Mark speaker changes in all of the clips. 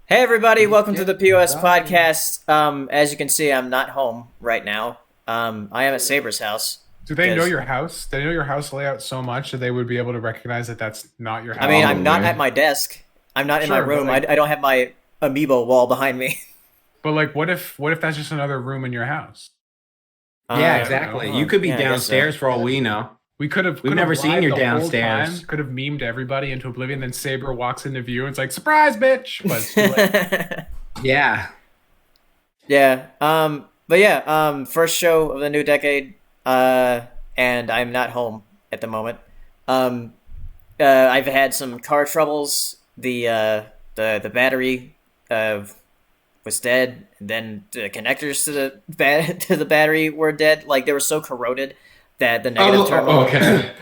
Speaker 1: Hey everybody, welcome to the POS Podcast. As you can see, I'm not home right now. I am at Saber's house.
Speaker 2: Do they know your house? They know your house layout so much that they would be able to recognize that that's not your house.
Speaker 1: I mean, I'm not at my desk. I'm not in my room. I don't have my amiibo wall behind me.
Speaker 2: But like, what if that's just another room in your house?
Speaker 3: Yeah, exactly. You could be downstairs for all we know.
Speaker 2: We've
Speaker 3: never seen your downstairs.
Speaker 2: Could have memed everybody into oblivion. Then Saber walks into view and it's like, surprise, bitch. But it's too late.
Speaker 3: Yeah.
Speaker 1: Yeah. But yeah. First show of the new decade. And I'm not home at the moment. I've had some car troubles. The battery was dead. And then the connectors to the battery were dead. Like they were so corroded that the negative terminal.
Speaker 4: Okay.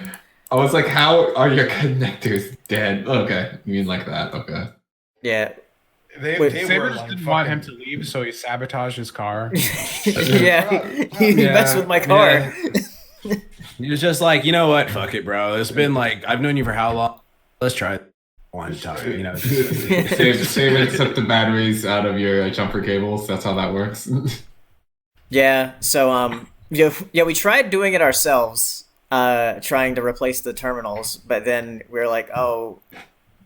Speaker 4: I was like, how are your connectors dead? Okay, you mean like that? Okay.
Speaker 1: Yeah.
Speaker 2: Saber just didn't want him to leave, so he sabotaged his car.
Speaker 1: Yeah, he messed with my car.
Speaker 3: Yeah. He was just like, you know what? Fuck it, bro. It's been like, I've known you for how long? Let's try it one time. You know.
Speaker 4: Saber took the batteries out of your jumper cables. That's how that works.
Speaker 1: Yeah. So we tried doing it ourselves, trying to replace the terminals, but then we were like, oh,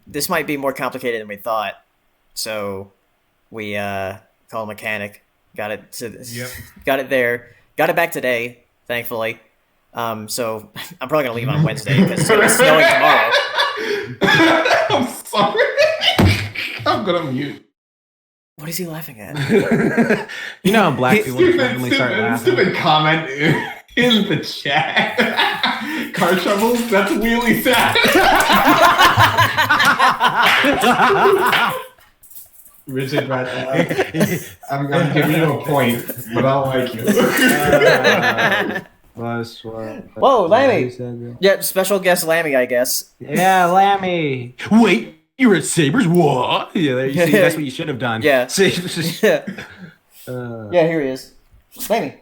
Speaker 1: this might be more complicated than we thought. So we called a mechanic, got it there, got it back today, thankfully. So I'm probably gonna leave on Wednesday because it's gonna be snowing tomorrow.
Speaker 4: I'm sorry. I'm gonna mute.
Speaker 1: What is he laughing at?
Speaker 3: You know how black people randomly start laughing.
Speaker 4: Stupid comment in the chat. Car troubles? That's really sad. Richard, I'm gonna give you a point, but I don't like you.
Speaker 1: Whoa, Lammy! Yeah, special guest Lammy, I guess.
Speaker 3: Yeah, Lammy. Wait. You were at Saber's? What? Yeah, there you see. That's what you should have done.
Speaker 1: Yeah. Yeah, here he is. Lammy.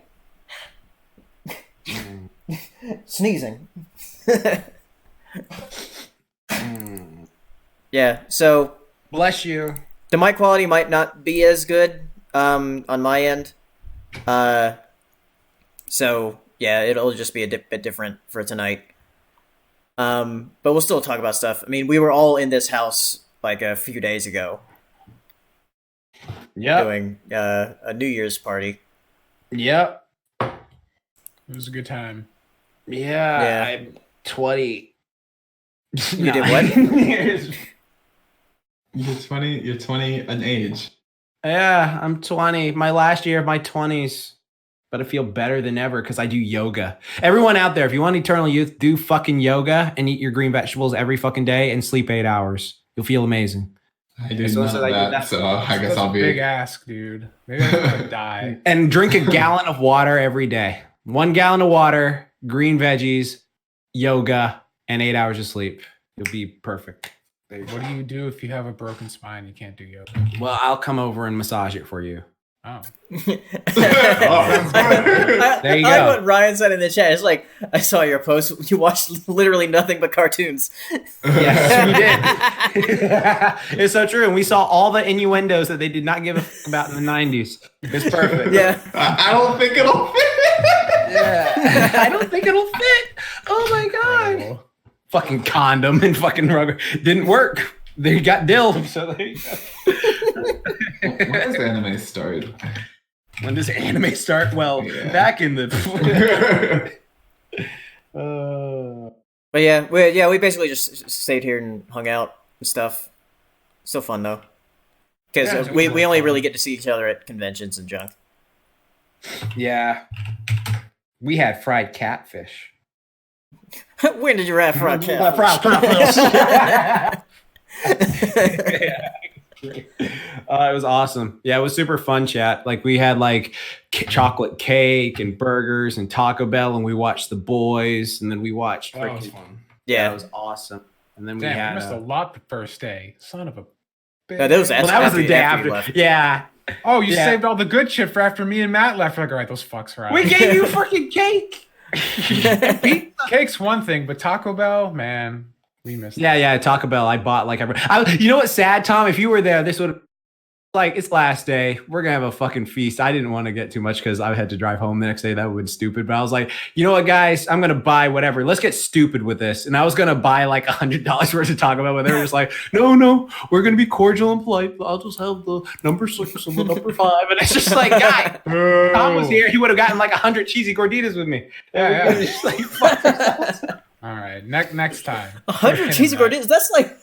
Speaker 1: Sneezing. Yeah, so...
Speaker 3: Bless you.
Speaker 1: The mic quality might not be as good on my end. So, yeah, it'll just be a bit different for tonight. But we'll still talk about stuff. I mean, we were all in this house like a few days ago.
Speaker 3: Yeah.
Speaker 1: Doing a New Year's party.
Speaker 3: Yep.
Speaker 2: It was a good time.
Speaker 3: Yeah. I'm 20.
Speaker 1: You did what?
Speaker 4: You're 20 an age.
Speaker 3: Yeah, I'm 20. My last year of my 20s. But I feel better than ever because I do yoga. Everyone out there, if you want eternal youth, do fucking yoga and eat your green vegetables every fucking day and sleep 8 hours. You'll feel amazing.
Speaker 4: I do not that, so I guess I'll be...
Speaker 2: Big ask, dude. Maybe I'm gonna die.
Speaker 3: And drink a gallon of water every day. 1 gallon of water, green veggies, yoga, and 8 hours of sleep. You'll be perfect.
Speaker 2: What do you do if you have a broken spine? You can't do yoga.
Speaker 3: Well, I'll come over and massage it for you.
Speaker 2: Oh.
Speaker 3: There you go.
Speaker 1: I like what Ryan said in the chat. It's like, I saw your post. You watched literally nothing but cartoons.
Speaker 3: Yes, we did. It's so true. And we saw all the innuendos that they did not give a fuck about in the 90s. It's perfect.
Speaker 1: Yeah.
Speaker 4: I don't think it'll fit.
Speaker 3: Yeah. I don't think it'll fit. Oh my God.
Speaker 2: Incredible.
Speaker 3: Fucking condom and fucking rubber. Didn't work. They got dilled. So there you go.
Speaker 4: When does anime start?
Speaker 3: When does anime start? Well, back in the...
Speaker 1: But yeah, we basically just stayed here and hung out and stuff. Still fun though, because we only really get to see each other at conventions and junk.
Speaker 3: Yeah, we had fried catfish.
Speaker 1: When did you have fried catfish?
Speaker 3: Fried catfish. It was awesome. Yeah, it was super fun chat. Like we had like chocolate cake and burgers and Taco Bell, and we watched The Boys, and then we watched.
Speaker 2: That was fun.
Speaker 1: Yeah,
Speaker 3: that was awesome. And then we
Speaker 2: Damn,
Speaker 3: had
Speaker 2: you missed a lot the first day. Son of a bitch.
Speaker 1: No, that was
Speaker 3: the day after. Yeah.
Speaker 2: Oh, you saved all the good shit for after me and Matt left. We're like, all right, those fucks are out.
Speaker 3: We gave you freaking cake.
Speaker 2: Cake's one thing, but Taco Bell, man. We missed
Speaker 3: Yeah, Taco Bell. I bought like you know what's sad, Tom? If you were there, this would like, it's last day. We're gonna have a fucking feast. I didn't want to get too much because I had to drive home the next day. That would be stupid. But I was like, you know what, guys? I'm gonna buy whatever. Let's get stupid with this. And I was gonna buy like $100 worth of Taco Bell, but they were just like, no, we're gonna be cordial and polite. I'll just have the number 6 and the number 5. And it's just like, guy, Tom was here. He would have gotten like 100 cheesy gorditas with me.
Speaker 2: Yeah.
Speaker 3: Just like, fuck yourselves.
Speaker 2: All right, next time.
Speaker 1: 100 cheesy gorditas. That's like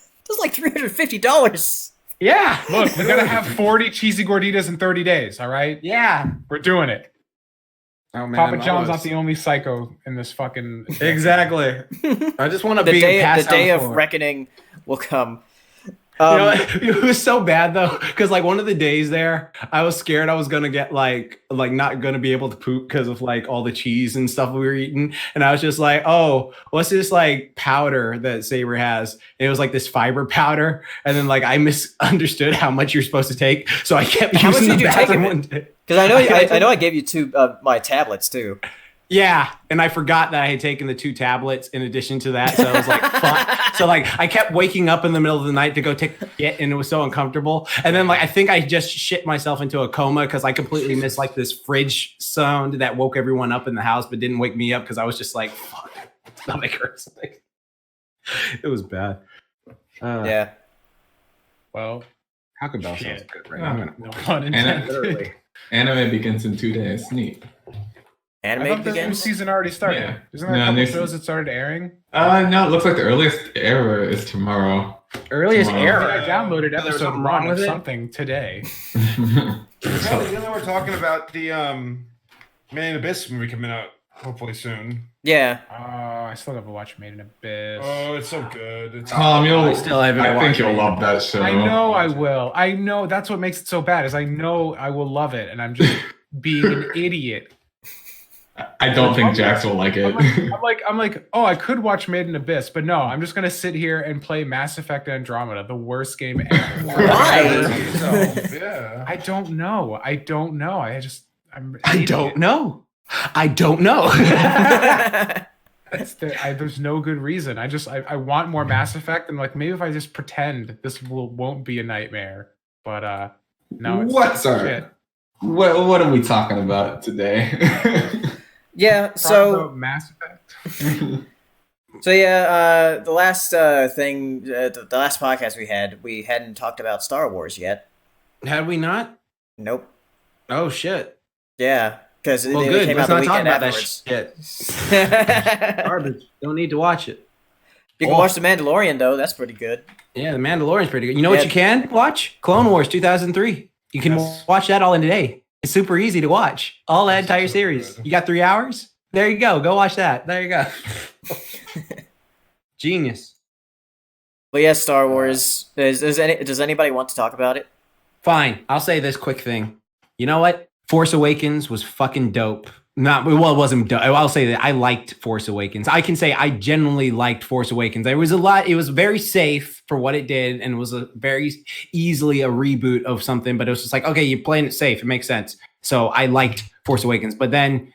Speaker 1: $350.
Speaker 3: Yeah.
Speaker 2: Look, we're gonna have 40 cheesy gorditas in 30 days. All right.
Speaker 3: Yeah.
Speaker 2: We're doing it.
Speaker 3: Oh, man,
Speaker 2: Papa John's not the only psycho in this fucking.
Speaker 3: Exactly. I just want to
Speaker 1: The
Speaker 3: be
Speaker 1: day of reckoning will come.
Speaker 3: You know, it was so bad though, because like one of the days there, I was scared I was gonna get like not gonna be able to poop because of like all the cheese and stuff we were eating, and I was just like, oh, what's this like powder that Saber has? And it was like this fiber powder, and then like I misunderstood how much you're supposed to take, so I kept
Speaker 1: How much
Speaker 3: using
Speaker 1: did
Speaker 3: the
Speaker 1: you take
Speaker 3: bathroom
Speaker 1: of
Speaker 3: one
Speaker 1: it?
Speaker 3: day.
Speaker 1: Because I know I gave you 2 of my tablets too.
Speaker 3: Yeah, and I forgot that I had taken the 2 tablets in addition to that, so I was like, fuck. So like I kept waking up in the middle of the night to go take it, and it was so uncomfortable. And then like I think I just shit myself into a coma because I completely missed like this fridge sound that woke everyone up in the house, but didn't wake me up because I was just like, fuck, stomach hurts. It was bad.
Speaker 1: Yeah.
Speaker 2: Well,
Speaker 3: Taco Bell sounds good right now.
Speaker 2: no pun intended.
Speaker 4: Anime begins in 2 days. Neat.
Speaker 2: I
Speaker 1: Anime
Speaker 2: thought the new
Speaker 1: begins.
Speaker 2: season already started.
Speaker 4: Yeah.
Speaker 2: Isn't there a couple shows that started airing?
Speaker 4: No, it looks like the earliest error is tomorrow.
Speaker 3: Earliest
Speaker 4: Wow.
Speaker 3: error.
Speaker 2: I downloaded
Speaker 3: There was
Speaker 2: episode
Speaker 3: something
Speaker 2: 1
Speaker 3: wrong
Speaker 2: of
Speaker 3: with it?
Speaker 2: something today.
Speaker 5: Well, you know, we're talking about the Man in Abyss movie coming out hopefully soon.
Speaker 1: Yeah.
Speaker 2: I still haven't watched Made in Abyss.
Speaker 5: Oh, it's so good. It's
Speaker 4: Tom,
Speaker 3: I still haven't
Speaker 4: I think
Speaker 3: watched
Speaker 4: you'll
Speaker 3: it.
Speaker 4: love that show.
Speaker 2: I know I will. I know that's what makes it so bad. Is I know I will love it, and I'm just being an idiot.
Speaker 4: I don't think Jax will like it.
Speaker 2: I'm like, oh, I could watch Made in Abyss, but no, I'm just gonna sit here and play Mass Effect Andromeda, the worst game ever.
Speaker 1: Why?
Speaker 5: so, yeah.
Speaker 2: I don't know. I don't know. I'm an
Speaker 3: I
Speaker 2: idiot.
Speaker 3: don't know. I don't know.
Speaker 2: There's no good reason. I want more Mass Effect, and like maybe if I just pretend this won't be a nightmare, but no. It's
Speaker 4: What's our?
Speaker 2: shit.
Speaker 4: What are we talking about today?
Speaker 1: Yeah.
Speaker 2: Talk
Speaker 1: So
Speaker 2: about Mass Effect.
Speaker 1: the last thing, the last podcast we hadn't talked about Star Wars yet.
Speaker 3: Had we not?
Speaker 1: Nope.
Speaker 3: Oh shit.
Speaker 1: Yeah, because
Speaker 3: Well,
Speaker 1: it
Speaker 3: good.
Speaker 1: came
Speaker 3: Let's
Speaker 1: out the
Speaker 3: not talk
Speaker 1: weekend
Speaker 3: about
Speaker 1: afterwards.
Speaker 3: that shit. Garbage. Don't need to watch it.
Speaker 1: You can watch The Mandalorian though. That's pretty good.
Speaker 3: Yeah, The Mandalorian's pretty good. You know what
Speaker 1: Yeah.
Speaker 3: you can watch? Clone Wars 2003. You can
Speaker 5: Yes.
Speaker 3: watch that all in a day. It's super easy to watch. All that entire
Speaker 5: so
Speaker 3: series.
Speaker 5: good.
Speaker 3: You got 3 hours? There you go. Go watch that. There you go. Genius.
Speaker 1: But yeah, Star Wars. Does anybody want to talk about it?
Speaker 3: Fine. I'll say this quick thing. You know what? Force Awakens was fucking dope. It wasn't dope. I'll say that I liked Force Awakens. I can say I genuinely liked Force Awakens. It was very safe for what it did, and it was a very easily a reboot of something, but it was just like, okay, you're playing it safe. It makes sense. So I liked Force Awakens. But then,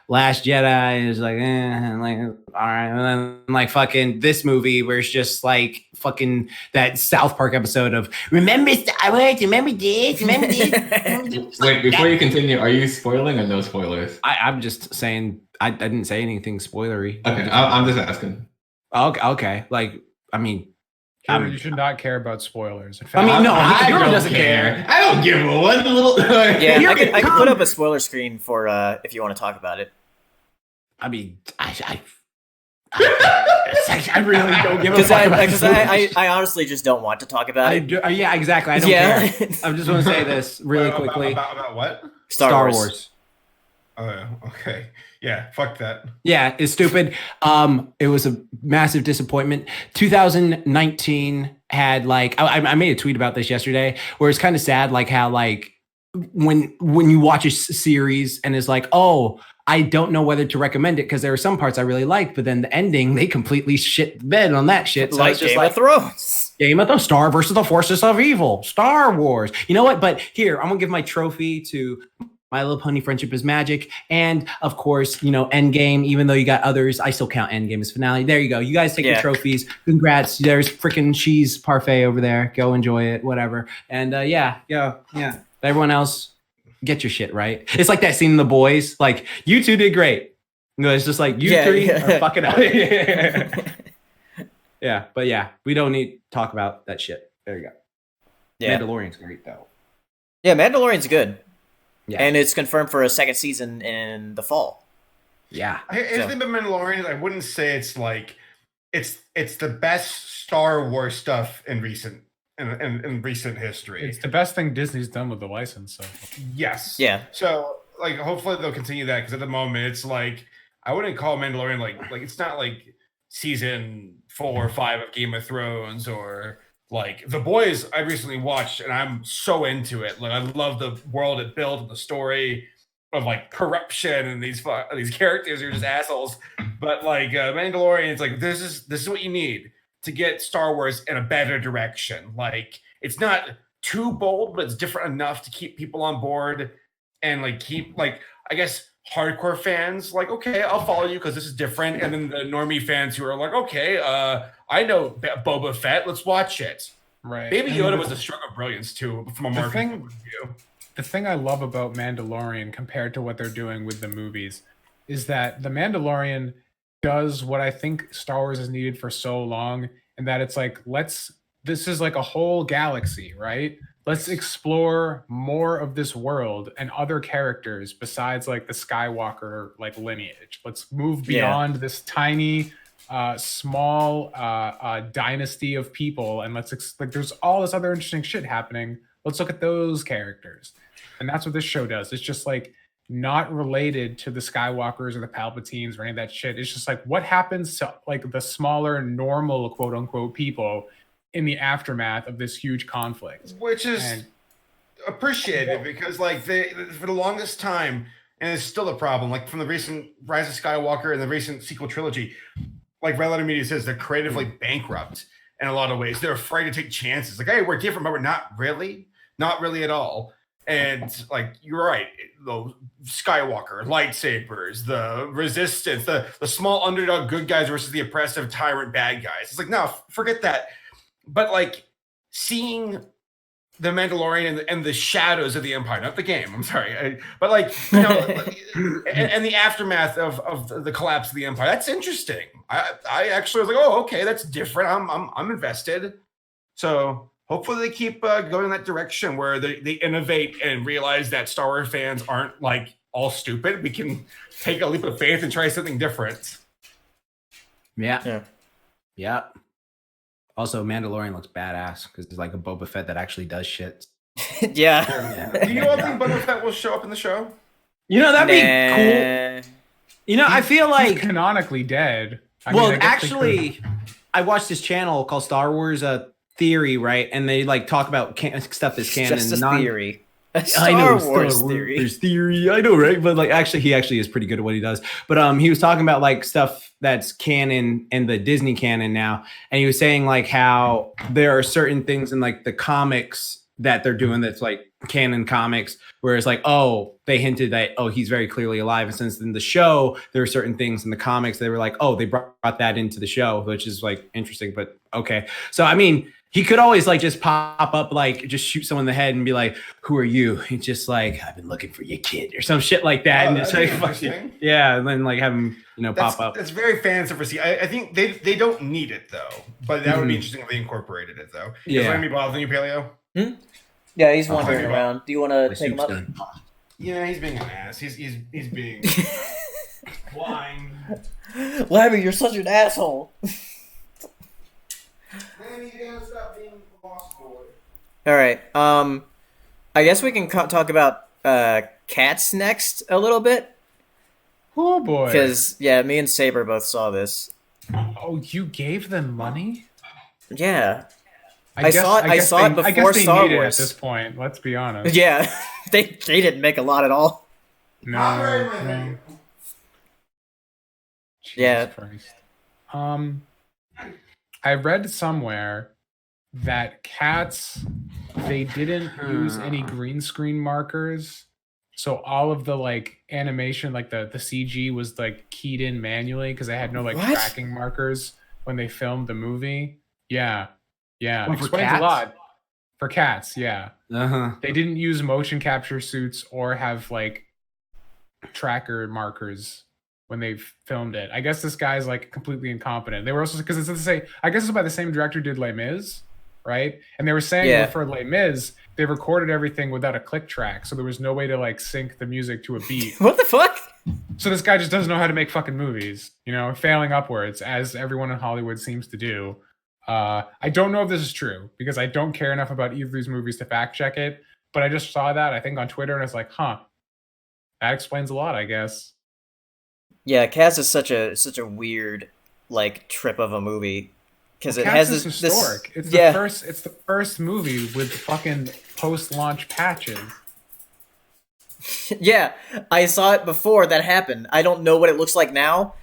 Speaker 3: Last Jedi is like, all right. And then like fucking this movie where it's just like fucking that South Park episode of remember Star Wars, remember this, remember this.
Speaker 4: Wait, before you continue, are you spoiling or no spoilers?
Speaker 3: I'm just saying I didn't say anything spoilery.
Speaker 4: Okay, I'm just asking.
Speaker 3: Okay. Like, I mean,
Speaker 2: You should not care about spoilers. In fact,
Speaker 3: I mean, no,
Speaker 4: I
Speaker 3: Hero
Speaker 4: don't
Speaker 3: doesn't
Speaker 4: care. I don't give a one little.
Speaker 1: Yeah,
Speaker 3: You're
Speaker 1: I can put up a spoiler screen for if you want to talk about it.
Speaker 3: I mean, I really don't give a
Speaker 1: Because
Speaker 3: fuck about
Speaker 1: I honestly just don't want to talk about it.
Speaker 3: yeah, exactly. I don't care. I just want to say this really quickly.
Speaker 5: About what?
Speaker 1: Star Wars.
Speaker 5: Oh, yeah, okay. Yeah, fuck that.
Speaker 3: Yeah, it's stupid. It was a massive disappointment. 2019 had like I made a tweet about this yesterday where it's kind of sad, like how like when you watch a series and it's like, oh, I don't know whether to recommend it because there are some parts I really liked, but then the ending they completely shit the bed on that shit. So
Speaker 1: Like
Speaker 3: it's just
Speaker 1: Game of Thrones.
Speaker 3: Game of the Star versus the Forces of Evil, Star Wars. You know what? But here, I'm gonna give my trophy to My Little Pony Friendship is Magic, and of course, Endgame. Even though you got others, I still count Endgame as finale. There you go. You guys take your trophies. Congrats. There's freaking cheese parfait over there. Go enjoy it. Whatever. And yeah. Everyone else, get your shit right. It's like that scene in The Boys. Like, you two did great. It's just like you three are fucking up. Yeah, but we don't need to talk about that shit. There you go. Yeah. Mandalorian's great though.
Speaker 1: Yeah, Mandalorian's good.
Speaker 3: Yeah.
Speaker 1: And it's confirmed for a second season in the fall.
Speaker 3: Yeah.
Speaker 5: Here's the thing about Mandalorian. I wouldn't say it's like it's the best Star Wars stuff in recent history.
Speaker 2: It's the best thing Disney's done with the license. So
Speaker 5: yes.
Speaker 1: Yeah.
Speaker 5: So like hopefully they'll continue that, because at the moment it's like I wouldn't call Mandalorian like it's not like season 4 or 5 of Game of Thrones or like The Boys. I recently watched and I'm so into it. Like I love the world it built and the story of like corruption and these characters are just assholes. But like Mandalorian, it's like this is what you need to get Star Wars in a better direction. Like it's not too bold, but it's different enough to keep people on board and like keep like I guess hardcore fans like, okay, I'll follow you because this is different, and then the normie fans who are like, okay, I know Boba Fett, let's watch it.
Speaker 2: Right.
Speaker 5: Baby Yoda was a stroke of brilliance too from a marketing point of view.
Speaker 2: The thing I love about Mandalorian compared to what they're doing with the movies is that the Mandalorian does what I think Star Wars has needed for so long, and that it's like, this is like a whole galaxy, right? Let's explore more of this world and other characters besides like the Skywalker like lineage. Let's move beyond this tiny, small dynasty of people, and there's all this other interesting shit happening. Let's look at those characters, and that's what this show does. It's just like not related to the Skywalkers or the Palpatines or any of that shit. It's just like what happens to like the smaller, normal, quote unquote, people in the aftermath of this huge conflict,
Speaker 5: which is appreciated because like for the longest time, and it's still a problem, like from the recent Rise of Skywalker and the recent sequel trilogy, like Red Letter Media says, they're creatively bankrupt in a lot of ways. They're afraid to take chances. Like, hey, we're different, but we're not really at all. And like, you're right, the Skywalker, lightsabers, the resistance, the small underdog good guys versus the oppressive tyrant bad guys. It's like, no, forget that. But like seeing the Mandalorian and the shadows of the Empire, not the game, I'm sorry, but like, and the aftermath of the collapse of the Empire, that's interesting. I actually was like, oh, okay, that's different. I'm invested. So hopefully they keep going in that direction where they innovate and realize that Star Wars fans aren't like all stupid. We can take a leap of faith and try something different.
Speaker 3: Yeah. Also, Mandalorian looks badass because it's like a Boba Fett that actually does shit.
Speaker 1: Yeah.
Speaker 5: Do you all think Boba Fett will show up in the show?
Speaker 3: That'd be cool. I feel like
Speaker 2: he's canonically dead.
Speaker 3: I watched this channel called Star Wars Theory, right? And they like talk about stuff that's canon.
Speaker 1: Just a theory.
Speaker 3: Star Wars theory. I know, right? But like, he actually is pretty good at what he does. But he was talking about like stuff that's canon and the Disney canon now, and he was saying like how there are certain things in like the comics that they're doing that's like canon comics, whereas like, oh, they hinted that he's very clearly alive, and since in the show there are certain things in the comics they were like, oh, they brought that into the show, which is like interesting. But okay, so I mean, he could always like just pop up, like just shoot someone in the head and be like, who are you? He's just like, I've been looking for your kid or some shit like that. And it's like, and then like have him, pop up.
Speaker 5: That's very fan service. I think they don't need it though, but that would be interesting if they incorporated it though. Is Remy bothering you, Paleo?
Speaker 1: Yeah, he's wandering around. Do you want to take him up?
Speaker 5: Yeah, he's being an ass. He's being blind.
Speaker 1: Labby, you're such an asshole. All right. I guess we can talk about cats next a little bit.
Speaker 2: Oh boy.
Speaker 1: Because me and Saber both saw this.
Speaker 2: Oh, you gave them money?
Speaker 1: Yeah. I saw it before
Speaker 2: I guess they
Speaker 1: Star
Speaker 2: need
Speaker 1: Wars.
Speaker 2: it at this point. Let's be honest.
Speaker 1: Yeah, they didn't make a lot at all.
Speaker 2: No.
Speaker 1: Yeah.
Speaker 2: Christ. I read somewhere that cats, they didn't use any green screen markers So all of the like animation, like the CG was like keyed in manually because they had no like
Speaker 1: What?
Speaker 2: tracking markers when they filmed the movie. Yeah.
Speaker 3: Well, for
Speaker 2: Explains a
Speaker 3: cats?
Speaker 2: lot. For cats, yeah.
Speaker 3: Uh-huh.
Speaker 2: They didn't use motion capture suits or have like tracker markers when they filmed it. I guess this guy's like completely incompetent. They were also because it's the same. I guess it's by the same director who did Les Mis, right? And they were saying
Speaker 1: Yeah.
Speaker 2: for Les Mis, they recorded everything without a click track, so there was no way to like sync the music to a beat.
Speaker 1: What the fuck?
Speaker 2: So this guy just doesn't know how to make fucking movies, you know, failing upwards as everyone in Hollywood seems to do. I don't know if this is true because I don't care enough about either of these movies to fact check it. But I just saw that I think on Twitter and it's like, huh, that explains a lot, I guess.
Speaker 1: Yeah, Cats is such a weird like trip of a movie because it
Speaker 2: Cats
Speaker 1: has
Speaker 2: is
Speaker 1: this
Speaker 2: historic. It's
Speaker 1: yeah.
Speaker 2: the first movie with fucking post-launch patches.
Speaker 1: Yeah, I saw it before that happened. I don't know what it looks like now,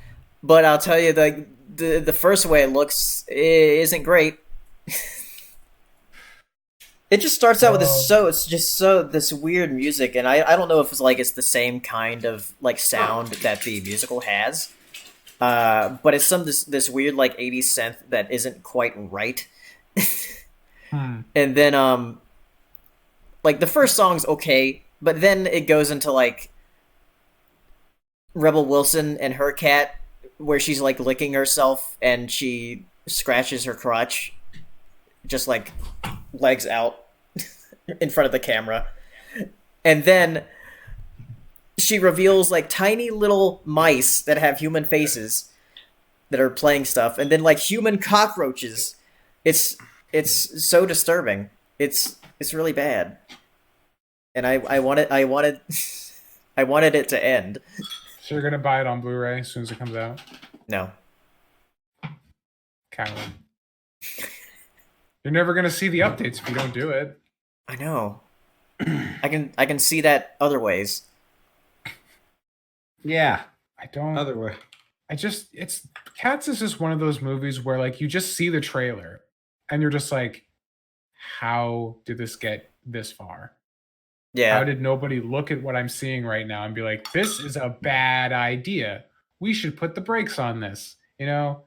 Speaker 1: but I'll tell you the first way it looks isn't great. It just starts out with this weird music, and I don't know if it's the same kind of like sound that the musical has, but it's this weird like 80s synth that isn't quite right. And then like the first song's okay, but then it goes into like Rebel Wilson and her cat, where she's like licking herself and she scratches her crotch, just like legs out in front of the camera. And then she reveals like tiny little mice that have human faces that are playing stuff, and then like human cockroaches. It's so disturbing. It's really bad. And I wanted I wanted it to end.
Speaker 2: So you're gonna buy it on Blu-ray as soon as it comes out?
Speaker 1: No.
Speaker 2: Coward. You're never gonna see the updates if you don't do it.
Speaker 1: I know. I can see that other ways.
Speaker 3: Yeah.
Speaker 2: I don't.
Speaker 3: Other way.
Speaker 2: It's Cats is just one of those movies where like you just see the trailer and you're just like, how did this get this far?
Speaker 1: Yeah.
Speaker 2: How did nobody look at what I'm seeing right now and be like, this is a bad idea. We should put the brakes on this. You know,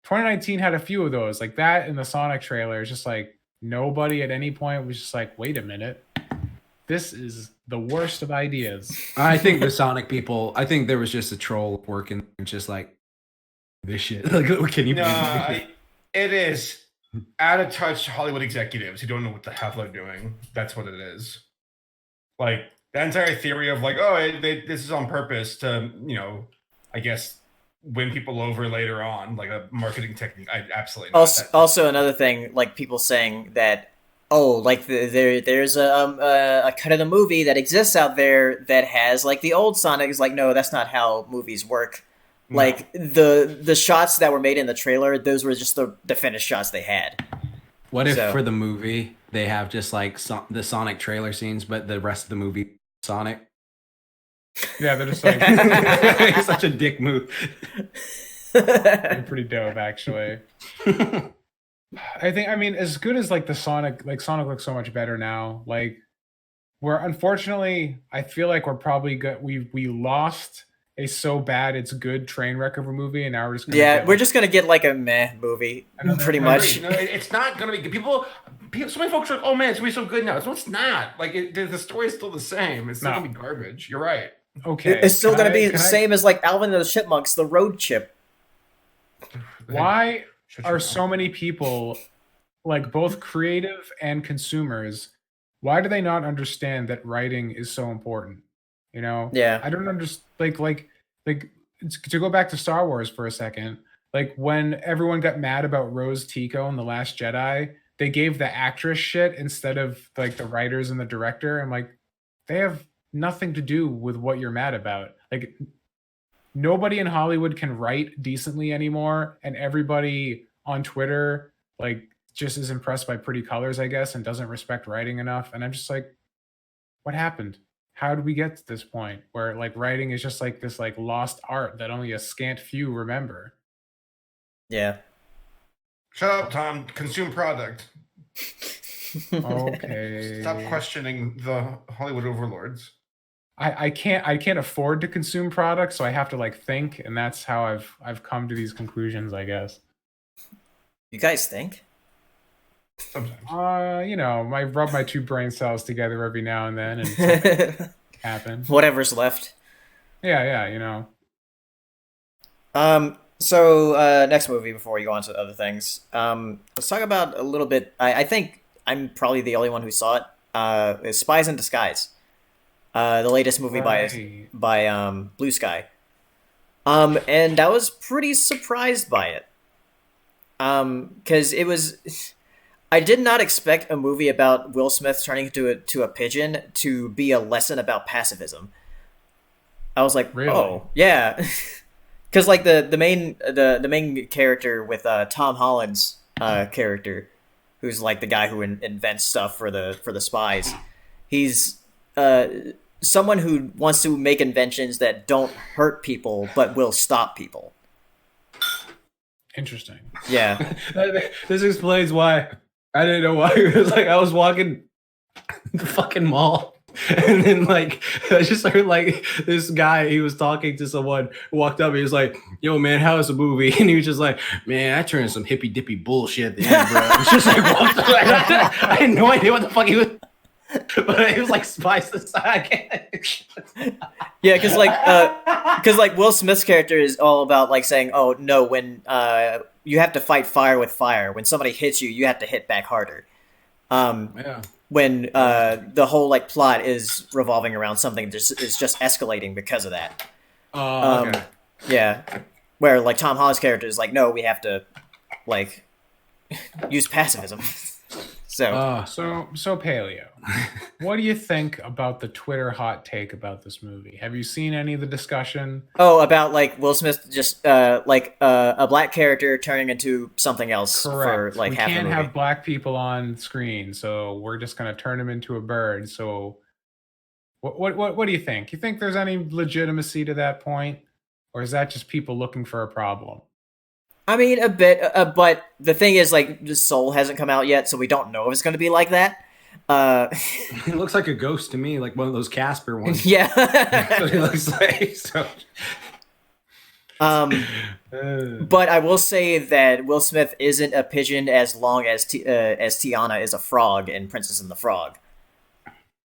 Speaker 2: 2019 had a few of those, like that in the Sonic trailer. It's just like nobody at any point was just like, wait a minute. This is the worst of ideas.
Speaker 3: I think the Sonic people, I think there was just a troll working just like this shit. Like, can you
Speaker 5: it is out of touch Hollywood executives who don't know what the hell they're doing. That's what it is. Like that entire theory of like, this is on purpose to, you know, I guess win people over later on, like a marketing technique. I absolutely not.
Speaker 1: Also another thing, like people saying that, like there's a cut of the movie that exists out there that has like the old Sonic. Is like, no, that's not how movies work. No. Like the shots that were made in the trailer, those were just the finished shots they had.
Speaker 3: What if for the movie they have just like the Sonic trailer scenes, but the rest of the movie Sonic?
Speaker 2: Yeah, they're just like
Speaker 3: it's such a dick move.
Speaker 2: Pretty dope, actually. I mean, as good as like the Sonic looks so much better now. Like, we're unfortunately, I feel like we're probably good. We lost a so bad it's good train wreck of a movie, and now we're just
Speaker 1: just gonna get like a meh movie, pretty much.
Speaker 5: No, it's not gonna be people. So many folks are like, "Oh man, it's gonna be so good now." No, it's not. Like the story is still the same. It's still gonna be garbage. You're right.
Speaker 2: Okay,
Speaker 1: it's still gonna be the same as like Alvin and the Chipmunks, the road chip.
Speaker 2: Why are so many people, like both creative and consumers, why do they not understand that writing is so important? You know?
Speaker 1: Yeah.
Speaker 2: I don't understand. Like to go back to Star Wars for a second. Like when everyone got mad about Rose Tico in The Last Jedi, they gave the actress shit instead of like the writers and the director. I'm like, they have nothing to do with what you're mad about. Like, nobody in Hollywood can write decently anymore, and everybody on Twitter like just is impressed by pretty colors, I guess, and doesn't respect writing enough. And I'm just like, what happened? How did we get to this point where like writing is just like this like lost art that only a scant few remember?
Speaker 1: Yeah.
Speaker 5: Shut up, Tom. Consume product.
Speaker 2: Okay.
Speaker 5: Stop questioning the Hollywood overlords.
Speaker 2: I can't afford to consume products, so I have to like think, and that's how I've come to these conclusions, I guess.
Speaker 1: You guys think?
Speaker 2: Sometimes. I rub my two brain cells together every now and then, and something happens.
Speaker 1: Whatever's left.
Speaker 2: Yeah.
Speaker 1: So next movie before we go on to other things. Let's talk about a little bit. I think I'm probably the only one who saw it. Is Spies in Disguise. The latest movie by Blue Sky. And I was pretty surprised by it. Because it was, I did not expect a movie about Will Smith turning into a pigeon to be a lesson about pacifism. I was like,
Speaker 2: really?
Speaker 1: Oh yeah, because like the main character with Tom Holland's character, who's like the guy who invents stuff for the spies. He's someone who wants to make inventions that don't hurt people but will stop people.
Speaker 2: Interesting.
Speaker 1: Yeah.
Speaker 3: This explains why I didn't know why. It was like I was walking the fucking mall, and then like I just heard like this guy. He was talking to someone. Walked up. He was like, "Yo, man, how was the movie?" And he was just like, "Man, I turned some hippy dippy bullshit at the end, bro." It's just like I had no idea what the fuck he was. But it was like Spice the side.
Speaker 1: Yeah, because like Will Smith's character is all about like saying, "Oh no, when you have to fight fire with fire. When somebody hits you, you have to hit back harder."
Speaker 3: Yeah.
Speaker 1: When the whole like plot is revolving around something is just escalating because of that.
Speaker 3: Okay.
Speaker 1: Yeah, where like Tom Holland's character is like, "No, we have to like use pacifism." So
Speaker 2: Paleo, what do you think about the Twitter hot take about this movie? Have you seen any of the discussion?
Speaker 1: Oh, about like Will Smith just like a black character turning into something else.
Speaker 2: Correct.
Speaker 1: For like
Speaker 2: we
Speaker 1: half the
Speaker 2: can't
Speaker 1: movie.
Speaker 2: have black people on screen, so we're just gonna turn him into a bird. So, what do you think? You think there's any legitimacy to that point, or is that just people looking for a problem?
Speaker 1: I mean, a bit, but the thing is, like, the Soul hasn't come out yet, so we don't know if it's going to be like that.
Speaker 3: It looks like a ghost to me, like one of those Casper ones.
Speaker 1: Yeah.
Speaker 3: That's what it looks like. So.
Speaker 1: But I will say that Will Smith isn't a pigeon as long as Tiana is a frog in Princess and the Frog.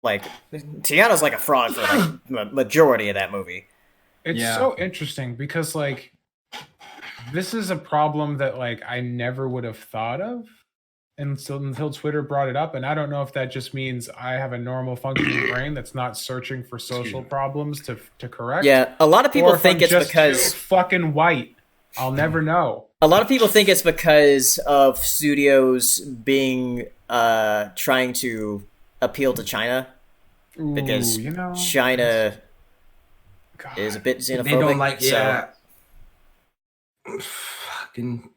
Speaker 1: Like, Tiana's like a frog for like the majority of that movie.
Speaker 2: It's so interesting because like. This is a problem that like I never would have thought of until Twitter brought it up, and I don't know if that just means I have a normal functioning brain that's not searching for social problems to correct.
Speaker 1: Yeah, a lot of people think it's
Speaker 2: just
Speaker 1: because
Speaker 2: fucking white. I'll never know.
Speaker 1: A lot of people think it's because of studios being trying to appeal to China because China is a bit xenophobic.
Speaker 3: They don't like
Speaker 1: so.
Speaker 3: Fucking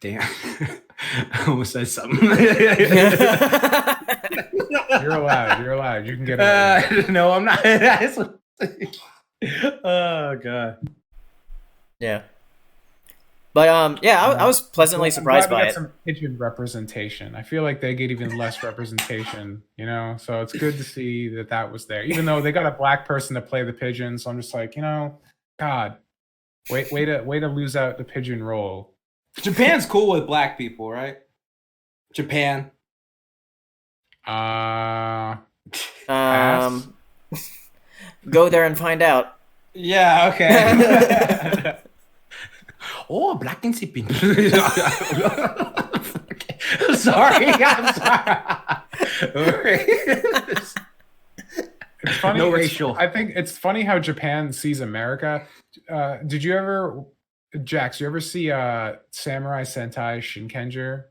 Speaker 3: damn. I almost said something.
Speaker 2: You're allowed. You can get it.
Speaker 3: No, I'm not. Oh god.
Speaker 1: Yeah. But I was pleasantly surprised by it.
Speaker 2: Some pigeon representation. I feel like they get even less representation, So it's good to see that was there, even though they got a black person to play the pigeon. So I'm just like, God. Way to lose out the pigeon role.
Speaker 3: Japan's cool with black people, right? Japan.
Speaker 1: Go there and find out.
Speaker 3: Yeah, okay. Oh, black and sipping. Sorry, I'm sorry.
Speaker 2: It's funny.
Speaker 3: No racial.
Speaker 2: I think it's funny how Japan sees America. Did you ever, Jax? You ever see Samurai Sentai Shinkenger?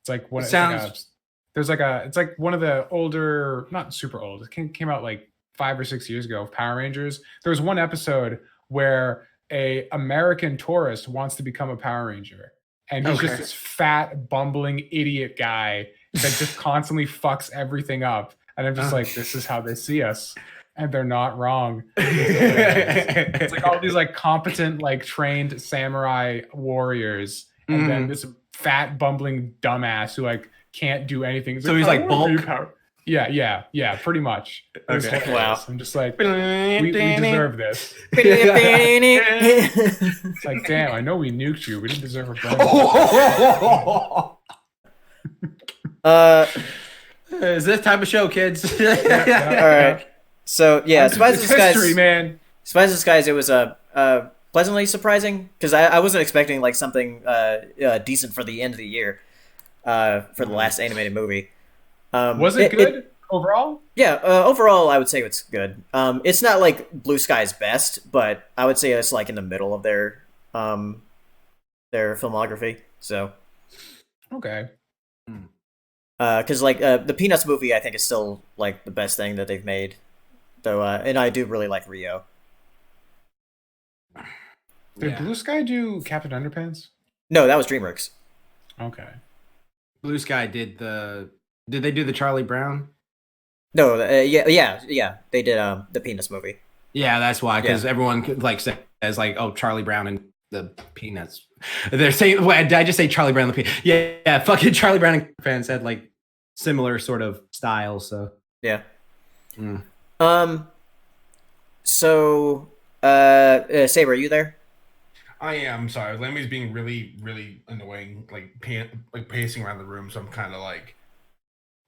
Speaker 2: It's like one. It's like one of the older, not super old. It came out like 5 or 6 years ago. Of Power Rangers. There was one episode where a American tourist wants to become a Power Ranger, and he's just this fat, bumbling idiot guy that just constantly fucks everything up. And I'm just like, this is how they see us. And they're not wrong. It's like all these like competent, like trained samurai warriors. And then this fat, bumbling dumbass who like can't do anything.
Speaker 3: So he's like bulk.
Speaker 2: Yeah, pretty much. That's
Speaker 3: Okay.
Speaker 2: what it
Speaker 1: Wow.
Speaker 2: is. I'm just like, we deserve this.
Speaker 1: It's
Speaker 2: It's like, damn, I know we nuked you. We didn't deserve a bonus.
Speaker 3: Is this type of show, kids?
Speaker 1: all right. So yeah, Spies
Speaker 2: It's
Speaker 1: in Disguise.
Speaker 2: history, man.
Speaker 1: Spies in Disguise. It was pleasantly surprising because I wasn't expecting like something decent for the end of the year for the last animated movie.
Speaker 2: Was it good overall?
Speaker 1: Yeah, overall, I would say it's good. It's not like Blue Sky's best, but I would say it's like in the middle of their filmography. So,
Speaker 2: Okay.
Speaker 1: because like the Peanuts movie, I think is still like the best thing that they've made. Though, and I do really like Rio.
Speaker 2: Did Blue Sky do Captain Underpants?
Speaker 1: No, that was DreamWorks.
Speaker 2: Okay.
Speaker 3: Blue Sky did they do the Charlie Brown?
Speaker 1: No, yeah, they did the Peanuts movie.
Speaker 3: Yeah, that's why, because everyone like says like, oh, Charlie Brown and the Peanuts. They're saying, wait, did I just say Charlie Brown and the Peanuts? Yeah, fucking Charlie Brown and fans had like similar sort of style. So
Speaker 1: Yeah.
Speaker 3: Mm.
Speaker 1: So, Saber, are you there?
Speaker 5: I am sorry. Lemmy's being really, really annoying, like pacing around the room. So I'm kind of like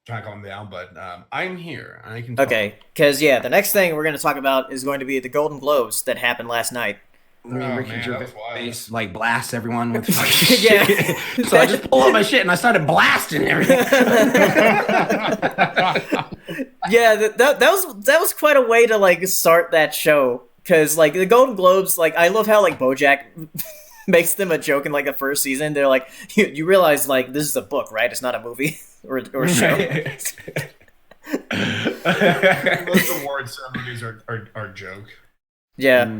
Speaker 5: trying to calm down. But I'm here. I can. Talk.
Speaker 1: Okay, because the next thing we're going to talk about is going to be the Golden Globes that happened last night.
Speaker 3: I mean,
Speaker 5: Oh,
Speaker 3: Ricky
Speaker 5: man, that was
Speaker 3: Gervais like blasts everyone with
Speaker 1: Yeah.
Speaker 3: shit. So I just pulled up my shit and I started blasting everything.
Speaker 1: Yeah, that was quite a way to like start that show. Because like the Golden Globes, like I love how like BoJack makes them a joke in like the first season. They're like, you realize like this is a book, right? It's not a movie or a show.
Speaker 5: Most award ceremonies are a joke.
Speaker 1: Yeah.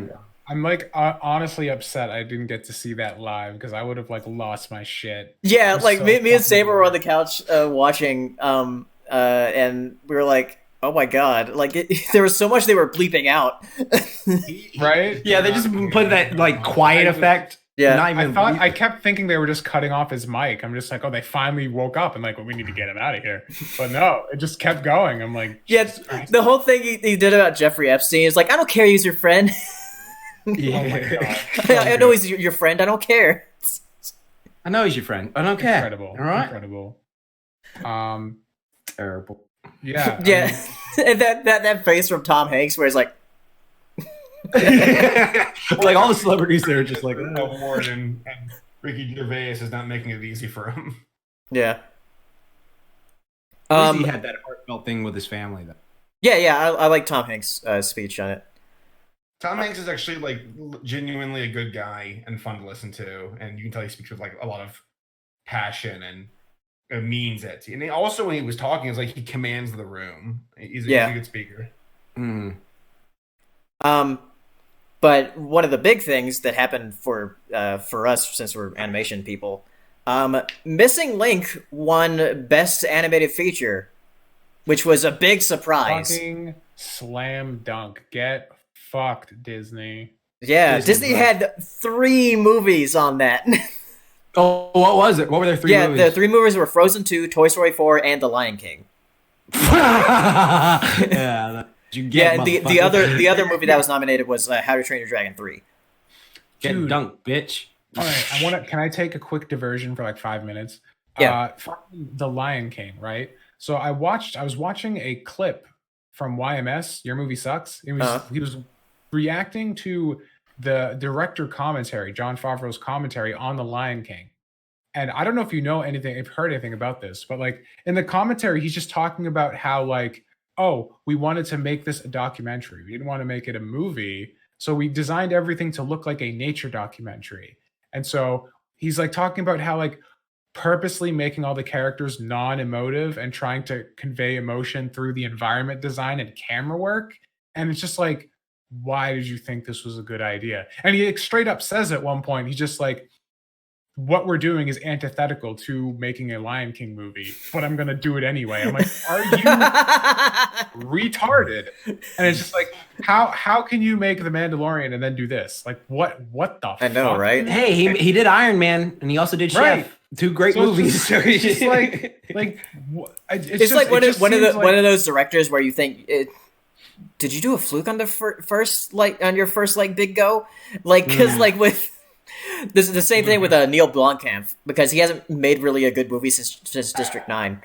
Speaker 2: I'm like honestly upset I didn't get to see that live because I would have like lost my shit.
Speaker 1: Yeah,
Speaker 2: It's
Speaker 1: like
Speaker 2: so
Speaker 1: me and
Speaker 2: fucking
Speaker 1: Saber were
Speaker 2: good.
Speaker 1: on the couch watching, and we were like, "Oh my god!" Like there was so much they were bleeping out.
Speaker 2: Right?
Speaker 3: Yeah, they just put that like quiet effect.
Speaker 1: Yeah.
Speaker 3: Not even
Speaker 2: I kept thinking they were just cutting off his mic. I'm just like, oh, they finally woke up and like, well, we need to get him out of here. But no, it just kept going. I'm like,
Speaker 1: Yeah,
Speaker 2: Jesus Christ.
Speaker 1: the whole thing he did about Jeffrey Epstein is like, "I don't care, he's your friend.
Speaker 2: Oh my God.
Speaker 1: I know he's your friend. I don't care."
Speaker 3: I know he's your friend. I don't care.
Speaker 2: Incredible.
Speaker 3: All right.
Speaker 2: Incredible.
Speaker 3: Terrible.
Speaker 2: Yeah.
Speaker 1: Yeah, and that face from Tom Hanks where he's like,
Speaker 3: Like all the celebrities there are just like,
Speaker 5: Award and Ricky Gervais is not making it easy for him.
Speaker 1: yeah.
Speaker 3: he had that heartfelt thing with his family though.
Speaker 1: Yeah, I like Tom Hanks' speech on it.
Speaker 5: Tom Hanks is actually like genuinely a good guy and fun to listen to, and you can tell he speaks with like a lot of passion and means it. And also when he was talking, it's like he commands the room. He's a good speaker.
Speaker 3: Mm.
Speaker 1: But one of the big things that happened for us, since we're animation people, Missing Link won Best Animated Feature, which was a big surprise.
Speaker 2: Fucking slam dunk. Get fucked, Disney.
Speaker 1: Yeah, Disney had 3 movies on that.
Speaker 3: Oh, what was it? What were their 3
Speaker 1: Yeah,
Speaker 3: movies?
Speaker 1: the 3 movies were Frozen 2, Toy Story 4, and The Lion King.
Speaker 3: Yeah, you get
Speaker 1: Yeah, the other movie that was nominated was How to Train Your Dragon 3.
Speaker 3: get
Speaker 2: Dude.
Speaker 3: dunked, bitch.
Speaker 2: All right, can I take a quick diversion for like 5 minutes?
Speaker 1: Yeah.
Speaker 2: Fucking The Lion King, right? So I was watching a clip from YMS, Your Movie Sucks. He was reacting to the director commentary, Jon Favreau's commentary on The Lion King. And I don't know if you know anything, if heard anything about this, but like in the commentary, he's just talking about how like, oh, we wanted to make this a documentary. We didn't want to make it a movie. So we designed everything to look like a nature documentary. And so he's like talking about how like purposely making all the characters non-emotive and trying to convey emotion through the environment design and camera work. And it's just like, why did you think this was a good idea? And he like, straight up says at one point, he's just like, what we're doing is antithetical to making a Lion King movie, but I'm going to do it anyway. I'm like, are you retarded? And it's just like, how can you make The Mandalorian and then do this? Like, what the
Speaker 1: I know,
Speaker 2: fuck?
Speaker 1: right?
Speaker 3: Hey, he did Iron Man and he also did Chef.
Speaker 2: Right.
Speaker 3: Two great
Speaker 2: So
Speaker 3: movies.
Speaker 2: It's just like
Speaker 1: It's like one of those directors where you think, did you do a fluke on the first on your first big go? Because with this is the same thing with Neil Blomkamp, because he hasn't made really a good movie since District 9.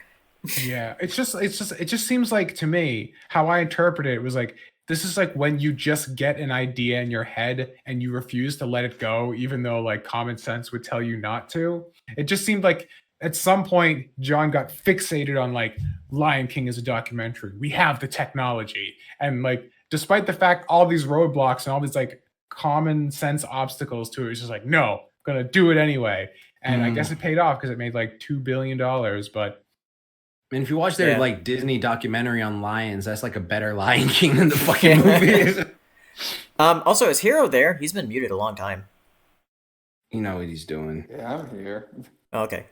Speaker 2: Yeah, it just seems like, to me, how I interpret it was like, this is like when you just get an idea in your head and you refuse to let it go, even though like common sense would tell you not to. It just seemed like at some point John got fixated on like Lion King as a documentary. We have the technology, and like despite the fact all these roadblocks and all these like common sense obstacles to it, it's just like, no, I'm gonna do it anyway. And I guess it paid off because it made like $2 billion, but.
Speaker 3: And if you watch their like Disney documentary on lions, that's like a better Lion King than the fucking movie.
Speaker 1: Also, is Hero there? He's been muted a long time.
Speaker 3: You know what he's doing.
Speaker 6: Yeah, I'm here.
Speaker 1: Oh, okay.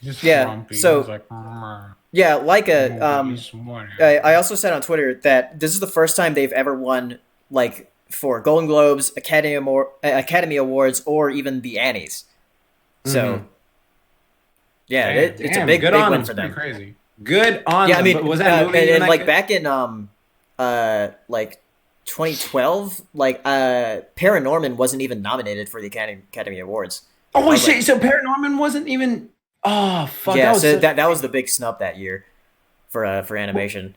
Speaker 2: Just
Speaker 1: Yeah,
Speaker 2: grumpy.
Speaker 1: so-
Speaker 2: He's like, "Mmm,
Speaker 1: Yeah,
Speaker 2: this morning."
Speaker 1: I also said on Twitter that this is the first time they've ever won like for Golden Globes, Academy Awards, or even the Annies. So, yeah, it's a big
Speaker 3: good
Speaker 1: big
Speaker 3: on
Speaker 1: win
Speaker 3: them.
Speaker 1: for
Speaker 2: Pretty
Speaker 1: them.
Speaker 2: crazy.
Speaker 3: Good on
Speaker 1: Yeah, I
Speaker 3: them,
Speaker 1: mean,
Speaker 3: but was that movie
Speaker 1: and
Speaker 3: even that
Speaker 1: like
Speaker 3: good?
Speaker 1: back in like 2012, like Paranorman wasn't even nominated for the Academy Awards.
Speaker 3: Oh
Speaker 1: was
Speaker 3: shit!
Speaker 1: like-
Speaker 3: So Paranorman wasn't even. Oh fuck!
Speaker 1: Yeah,
Speaker 3: that was
Speaker 1: so
Speaker 3: such-
Speaker 1: that was the big snub that year for animation.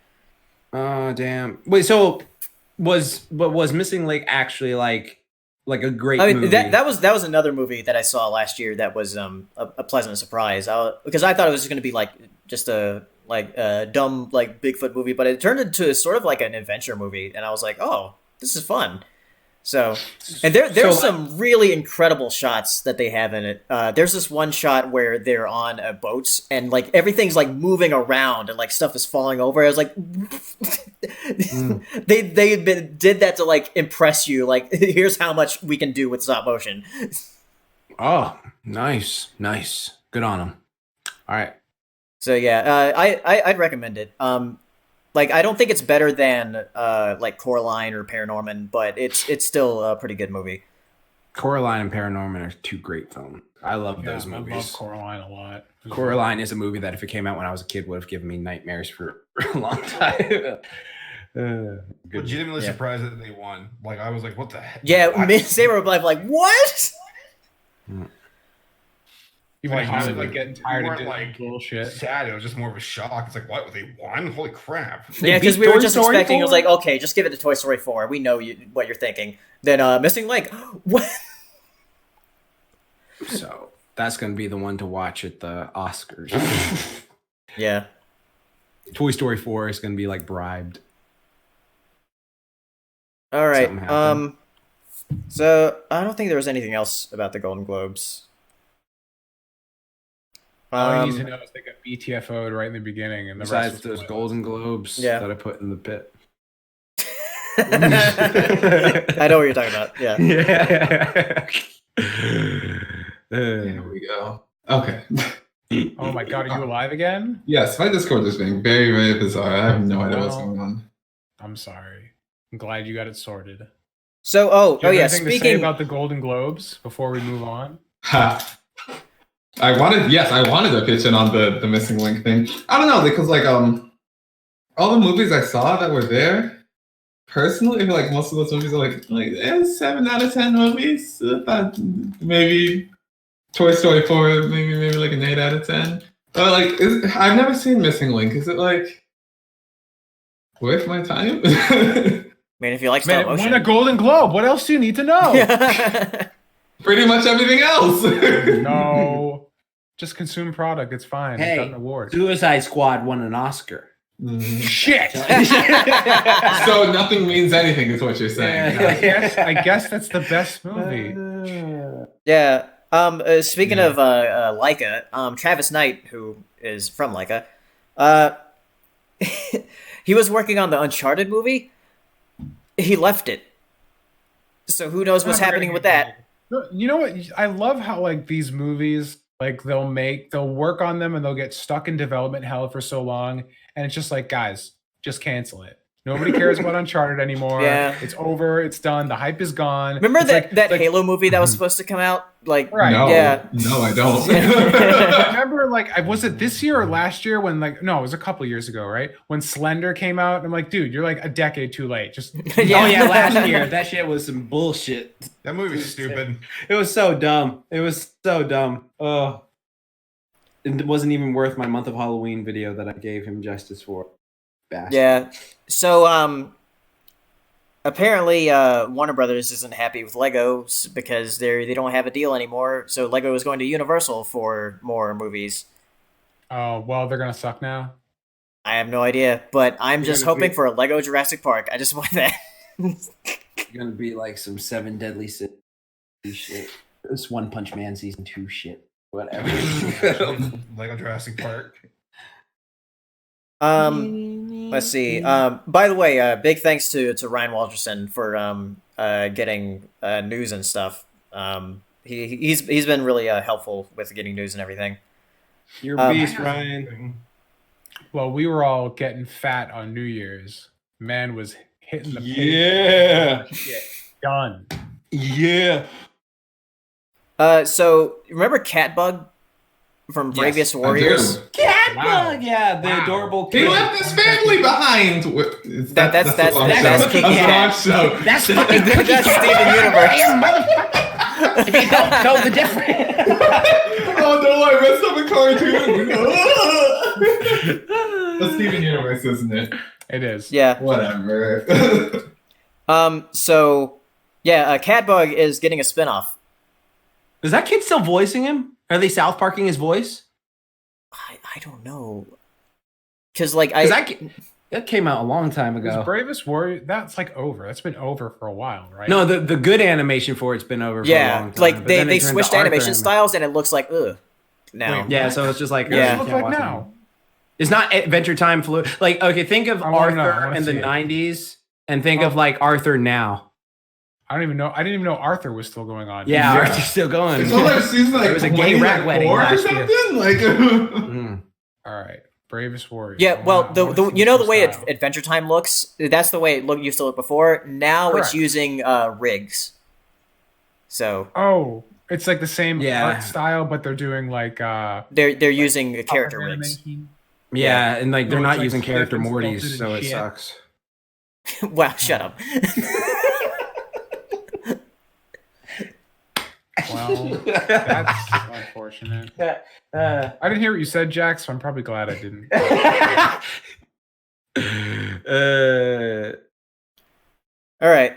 Speaker 3: Oh damn! Wait, so was Missing Link actually like a great
Speaker 1: I mean,
Speaker 3: movie?
Speaker 1: that was another movie that I saw last year that was a pleasant surprise, because I thought it was just going to be like just a dumb like Bigfoot movie, but it turned into sort of like an adventure movie, and I was like, oh, this is fun. So, and there's some really incredible shots that they have in it. There's this one shot where they're on a boat and like everything's like moving around and like stuff is falling over. I was like, they did that to like impress you. Like, here's how much we can do with stop motion.
Speaker 3: Oh, nice. Good on them. All right.
Speaker 1: So yeah, I'd recommend it. Like, I don't think it's better than like Coraline or Paranorman, but it's still a pretty good movie.
Speaker 3: Coraline and Paranorman are two great films. I love those movies.
Speaker 2: I love Coraline a lot.
Speaker 3: Coraline is a movie that if it came out when I was a kid would have given me nightmares for a long time. Good.
Speaker 5: Legitimately surprised that they won. Like, I was like, what the heck?
Speaker 1: Yeah, me and Saber were like, what?
Speaker 2: Even
Speaker 5: Like,
Speaker 2: I was
Speaker 5: like,
Speaker 2: like getting tired
Speaker 5: we
Speaker 2: of
Speaker 5: weren't,
Speaker 2: doing
Speaker 5: like,
Speaker 2: bullshit.
Speaker 5: Sad. It was just more of a shock. It's like, what? They won? Holy crap!
Speaker 1: Yeah, because
Speaker 3: beat
Speaker 1: we were
Speaker 3: Toy
Speaker 1: just
Speaker 3: Story
Speaker 1: expecting. It was
Speaker 3: 4?
Speaker 1: like, okay, just give it to Toy Story 4. We know what you're thinking. Then Missing Link. What?
Speaker 3: So that's going to be the one to watch at the Oscars.
Speaker 1: Yeah.
Speaker 3: Toy Story 4 is going to be like bribed.
Speaker 1: All right.
Speaker 3: Something happened.
Speaker 1: So I don't think there was anything else about the Golden Globes.
Speaker 2: All you need to know is they got BTFO'd right in the beginning, and the
Speaker 3: Besides
Speaker 2: rest
Speaker 3: those
Speaker 2: was
Speaker 3: Golden Globes
Speaker 1: Yeah.
Speaker 3: that I put in the pit.
Speaker 1: I know what you're talking about. Yeah.
Speaker 3: Yeah.
Speaker 6: There we go. Okay.
Speaker 2: Oh my god, are you alive again?
Speaker 6: Yes, my Discord is being very, very bizarre. I have no idea what's
Speaker 2: Well,
Speaker 6: going on.
Speaker 2: I'm sorry. I'm glad you got it sorted.
Speaker 1: So,
Speaker 2: Do you have
Speaker 1: yeah.
Speaker 2: anything to say
Speaker 1: Speaking.
Speaker 2: about the Golden Globes before we move on?
Speaker 6: Ha. I wanted to pitch in on the Missing Link thing. I don't know, because like all the movies I saw that were there, personally, I feel like most of those movies are like 7 out of 10 movies. I thought maybe Toy Story 4, maybe like an 8 out of 10. But like, I've never seen Missing Link. Is it like worth my time?
Speaker 1: I mean, if you like
Speaker 2: Man,
Speaker 1: stop
Speaker 2: it
Speaker 1: motion.
Speaker 2: won a Golden Globe. What else do you need to know?
Speaker 6: Pretty much everything else.
Speaker 2: No. Just consume product. It's fine. It's got an award.
Speaker 3: Suicide Squad won an Oscar.
Speaker 2: Shit.
Speaker 6: So nothing means anything, is what you're saying.
Speaker 2: I guess that's the best movie.
Speaker 1: Yeah. Speaking of Leica, Travis Knight, who is from Leica, he was working on the Uncharted movie. He left it. So who knows what's happening with that?
Speaker 2: You know what? I love how like these movies, like they'll work on them and they'll get stuck in development hell for so long, and it's just like, guys, just cancel it. Nobody cares about Uncharted anymore.
Speaker 1: Yeah.
Speaker 2: It's over. It's done. The hype is gone.
Speaker 1: Remember
Speaker 2: It's
Speaker 1: that
Speaker 2: like,
Speaker 1: Halo movie that was supposed to come out? Like,
Speaker 2: Right.
Speaker 6: No,
Speaker 1: yeah.
Speaker 6: no, I don't.
Speaker 2: remember, was it this year or last year when no, it was a couple years ago, right? When Slender came out, I'm like, dude, you're like a decade too late. Just
Speaker 3: Oh yeah, last year that shit was some bullshit.
Speaker 5: That movie's stupid.
Speaker 3: It was so dumb. It was so dumb. Oh, it wasn't even worth my month of Halloween video that I gave him justice for. Bastard.
Speaker 1: Yeah. So apparently Warner Brothers isn't happy with Legos because they don't have a deal anymore. So Lego is going to Universal for more movies.
Speaker 2: oh well, they're gonna suck now.
Speaker 1: I have no idea, but I'm
Speaker 3: You're
Speaker 1: just
Speaker 3: gonna
Speaker 1: hoping
Speaker 3: be-
Speaker 1: for a Lego Jurassic Park. I just want that.
Speaker 3: It's gonna be like some 7 Deadly Sins shit. This One Punch Man season 2 shit. Whatever.
Speaker 5: Lego Jurassic Park.
Speaker 1: Let's see. By the way, big thanks to Ryan Walterson for getting news and stuff. He's been really helpful with getting news and everything.
Speaker 3: You're a beast, Ryan.
Speaker 2: Well, we were all getting fat on New Year's. Man was hitting the
Speaker 3: Yeah.
Speaker 2: shit. Done.
Speaker 3: Yeah.
Speaker 1: So remember Catbug from Bravest
Speaker 6: I
Speaker 1: Warriors?
Speaker 6: do.
Speaker 3: Catbug,
Speaker 2: Wow.
Speaker 3: yeah, the
Speaker 2: Wow.
Speaker 3: adorable
Speaker 6: He
Speaker 3: kid.
Speaker 6: left his family behind.
Speaker 1: That's
Speaker 6: the wrong
Speaker 1: that's
Speaker 6: show.
Speaker 1: King
Speaker 6: That's the
Speaker 1: Cat.
Speaker 6: wrong show.
Speaker 3: That's fucking
Speaker 1: That's Steven Universe.
Speaker 3: If you don't know the difference.
Speaker 6: Oh no, I messed up a cartoon. That's Steven Universe, isn't it?
Speaker 2: It is.
Speaker 1: Yeah.
Speaker 6: Whatever.
Speaker 1: So yeah, Catbug is getting a spinoff.
Speaker 3: Is that kid still voicing him? Are they South Parking his voice?
Speaker 1: I don't know. Because like
Speaker 3: That came out a long time
Speaker 2: Because
Speaker 3: ago.
Speaker 2: Bravest Warrior, that's over. That's been over for a while, right?
Speaker 3: No, the good animation for it's been over for a
Speaker 1: yeah,
Speaker 3: long time.
Speaker 1: like
Speaker 3: but
Speaker 1: they
Speaker 3: then it turned
Speaker 1: switched
Speaker 3: to Arthur
Speaker 1: animation
Speaker 3: and-
Speaker 1: styles and it looks like now.
Speaker 2: Wait,
Speaker 3: Yeah, so it's just like
Speaker 1: Yeah.
Speaker 2: What
Speaker 3: you
Speaker 2: does it look
Speaker 3: can't
Speaker 2: like
Speaker 3: watch
Speaker 2: now?
Speaker 3: it. It's not Adventure Time fluid. Like, okay, think of
Speaker 2: I wanna know. I
Speaker 3: Arthur
Speaker 2: wanna
Speaker 3: in the
Speaker 2: see it.
Speaker 3: 90s and think of like Arthur now.
Speaker 2: I don't even know. I didn't even know Arthur was still going on.
Speaker 3: Yeah, Arthur's still going.
Speaker 6: It's all like season like
Speaker 3: There was a gay
Speaker 6: 20,
Speaker 3: rat
Speaker 6: like,
Speaker 3: wedding
Speaker 6: 4 or
Speaker 3: last year.
Speaker 6: something. Like,
Speaker 3: Mm.
Speaker 2: All right. Bravest Warrior.
Speaker 1: Yeah, well,
Speaker 2: Wow,
Speaker 1: the
Speaker 2: what's
Speaker 1: you know the way
Speaker 2: style?
Speaker 1: Adventure Time looks. That's the way it used to look before. Now
Speaker 2: Correct.
Speaker 1: it's using rigs. So
Speaker 2: Oh, it's like the same
Speaker 3: Yeah.
Speaker 2: art style, but they're doing like
Speaker 1: they're using character
Speaker 2: puppet
Speaker 1: rigs.
Speaker 2: animation.
Speaker 3: Yeah, and like they're
Speaker 2: No,
Speaker 3: not
Speaker 2: it's, like,
Speaker 3: using character
Speaker 2: stiff and
Speaker 3: Mortys,
Speaker 2: sculpted
Speaker 3: so
Speaker 2: and
Speaker 3: it
Speaker 2: shit.
Speaker 3: sucks.
Speaker 1: Wow, shut up.
Speaker 2: Well, that's unfortunate. I didn't hear what you said, Jack, so I'm probably glad I didn't.
Speaker 1: All right.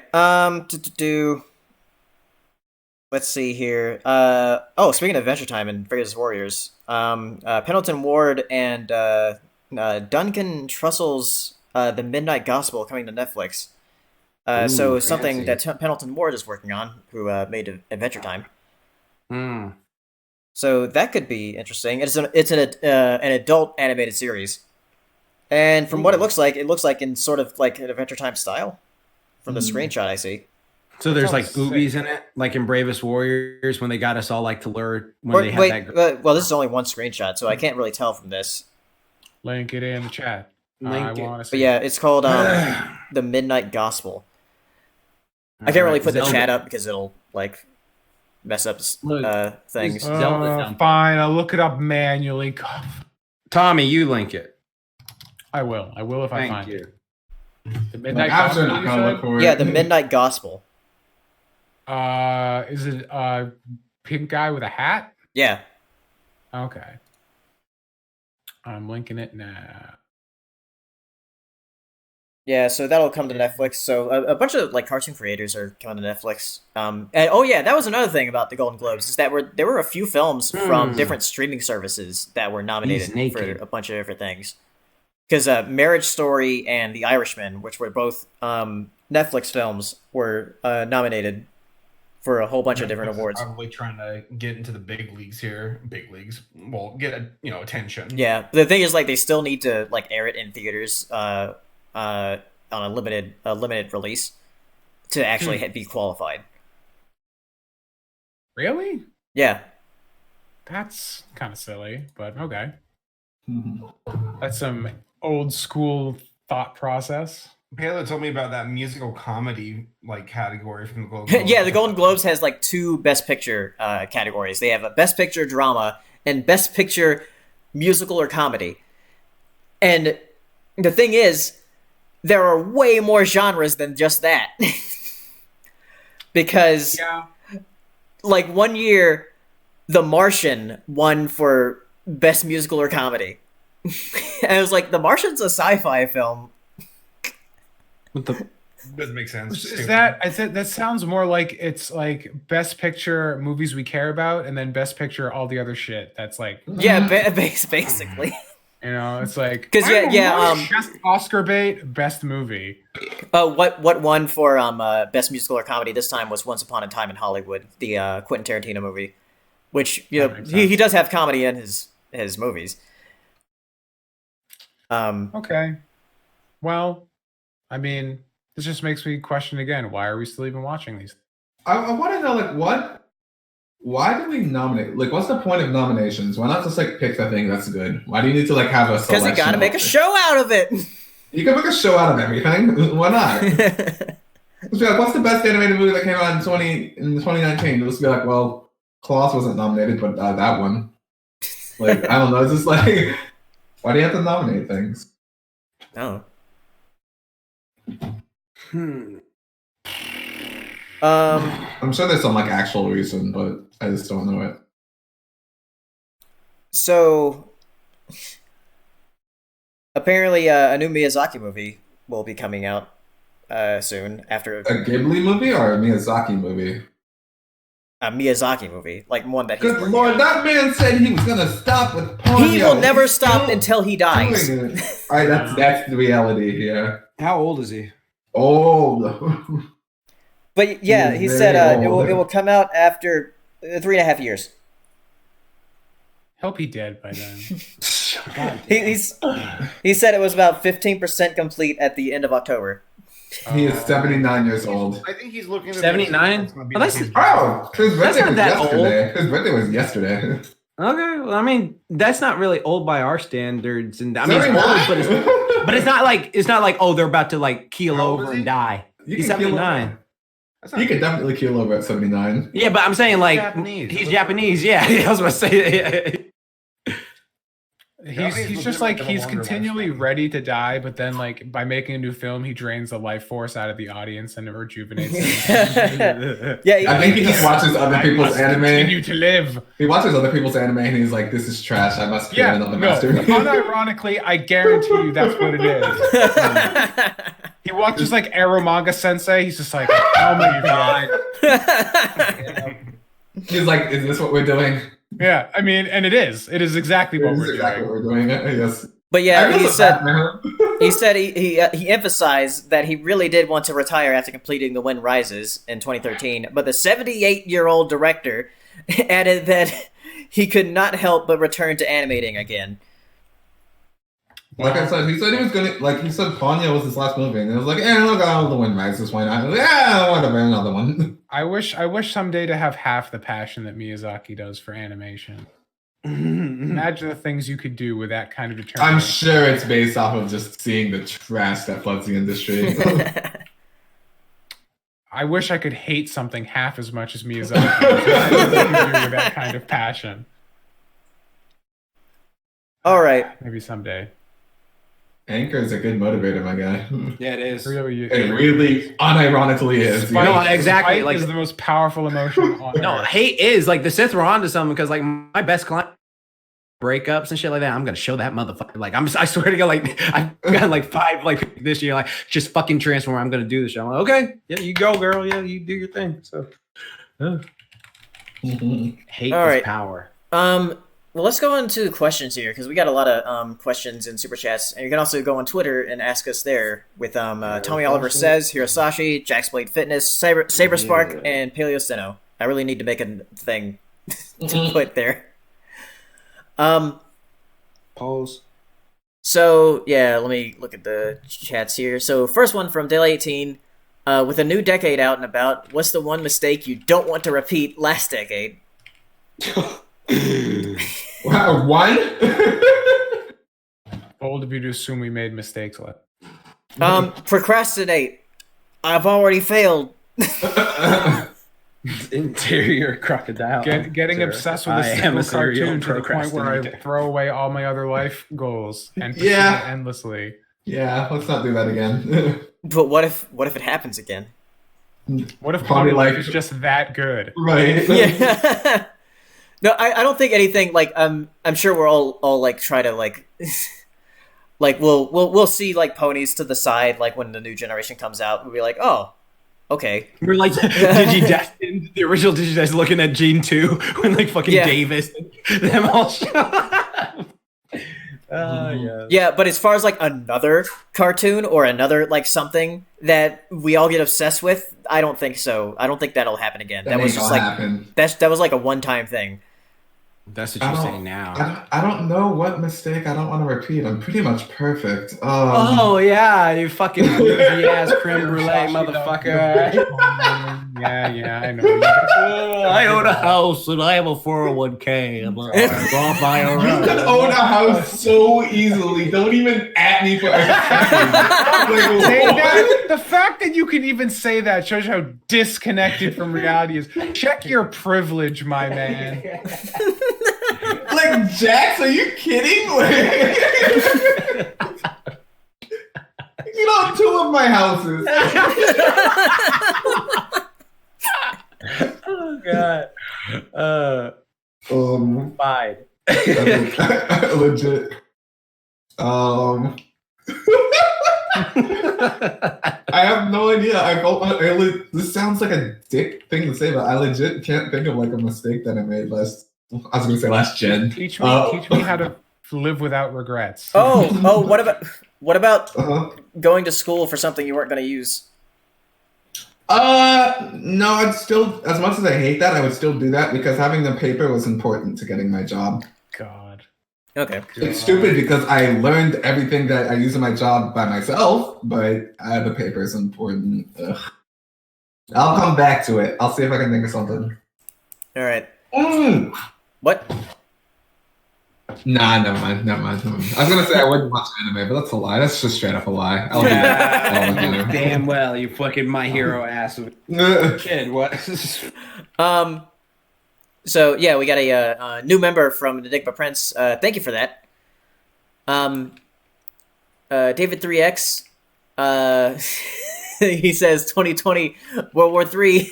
Speaker 1: Let's see here. Speaking of Adventure Time and Bravest Warriors, Pendleton Ward and Duncan Trussell's The Midnight Gospel coming to Netflix. So
Speaker 3: Ooh,
Speaker 1: something
Speaker 3: fancy.
Speaker 1: that Pendleton Ward is working on, who made Adventure Time.
Speaker 3: Hmm.
Speaker 1: So that could be interesting. It's an adult animated series, and from what it looks like in sort of like an Adventure Time style, from the screenshot I see.
Speaker 3: So there's like
Speaker 2: sounds
Speaker 3: boobies
Speaker 2: sick.
Speaker 3: in it, like in Bravest Warriors when they got us all like to lure when they had that.
Speaker 1: Well, this is only one screenshot, so I can't really tell from this.
Speaker 2: Link it in the chat.
Speaker 3: Link
Speaker 2: I
Speaker 3: it.
Speaker 2: want to see.
Speaker 1: But yeah, it's called The Midnight Gospel. I can't really put the chat up because it'll like mess up
Speaker 3: Look,
Speaker 1: things.
Speaker 3: Zelda down.
Speaker 2: Fine, I'll look it up manually.
Speaker 3: Tommy, you link it.
Speaker 2: I will if I
Speaker 3: Thank
Speaker 2: find
Speaker 3: you.
Speaker 2: it. The Midnight
Speaker 6: I'm
Speaker 2: Gospel,
Speaker 6: not
Speaker 2: you
Speaker 6: gonna
Speaker 2: said?
Speaker 6: look for it.
Speaker 1: Yeah, The Midnight Gospel.
Speaker 2: Is it a pink guy with a hat?
Speaker 1: Yeah.
Speaker 2: Okay. I'm linking it now.
Speaker 1: Yeah, so that'll come to Netflix. So a bunch of like cartoon creators are coming to Netflix. And oh yeah, that was another thing about the Golden Globes is that there were a few films from different streaming services that were nominated
Speaker 3: He's naked.
Speaker 1: for a bunch of different things. Because Marriage Story and The Irishman, which were both Netflix films, were nominated for a whole bunch of different awards.
Speaker 5: Probably trying to get into the big leagues here. Big leagues. Well, get attention.
Speaker 1: Yeah, the thing is, like, they still need to like air it in theaters on a limited release to actually be qualified.
Speaker 2: Really?
Speaker 1: Yeah,
Speaker 2: That's kind of silly, but okay. That's some old school thought process.
Speaker 5: Paleo told me about that musical comedy like category from the Golden Globes.
Speaker 1: Yeah, the Golden Globes has like 2 Best Picture categories. They have a Best Picture Drama and Best Picture Musical or Comedy. And the thing is, there are way more genres than just that. Because, like, one year, The Martian won for Best Musical or Comedy. And I was like, The Martian's a sci-fi film.
Speaker 5: Doesn't make sense.
Speaker 2: Is that? I said that sounds more like it's like Best Picture movies we care about, and then Best Picture all the other shit. That's like,
Speaker 1: Yeah, basically.
Speaker 2: you know, it's like
Speaker 1: 'Cause
Speaker 2: best Oscar bait, best movie.
Speaker 1: What won for Best Musical or Comedy this time was Once Upon a Time in Hollywood, the Quentin Tarantino movie, which he does have comedy in his movies.
Speaker 2: Okay, well, I mean, this just makes me question again: why are we still even watching these?
Speaker 6: I want to know, like, why do we nominate? Like, what's the point of nominations? Why not just like pick the thing that's good? Why do you need to like have a selection?
Speaker 1: Because you got to make a show out of it.
Speaker 6: You can make a show out of everything. Why not? Just be like, what's the best animated movie that came out in 2019? Just be like, well, Klaus wasn't nominated, but that one. Like, I don't know. It's just like, why do you have to nominate things?
Speaker 1: Oh.
Speaker 6: I'm sure there's some like actual reason, but I just don't know it.
Speaker 1: So, apparently, a new Miyazaki movie will be coming out soon. After
Speaker 6: A Ghibli movie or a Miyazaki movie?
Speaker 1: a Miyazaki movie, like one that he's
Speaker 6: Good
Speaker 1: working
Speaker 6: lord,
Speaker 1: on.
Speaker 6: that man said he was gonna stop with Ponyo.
Speaker 1: He will never
Speaker 6: He's
Speaker 1: stop
Speaker 6: still
Speaker 1: until he dies.
Speaker 6: doing it. All right, that's the reality here.
Speaker 3: How old is he?
Speaker 6: Old.
Speaker 1: But yeah, he
Speaker 6: He's
Speaker 1: said
Speaker 6: very
Speaker 1: it
Speaker 6: old.
Speaker 1: will come out after 3.5 years.
Speaker 2: He'll be dead by then.
Speaker 1: He said it was about 15% complete at the end of October.
Speaker 6: He is 79 years old.
Speaker 5: I think he's looking at
Speaker 3: 79? Oh, that's-
Speaker 6: Oh, his birthday
Speaker 3: not
Speaker 6: was
Speaker 3: that
Speaker 6: yesterday. His birthday was yesterday.
Speaker 3: Okay, well, I mean, that's not really old by our standards, and I mean, it's old,
Speaker 6: 79?
Speaker 3: but it's not like oh, they're about to like keel
Speaker 5: How old
Speaker 3: over
Speaker 5: is
Speaker 3: and
Speaker 5: he?
Speaker 3: die.
Speaker 6: You
Speaker 3: He's
Speaker 6: can keel
Speaker 3: 79.
Speaker 6: He could definitely keel over at 79.
Speaker 3: Yeah, but I'm saying like
Speaker 5: Japanese.
Speaker 3: he's Japanese. Yeah, I was about to say.
Speaker 2: He's just like he's continually ready to die, but then like by making a new film, he drains the life force out of the audience and it rejuvenates them.
Speaker 1: Yeah,
Speaker 6: I think he just watches other people's anime.
Speaker 2: Continue to live.
Speaker 6: He watches other people's anime and he's like, "This is trash. I must create
Speaker 2: Yeah,
Speaker 6: another
Speaker 2: no.
Speaker 6: masterpiece."
Speaker 2: Unironically, I guarantee you that's what it is. He watches like Eromanga Sensei. He's just like, "Oh my god."
Speaker 6: He's like, "Is this what we're doing?"
Speaker 2: Yeah, I mean, and it is. It is exactly what
Speaker 6: This
Speaker 2: we're
Speaker 6: is exactly
Speaker 2: doing.
Speaker 6: what we're doing. Yes.
Speaker 1: But
Speaker 6: I
Speaker 1: yeah,
Speaker 6: guess
Speaker 1: he
Speaker 6: it's
Speaker 1: said
Speaker 6: that, man.
Speaker 1: he emphasized that he really did want to retire after completing The Wind Rises in 2013, but the 78-year-old director added that he could not help but return to animating again.
Speaker 6: Like I said, he said he was gonna, like he said Ponyo was his last movie, and it was like, look, all the Wind Rises, why not? I was like, whatever, another one.
Speaker 2: I wish someday to have half the passion that Miyazaki does for animation.
Speaker 3: Mm-hmm.
Speaker 2: Imagine the things you could do with that kind of determination.
Speaker 6: I'm sure it's based off of just seeing the trash that floods the industry.
Speaker 2: I wish I could hate something half as much as Miyazaki does with that kind of passion.
Speaker 1: All right.
Speaker 2: Maybe someday.
Speaker 6: Anchor is a good motivator, my guy.
Speaker 3: Yeah, it is.
Speaker 2: Really,
Speaker 6: It really unironically is.
Speaker 2: Spite-
Speaker 3: No, exactly,
Speaker 2: spite
Speaker 3: like-
Speaker 2: is the most powerful emotion on
Speaker 3: No,
Speaker 2: earth.
Speaker 3: hate is like the Sith were onto something because like my best client breakups and shit like that. I'm gonna show that motherfucker. Like I swear to God, like I've got like 5 like this year, like just fucking transform. I'm gonna do the show. I'm like, okay, yeah, you go, girl. Yeah, you do your thing. So hate
Speaker 1: All
Speaker 3: is
Speaker 1: right.
Speaker 3: power.
Speaker 1: Well, let's go on to questions here because we got a lot of questions in super chats, and you can also go on Twitter and ask us there with Tommy Oliver Says, Hirosashi, Jack's Blade Fitness, Saber Spark, and Paleo Steno. I really need to make a thing to put there.
Speaker 3: Pose.
Speaker 1: So yeah, let me look at the chats here. So first one from Daily 18, with a new decade out and about, what's the one mistake you don't want to repeat last decade?
Speaker 6: Wow, one?
Speaker 2: Bold of you to assume we made mistakes.
Speaker 1: Procrastinate. I've already failed.
Speaker 3: Interior crocodile.
Speaker 2: Getting obsessed with a single cartoon to the point where I
Speaker 3: procrastinator.
Speaker 2: throw away all my other life goals and pursue
Speaker 6: Yeah.
Speaker 2: it endlessly.
Speaker 6: Yeah, let's not do that again.
Speaker 1: But what if it happens again?
Speaker 2: What if
Speaker 6: Probably
Speaker 2: Pony Life
Speaker 6: like-
Speaker 2: is just that good?
Speaker 6: Right.
Speaker 1: Yeah. No, I don't think anything like I'm sure we're all like try to like like we'll see like ponies to the side like when the new generation comes out. We'll be like, oh, okay.
Speaker 3: We're like Digidestined, the original Digidestined looking at Gene 2 when like fucking
Speaker 1: Yeah.
Speaker 3: Davis and them all show up. Yeah.
Speaker 1: Yeah, but as far as like another cartoon or another like something that we all get obsessed with, I don't think so. I don't think that'll happen again. That was
Speaker 6: ain't
Speaker 1: just
Speaker 6: gonna
Speaker 1: like
Speaker 6: happen.
Speaker 1: that was like a one-time thing.
Speaker 3: That's what
Speaker 6: I
Speaker 3: you're
Speaker 6: don't-
Speaker 3: saying now.
Speaker 6: I don't know what mistake I don't want to repeat. I'm pretty much perfect.
Speaker 3: Oh yeah, you fucking bougie ass creme brulee motherfucker.
Speaker 2: Yeah, I know.
Speaker 3: I own a house and I have a 401k. I'm like, off my own.
Speaker 6: You can own a house so easily. Don't even at me for
Speaker 2: Say that, the fact that you can even say that shows how disconnected from reality is. Check your privilege, my man.
Speaker 6: Like, Jax, are you kidding? You know, 2 of my houses.
Speaker 3: Oh god. Fine.
Speaker 6: Legit. I have no idea. This sounds like a dick thing to say, but I legit can't think of like a mistake that I made last gen.
Speaker 2: Teach me how to live without regrets.
Speaker 1: Oh, what about
Speaker 6: Uh-huh.
Speaker 1: going to school for something you weren't going to use?
Speaker 6: No, I'd still, as much as I hate that, I would still do that because having the paper was important to getting my job.
Speaker 2: God.
Speaker 1: Okay.
Speaker 6: It's stupid because I learned everything that I use in my job by myself, but the paper is important. Ugh. I'll come back to it. I'll see if I can think of something.
Speaker 1: All right.
Speaker 6: What? Nah, never mind. I was gonna say I wouldn't watch anime, but that's a lie. That's just straight up a lie. I'll do that.
Speaker 3: Damn well, you fucking my hero ass kid. What?
Speaker 1: So yeah, we got a new member from Enigma Prince. Thank you for that. David 3X. He says 2020 World War III.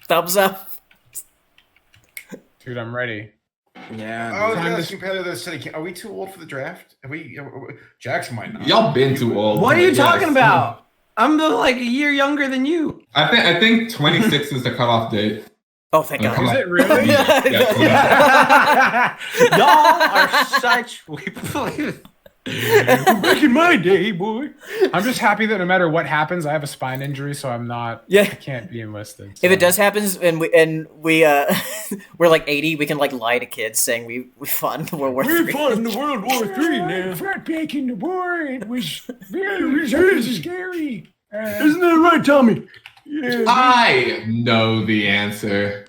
Speaker 1: Thumbs up.
Speaker 2: Dude, I'm ready.
Speaker 3: Yeah.
Speaker 5: I was
Speaker 2: Time
Speaker 5: going
Speaker 2: to-
Speaker 5: to compare to the city. Are we too old for the draft? Are we? Jackson might not.
Speaker 6: Y'all been too old.
Speaker 3: What are you
Speaker 6: Yes.
Speaker 3: talking about? I'm like a year younger than you.
Speaker 6: I think 26 is the cutoff date.
Speaker 1: Oh, thank God.
Speaker 2: Is it really?
Speaker 6: Yeah.
Speaker 3: Y'all are such. Back in my day, boy.
Speaker 2: I'm just happy that no matter what happens, I have a spine injury, so I'm not.
Speaker 1: Yeah.
Speaker 2: I can't be enlisted.
Speaker 1: If
Speaker 2: so.
Speaker 1: it does happen and we we're like 80, we can like lie to kids saying we fought in World War III.
Speaker 3: in the World War III now.
Speaker 2: fought back in the war. It was very scary.
Speaker 3: Isn't that right, Tommy? Yeah.
Speaker 6: I know the answer.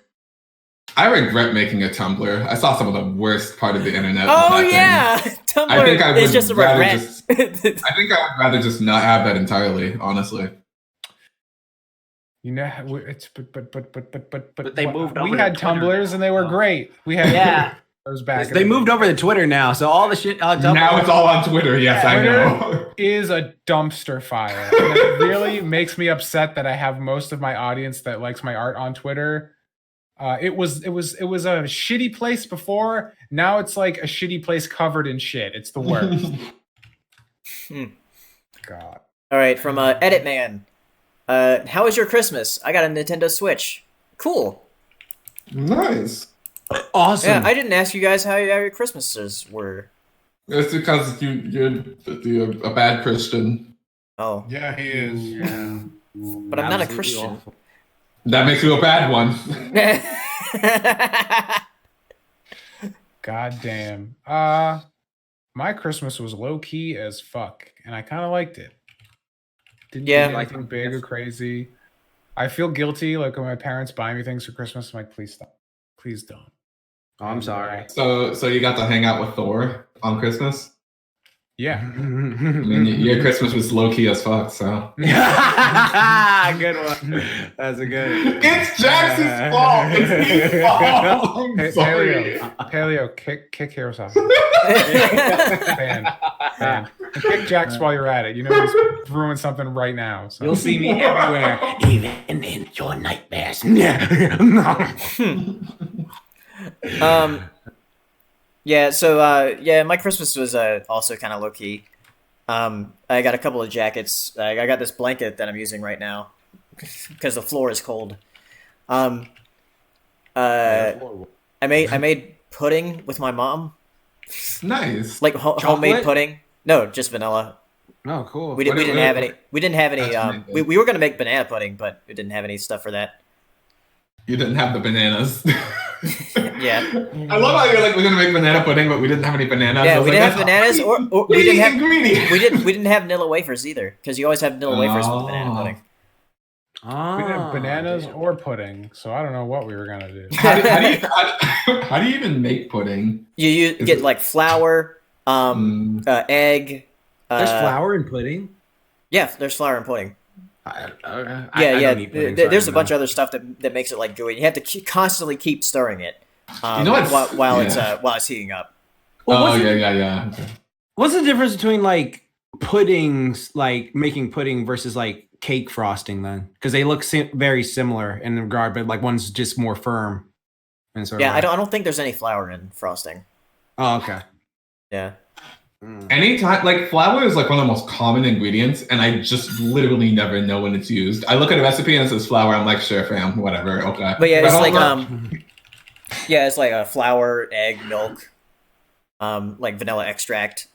Speaker 6: I regret making a Tumblr. I saw some of the worst part of the internet. with
Speaker 1: Oh
Speaker 6: that thing.
Speaker 1: yeah, Tumblr
Speaker 6: I think I
Speaker 1: is
Speaker 6: would
Speaker 1: just a
Speaker 6: rather
Speaker 1: regret.
Speaker 6: I think I would rather just not have that entirely, honestly.
Speaker 2: You know, it's but
Speaker 3: they moved over
Speaker 2: We
Speaker 3: to
Speaker 2: had
Speaker 3: Twitter
Speaker 2: Tumblrs and they were great. We had
Speaker 3: Yeah.
Speaker 2: those back. in
Speaker 3: They
Speaker 2: the
Speaker 3: moved
Speaker 2: day.
Speaker 3: over to Twitter now, so all the shit.
Speaker 6: Now it's all on Twitter. Yes, I know.
Speaker 2: Is a dumpster fire. And it really makes me upset that I have most of my audience that likes my art on Twitter. It was a shitty place before. Now it's like a shitty place covered in shit. It's the worst. God.
Speaker 1: All right, from Edit Man. How was your Christmas? I got a Nintendo Switch. Cool.
Speaker 6: Nice.
Speaker 3: Awesome.
Speaker 1: Yeah, I didn't ask you guys how your Christmases were.
Speaker 6: It's because you're a bad Christian.
Speaker 1: Oh,
Speaker 5: Yeah, he is.
Speaker 3: Yeah.
Speaker 1: but I'm not a
Speaker 3: Absolutely
Speaker 1: Christian.
Speaker 3: awful.
Speaker 6: That makes you a bad one.
Speaker 2: God damn. My Christmas was low key as fuck, and I kind of liked it. Didn't
Speaker 1: Yeah.
Speaker 2: do anything big or crazy. I feel guilty, like when my parents buy me things for Christmas. I'm like, please stop, please don't.
Speaker 3: Oh, I'm sorry.
Speaker 6: So you got to hang out with Thor on Christmas?
Speaker 2: Yeah.
Speaker 6: I mean, your Christmas was low key as fuck. So
Speaker 3: Good one. That's a good.
Speaker 6: it's Jackson's fault. It's his fault. I'm sorry.
Speaker 2: Paleo, kick Heroes off. Ban. And kick Jax while you're at it. You know he's ruined something right now. So.
Speaker 3: You'll see me everywhere, even in your nightmares.
Speaker 1: Yeah, so my Christmas was also kind of low key. I got a couple of jackets. I got this blanket that I'm using right now because the floor is cold. I made pudding with my mom,
Speaker 6: Nice.
Speaker 1: like homemade pudding. No, just vanilla.
Speaker 3: Oh, cool.
Speaker 1: We didn't have any. We didn't have any.
Speaker 6: That's
Speaker 1: We were gonna make banana pudding, but we didn't have any stuff for that.
Speaker 6: You didn't have the bananas.
Speaker 1: Yeah.
Speaker 6: I love how you're like, we're gonna make banana pudding, but we didn't have any bananas.
Speaker 1: Yeah,
Speaker 6: I was
Speaker 1: we
Speaker 6: like,
Speaker 1: didn't have
Speaker 6: that's
Speaker 1: bananas, or we
Speaker 6: key
Speaker 1: didn't have
Speaker 6: ingredient.
Speaker 1: we didn't have vanilla wafers either, because you always have vanilla wafers with banana pudding.
Speaker 2: We didn't have bananas or pudding, so I don't know what we were gonna do.
Speaker 6: How do you even make pudding?
Speaker 1: You get like flour, egg.
Speaker 3: There's flour in pudding.
Speaker 1: Yeah, there's flour in pudding.
Speaker 3: I
Speaker 1: Yeah.
Speaker 3: don't eat pudding, so I
Speaker 1: There's a
Speaker 3: don't
Speaker 1: bunch
Speaker 3: know.
Speaker 1: of other stuff that makes it like gooey. You have to constantly keep stirring it,
Speaker 6: You know what's-
Speaker 1: while
Speaker 6: yeah.
Speaker 1: it's heating up.
Speaker 3: Well,
Speaker 6: Yeah. Okay.
Speaker 3: What's the difference between like puddings, like making pudding versus like cake frosting then? Because they look very similar in regard, but like one's just more firm. And sort
Speaker 1: Yeah,
Speaker 3: of
Speaker 1: I don't think there's any flour in frosting.
Speaker 3: Oh, okay.
Speaker 1: Yeah.
Speaker 6: Anytime, like flour is like one of the most common ingredients, and I just literally never know when it's used. I look at a recipe and it says flour. I'm like, sure, fam, whatever, okay.
Speaker 1: But yeah,
Speaker 6: I
Speaker 1: it's
Speaker 6: don't
Speaker 1: like
Speaker 6: know.
Speaker 1: it's like flour, egg, milk, like vanilla extract.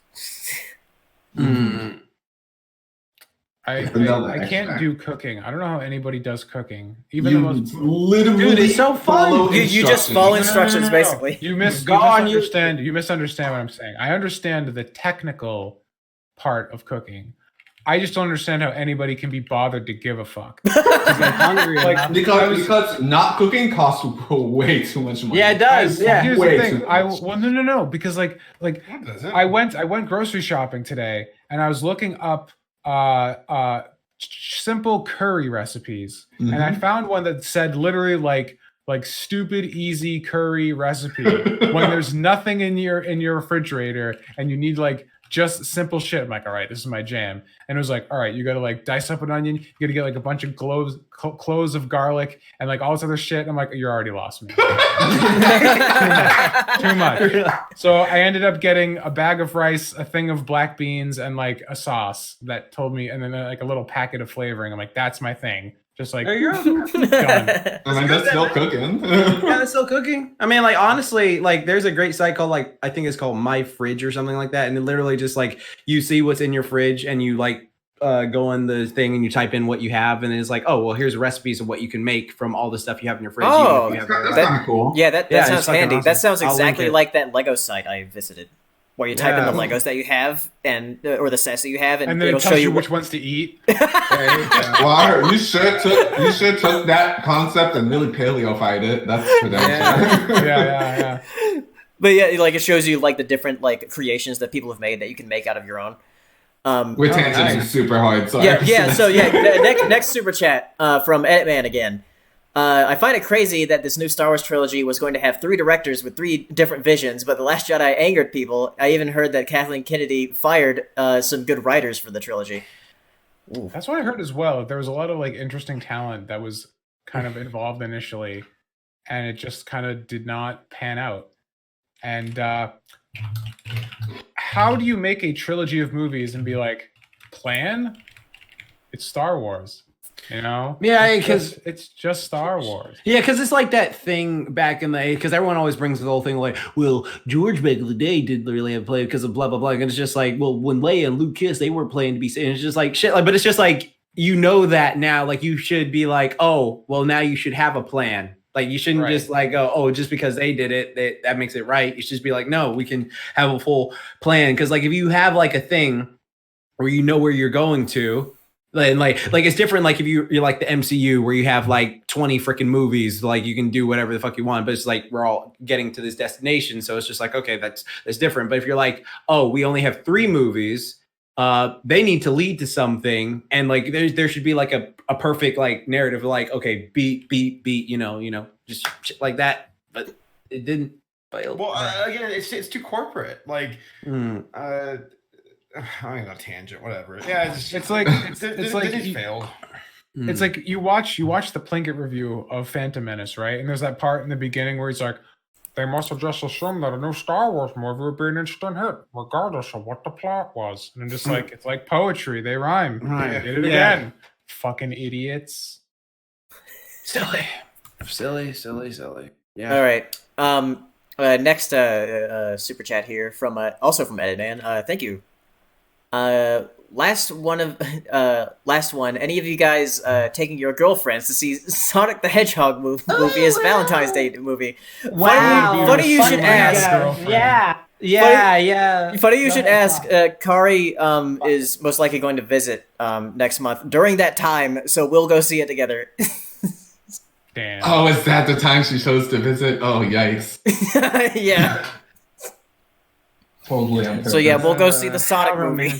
Speaker 2: I
Speaker 6: Vanilla
Speaker 2: can't
Speaker 6: extract.
Speaker 2: do cooking. I don't know how anybody does cooking. Even
Speaker 6: You
Speaker 2: the most
Speaker 6: literally
Speaker 3: Dude, it's so fun.
Speaker 6: follow
Speaker 1: You just follow
Speaker 6: instructions.
Speaker 1: instructions, basically.
Speaker 2: You misunderstand what I'm saying. I understand the technical part of cooking. I just don't understand how anybody can be bothered to give a fuck.
Speaker 3: Hungry enough.
Speaker 6: Because not cooking costs way too much money.
Speaker 3: Yeah, it does. Yeah.
Speaker 2: Here's
Speaker 6: Way
Speaker 2: the thing.
Speaker 6: too much.
Speaker 2: No, because like
Speaker 5: What does it?
Speaker 2: I went grocery shopping today and I was looking up simple curry recipes, and I found one that said literally like stupid easy curry recipe when there's nothing in your refrigerator and you need like just simple shit. I'm like, all right, this is my jam. And it was like, all right, you gotta like dice up an onion, you gotta get like a bunch of cloves of garlic and like all this other shit. I'm like, you already lost me. Too much. So I ended up getting a bag of rice, a thing of black beans, and like a sauce that told me, and then like a little packet of flavoring. I'm like, that's my thing. Just like
Speaker 3: There you go.
Speaker 2: done.
Speaker 6: And then that's still cooking.
Speaker 3: Yeah, it's still cooking. I mean, like honestly, like there's a great site called like I think it's called My Fridge or something like that, and it literally just like you see what's in your fridge and you like go on the thing and you type in what you have, and it's like, oh well, here's recipes of what you can make from all the stuff you have in your fridge.
Speaker 1: Oh,
Speaker 3: even if you have
Speaker 6: That's
Speaker 1: That-
Speaker 6: kind of cool.
Speaker 1: Yeah, that
Speaker 3: Yeah,
Speaker 1: sounds
Speaker 3: it's fucking
Speaker 1: handy.
Speaker 3: awesome.
Speaker 1: That sounds
Speaker 3: I'll link
Speaker 1: exactly
Speaker 3: it.
Speaker 1: like that Lego site I visited, where you type in
Speaker 3: Yeah.
Speaker 1: the Legos that you have and or the sets that you have,
Speaker 2: And then
Speaker 1: it'll
Speaker 2: it
Speaker 1: show
Speaker 2: tells
Speaker 1: you
Speaker 2: you which ones to eat.
Speaker 6: Wow, you sure took that concept and really paleofied it. That's credential.
Speaker 2: Yeah.
Speaker 1: But yeah, like it shows you like the different like creations that people have made that you can make out of your own.
Speaker 6: We're tangenting super hard. Sorry.
Speaker 1: Yeah. So yeah, next super chat from Editman again. I find it crazy that this new Star Wars trilogy was going to have 3 directors with 3 different visions, but The Last Jedi angered people. I even heard that Kathleen Kennedy fired some good writers for the trilogy.
Speaker 2: That's what I heard as well. There was a lot of like interesting talent that was kind of involved initially, and it just kind of did not pan out. And how do you make a trilogy of movies and be like, plan? It's Star Wars, you know?
Speaker 3: Yeah, because
Speaker 2: it's just Star Wars.
Speaker 3: yeah, because it's like that thing back in the because everyone always brings the whole thing like, well, George back in the day didn't really have play because of blah blah blah, and it's just like, well, when Leia and Luke kissed, they weren't playing to be. And it's just like shit, like, but it's just like you know that now, like you should be like, oh, well, now you should have a plan. Like you shouldn't
Speaker 2: Right.
Speaker 3: just like go, oh, just because they did it, that makes it right. You should just be like, no, we can have a full plan. Because like if you have like a thing where you know where you're going to, Like it's different. Like if you're like the MCU where you have like 20 freaking movies, like you can do whatever the fuck you want, but it's like we're all getting to this destination, so it's just like okay, that's different. But if you're like, oh, we only have 3 movies, they need to lead to something, and like there should be like a perfect like narrative, like okay, beat, you know, just shit like that. But it didn't.
Speaker 5: Well, again, it's too corporate. Like, I'm on a tangent. Whatever. Yeah,
Speaker 2: it's like
Speaker 5: Disney failed.
Speaker 2: It's like you watch the Plinkett review of Phantom Menace, right? And there's that part in the beginning where he's like, they must have just assumed that a new Star Wars movie would be an instant hit, regardless of what the plot was. And I'm just like, it's like poetry. They rhyme.
Speaker 3: Right.
Speaker 2: Did it again. Fucking idiots.
Speaker 3: Silly. Yeah.
Speaker 1: All right. Next super chat here from also from Editman. Thank you. Last one. Any of you guys taking your girlfriends to see Sonic the Hedgehog movie as Valentine's Day movie?
Speaker 3: Wow.
Speaker 1: Funny you should ask.
Speaker 3: Yeah.
Speaker 1: Funny you should ask. Kari is most likely going to visit next month during that time, so we'll go see it together.
Speaker 2: Damn.
Speaker 6: Oh, is that the time she chose to visit? Oh, yikes.
Speaker 1: Yeah.
Speaker 6: Totally on purpose.
Speaker 1: So yeah, we'll go see the Sonic movie.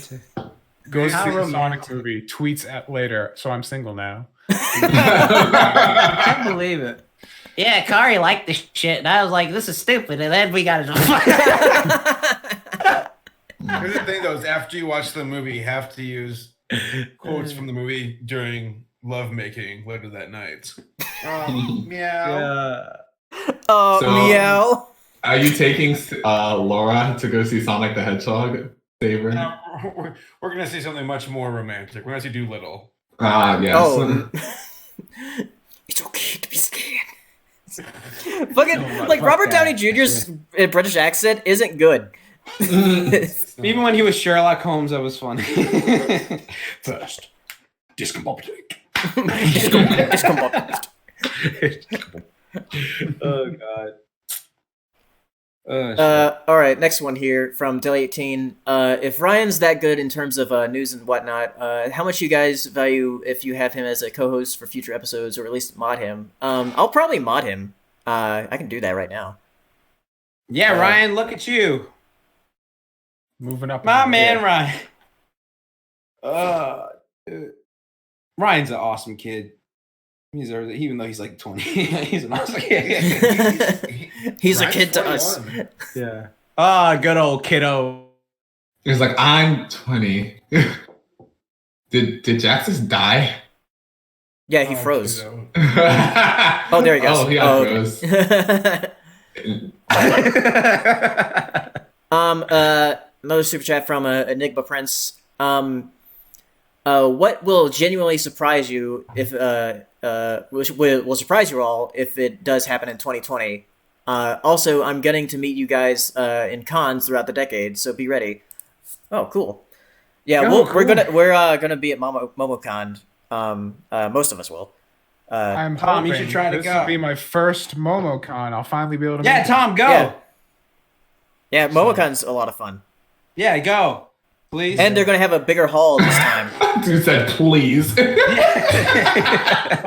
Speaker 2: Go see the Sonic movie. Tweets at later. So I'm single now.
Speaker 3: I can't believe it. Yeah, Kari liked this shit, and I was like, "This is stupid." And then we got it.
Speaker 5: Here's the thing, though: is after you watch the movie, you have to use quotes from the movie during lovemaking later that night. Meow.
Speaker 1: Oh,
Speaker 6: So-
Speaker 1: meow.
Speaker 6: Are you taking Laura to go see Sonic the Hedgehog? Saber?
Speaker 5: We're gonna see something much more romantic. We're gonna see Doolittle.
Speaker 6: Yes.
Speaker 1: Oh. It's okay to be scared. Fucking like Robert Downey Jr.'s British accent isn't good.
Speaker 3: Even when he was Sherlock Holmes, that was funny.
Speaker 5: First, discombobulate.
Speaker 3: Oh god.
Speaker 1: All right, next one here from Delay18. If Ryan's that good in terms of news and whatnot, how much you guys value if you have him as a co-host for future episodes, or at least mod him? I'll probably mod him. I can do that right now.
Speaker 3: Yeah, Ryan, look at you.
Speaker 2: Moving up.
Speaker 3: My man, Ryan. Dude. Ryan's an awesome kid. Even though he's like 20, he's an awesome kid.
Speaker 1: He's a kid to us.
Speaker 3: Yeah. Ah, good old kiddo.
Speaker 6: He's like, I'm 20. Did Jaxus die?
Speaker 1: Yeah, he froze.
Speaker 5: Kiddo.
Speaker 1: Oh, there he goes.
Speaker 6: Oh, he got froze.
Speaker 1: Another super chat from Enigma Prince. What will genuinely surprise you if will surprise you all if it does happen in 2020? Also, I'm getting to meet you guys in cons throughout the decade, so be ready. Oh, cool. Yeah, we're gonna be at MomoCon. Most of us will.
Speaker 2: I'm
Speaker 3: Tom,
Speaker 2: hoping
Speaker 3: you should try to
Speaker 2: this
Speaker 3: go.
Speaker 2: will be my first MomoCon. I'll finally be able to.
Speaker 3: Yeah,
Speaker 2: meet
Speaker 3: Tom, go.
Speaker 1: Yeah, MomoCon's a lot of fun.
Speaker 3: Yeah, go. Please.
Speaker 1: And they're gonna have a bigger hall this time.
Speaker 6: Dude said, please.
Speaker 2: Well,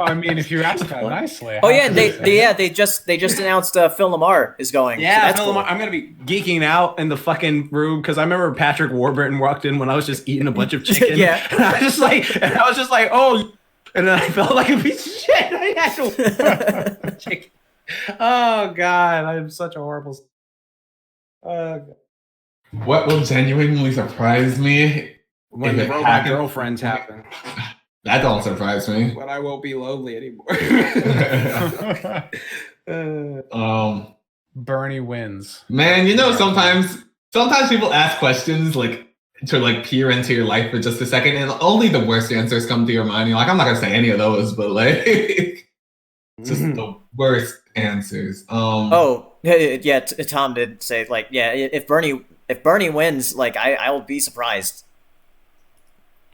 Speaker 2: I mean, if you ask that nicely.
Speaker 1: Oh yeah, they just announced Phil Lamar is going.
Speaker 3: Yeah,
Speaker 1: so that's
Speaker 3: Phil
Speaker 1: cool.
Speaker 3: Lamar, I'm gonna be geeking out in the fucking room because I remember Patrick Warburton walked in when I was just eating a bunch of chicken.
Speaker 1: Yeah.
Speaker 3: and I was just like, oh, and then I felt like a piece of shit. I had to chicken. Oh god, I'm such a horrible.
Speaker 6: What will genuinely surprise me?
Speaker 3: When
Speaker 6: If
Speaker 3: the
Speaker 6: it
Speaker 3: robot
Speaker 6: happened-
Speaker 3: girlfriends happen,
Speaker 6: That don't surprise me.
Speaker 3: but I won't be lonely anymore.
Speaker 2: Bernie wins.
Speaker 6: Man, sometimes people ask questions like to like peer into your life for just a second, and only the worst answers come to your mind. You're like, I'm not gonna say any of those, but like, just the worst answers.
Speaker 1: Oh yeah, Tom did say like if Bernie wins, like I will be surprised.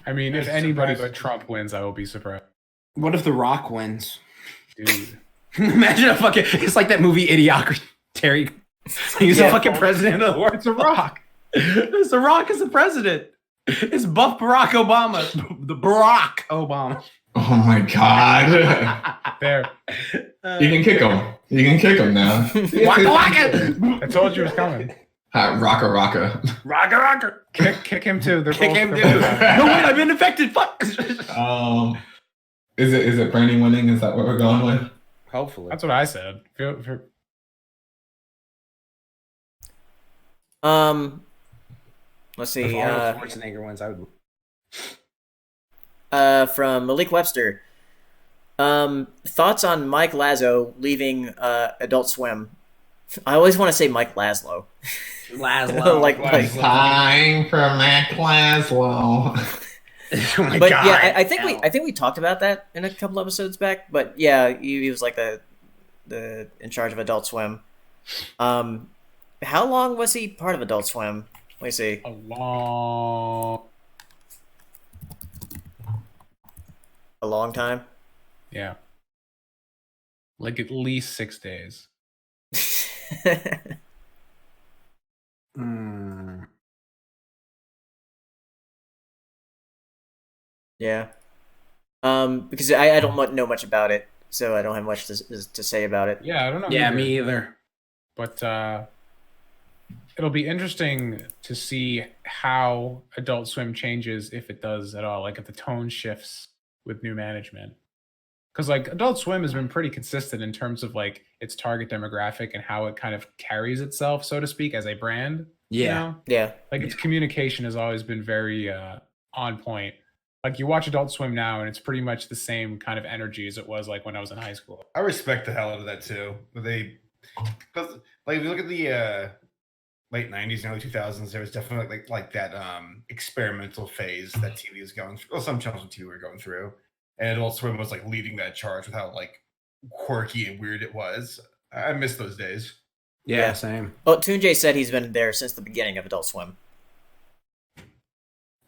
Speaker 2: I mean, if anybody but Trump wins, I will be surprised.
Speaker 3: What if The Rock wins?
Speaker 2: Dude.
Speaker 3: Imagine a fucking. It's like that movie Idiocracy. Terry. He's the fucking president of the world.
Speaker 2: It's a rock.
Speaker 3: The Rock is the president. It's Buff Barack Obama. The Barack Obama.
Speaker 6: Oh my god.
Speaker 2: There.
Speaker 6: You can kick him. You can kick him now.
Speaker 3: Waka waka.
Speaker 2: I told you it was coming.
Speaker 6: Rocka rocka.
Speaker 3: Rocka rocka.
Speaker 2: Kick him too. They're
Speaker 3: Kick
Speaker 2: both,
Speaker 3: him,
Speaker 2: they're
Speaker 3: dude.
Speaker 2: both
Speaker 3: No, wait, I've been infected. Fuck.
Speaker 6: Is it Bernie winning? Is that what we're going with?
Speaker 3: Hopefully.
Speaker 2: That's what I said.
Speaker 1: Let's
Speaker 3: If
Speaker 1: see.
Speaker 3: Arnold Schwarzenegger wins, I would.
Speaker 1: From Malik Webster. Thoughts on Mike Lazo leaving Adult Swim? I always want to say Mike Laszlo.
Speaker 3: Laszlo.
Speaker 1: like,
Speaker 6: Time for Mac Laszlo.
Speaker 3: Oh my
Speaker 1: but
Speaker 3: God.
Speaker 1: yeah, I think we talked about that in a couple episodes back. But yeah, he was like the in charge of Adult Swim. How long was he part of Adult Swim? Let me see.
Speaker 2: A
Speaker 1: long time.
Speaker 2: Yeah. Like at least 6 days.
Speaker 1: Yeah. Because I don't know much about it, so I don't have much to say about it.
Speaker 2: Yeah, I don't know.
Speaker 3: Yeah,
Speaker 2: either.
Speaker 3: me either.
Speaker 2: But it'll be interesting to see how Adult Swim changes, if it does at all. Like if the tone shifts with new management. Because like Adult Swim has been pretty consistent in terms of like its target demographic and how it kind of carries itself, so to speak, as a brand.
Speaker 3: Yeah.
Speaker 2: You know?
Speaker 1: Yeah.
Speaker 2: Like its communication has always been very on point. Like you watch Adult Swim now and it's pretty much the same kind of energy as it was like when I was in high school.
Speaker 5: I respect the hell out of that too. Because like if you look at the late 90s and early 2000s, there was definitely like that experimental phase that TV was going through. Well, some channels of TV were going through. And Adult Swim was like leading that charge with how like quirky and weird it was. I miss those days.
Speaker 3: Yeah, same.
Speaker 1: Well, Tunjay said he's been there since the beginning of Adult Swim.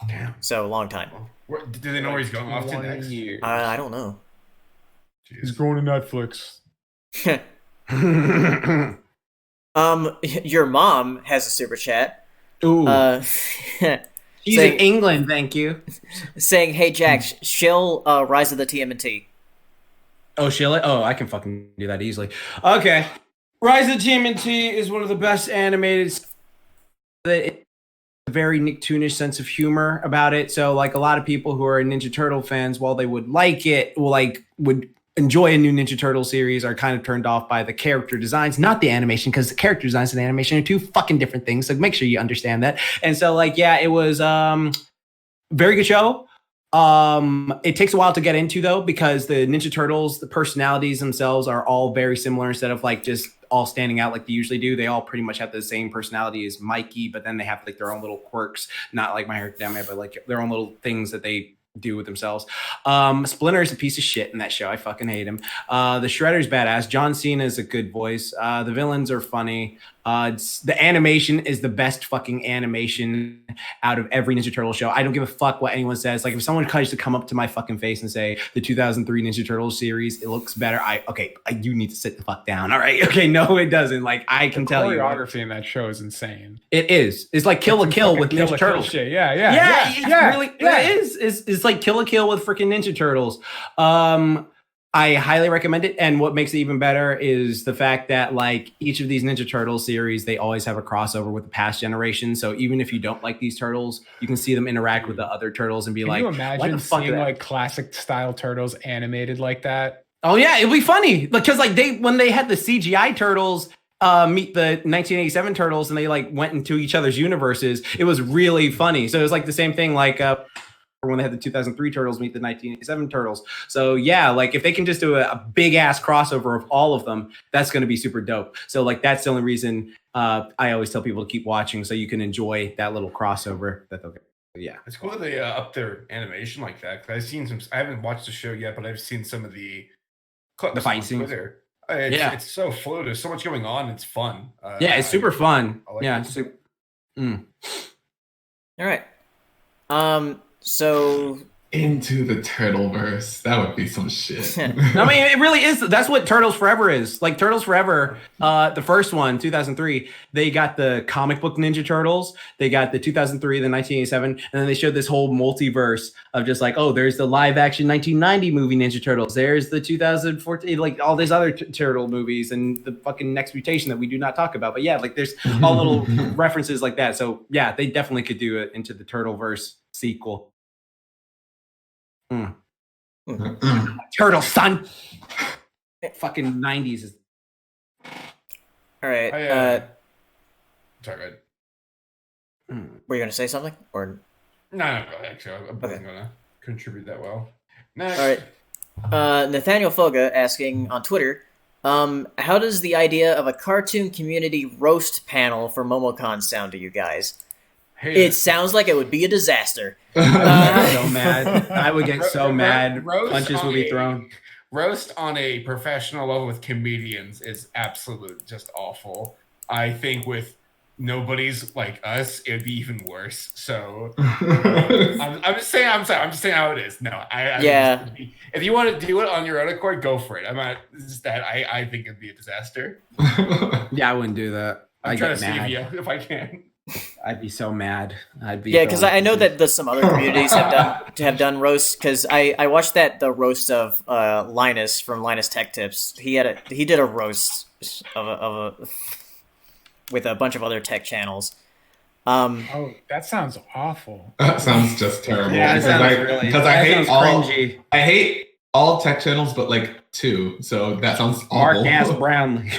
Speaker 3: Damn.
Speaker 1: So a long time.
Speaker 5: Do they know where he's going off to
Speaker 2: 20
Speaker 5: next?
Speaker 2: years.
Speaker 1: I don't know.
Speaker 2: He's going to Netflix.
Speaker 1: Your mom has a super chat.
Speaker 3: Ooh. She's
Speaker 1: saying,
Speaker 3: in England, thank you.
Speaker 1: Saying, "Hey Jack, shill Rise of the TMNT."
Speaker 3: Oh, shill it? Oh, I can fucking do that easily. Okay. Rise of the TMNT is one of the best animated. A very Nicktoonish sense of humor about it. So, like a lot of people who are Ninja Turtle fans, while they would like it, would enjoy a new Ninja Turtle series, are kind of turned off by the character designs, not the animation, because the character designs and animation are two fucking different things. So make sure you understand that. And so, like, yeah, it was very good show. It takes a while to get into though, because the Ninja Turtles, the personalities themselves are all very similar. Instead of like just all standing out like they usually do, they all pretty much have the same personality as Mikey, but then they have like their own little quirks, not like My Hero Academia, but like their own little things that they do with themselves. Splinter is a piece of shit in that show. I fucking hate him. The Shredder's badass. John Cena is a good voice. The villains are funny. The animation is the best fucking animation out of every Ninja Turtle show. I don't give a fuck what anyone says. Like if someone tries to come up to my fucking face and say the 2003 Ninja Turtles series, it looks better. You need to sit the fuck down. All right. Okay. No, it doesn't. Like I can tell you.
Speaker 2: Choreography in that show is insane.
Speaker 3: It is. It's like Kill la Kill with Ninja Turtles.
Speaker 2: Shit.
Speaker 3: Yeah. It is. It's like Kill la Kill with freaking Ninja Turtles. I highly recommend it. And what makes it even better is the fact that like each of these Ninja Turtle series, they always have a crossover with the past generation. So even if you don't like these turtles, you can see them interact with the other turtles and be
Speaker 2: Can
Speaker 3: like,
Speaker 2: you imagine
Speaker 3: why the fuck
Speaker 2: seeing
Speaker 3: that?
Speaker 2: like classic style turtles animated like that?
Speaker 3: Oh yeah, it'd be funny because like when they had the CGI turtles meet the 1987 turtles and they like went into each other's universes, it was really funny. So it was like the same thing like when they had the 2003 turtles meet the 1987 turtles. So yeah, like if they can just do a big ass crossover of all of them, that's going to be super dope. So like that's the only reason I always tell people to keep watching, so you can enjoy that little crossover that they'll get. Yeah,
Speaker 5: it's cool that they up their animation like that. 'Cause I've seen some. I haven't watched the show yet, but I've seen some of the
Speaker 3: fight scenes.
Speaker 5: It's so fluid. There's so much going on. It's fun.
Speaker 3: It's super fun.
Speaker 5: I like
Speaker 3: yeah.
Speaker 5: it.
Speaker 1: All right. So
Speaker 6: into the Turtleverse. That would be some shit.
Speaker 3: I mean, it really is. That's what Turtles Forever is. Like Turtles Forever, the first one, 2003, they got the comic book Ninja Turtles. They got the 2003, the 1987, and then they showed this whole multiverse of just like, oh, there's the live action 1990 movie Ninja Turtles. There's the 2014, like all these other turtle movies and the fucking Next Mutation that we do not talk about. But yeah, like there's all little references like that. So yeah, they definitely could do it into the Turtleverse sequel. Turtle, son. Fucking 90s is.
Speaker 1: All right.
Speaker 5: Sorry, go ahead.
Speaker 1: Were you gonna say something or?
Speaker 5: No, go ahead. Actually, I wasn't gonna contribute that well. Next.
Speaker 1: All right. Nathaniel Foga asking on Twitter, how does the idea of a cartoon community roast panel for MomoCon sound to you guys? It sounds like it would be a disaster.
Speaker 3: I would get so mad. I would get so mad. Punches would be thrown.
Speaker 5: Roast on a professional level with comedians is absolute just awful. I think with nobodies like us, it would be even worse. So I'm just saying. I'm sorry. I'm just saying how it is. No,
Speaker 1: yeah.
Speaker 5: If you want to do it on your own accord, go for it. I'm not. Just that I think it'd be a disaster.
Speaker 3: Yeah, I wouldn't do that.
Speaker 5: I'm trying to save you if I can.
Speaker 3: I'd be so mad.
Speaker 1: Because I know that some other communities have done roasts. Because I watched the roast of Linus from Linus Tech Tips. He did a roast with a bunch of other tech channels.
Speaker 2: Oh, that sounds awful.
Speaker 6: That sounds just terrible.
Speaker 3: Yeah,
Speaker 6: because I hate all tech channels, but like 2. So that sounds awful.
Speaker 3: Mark Ass Brownlee.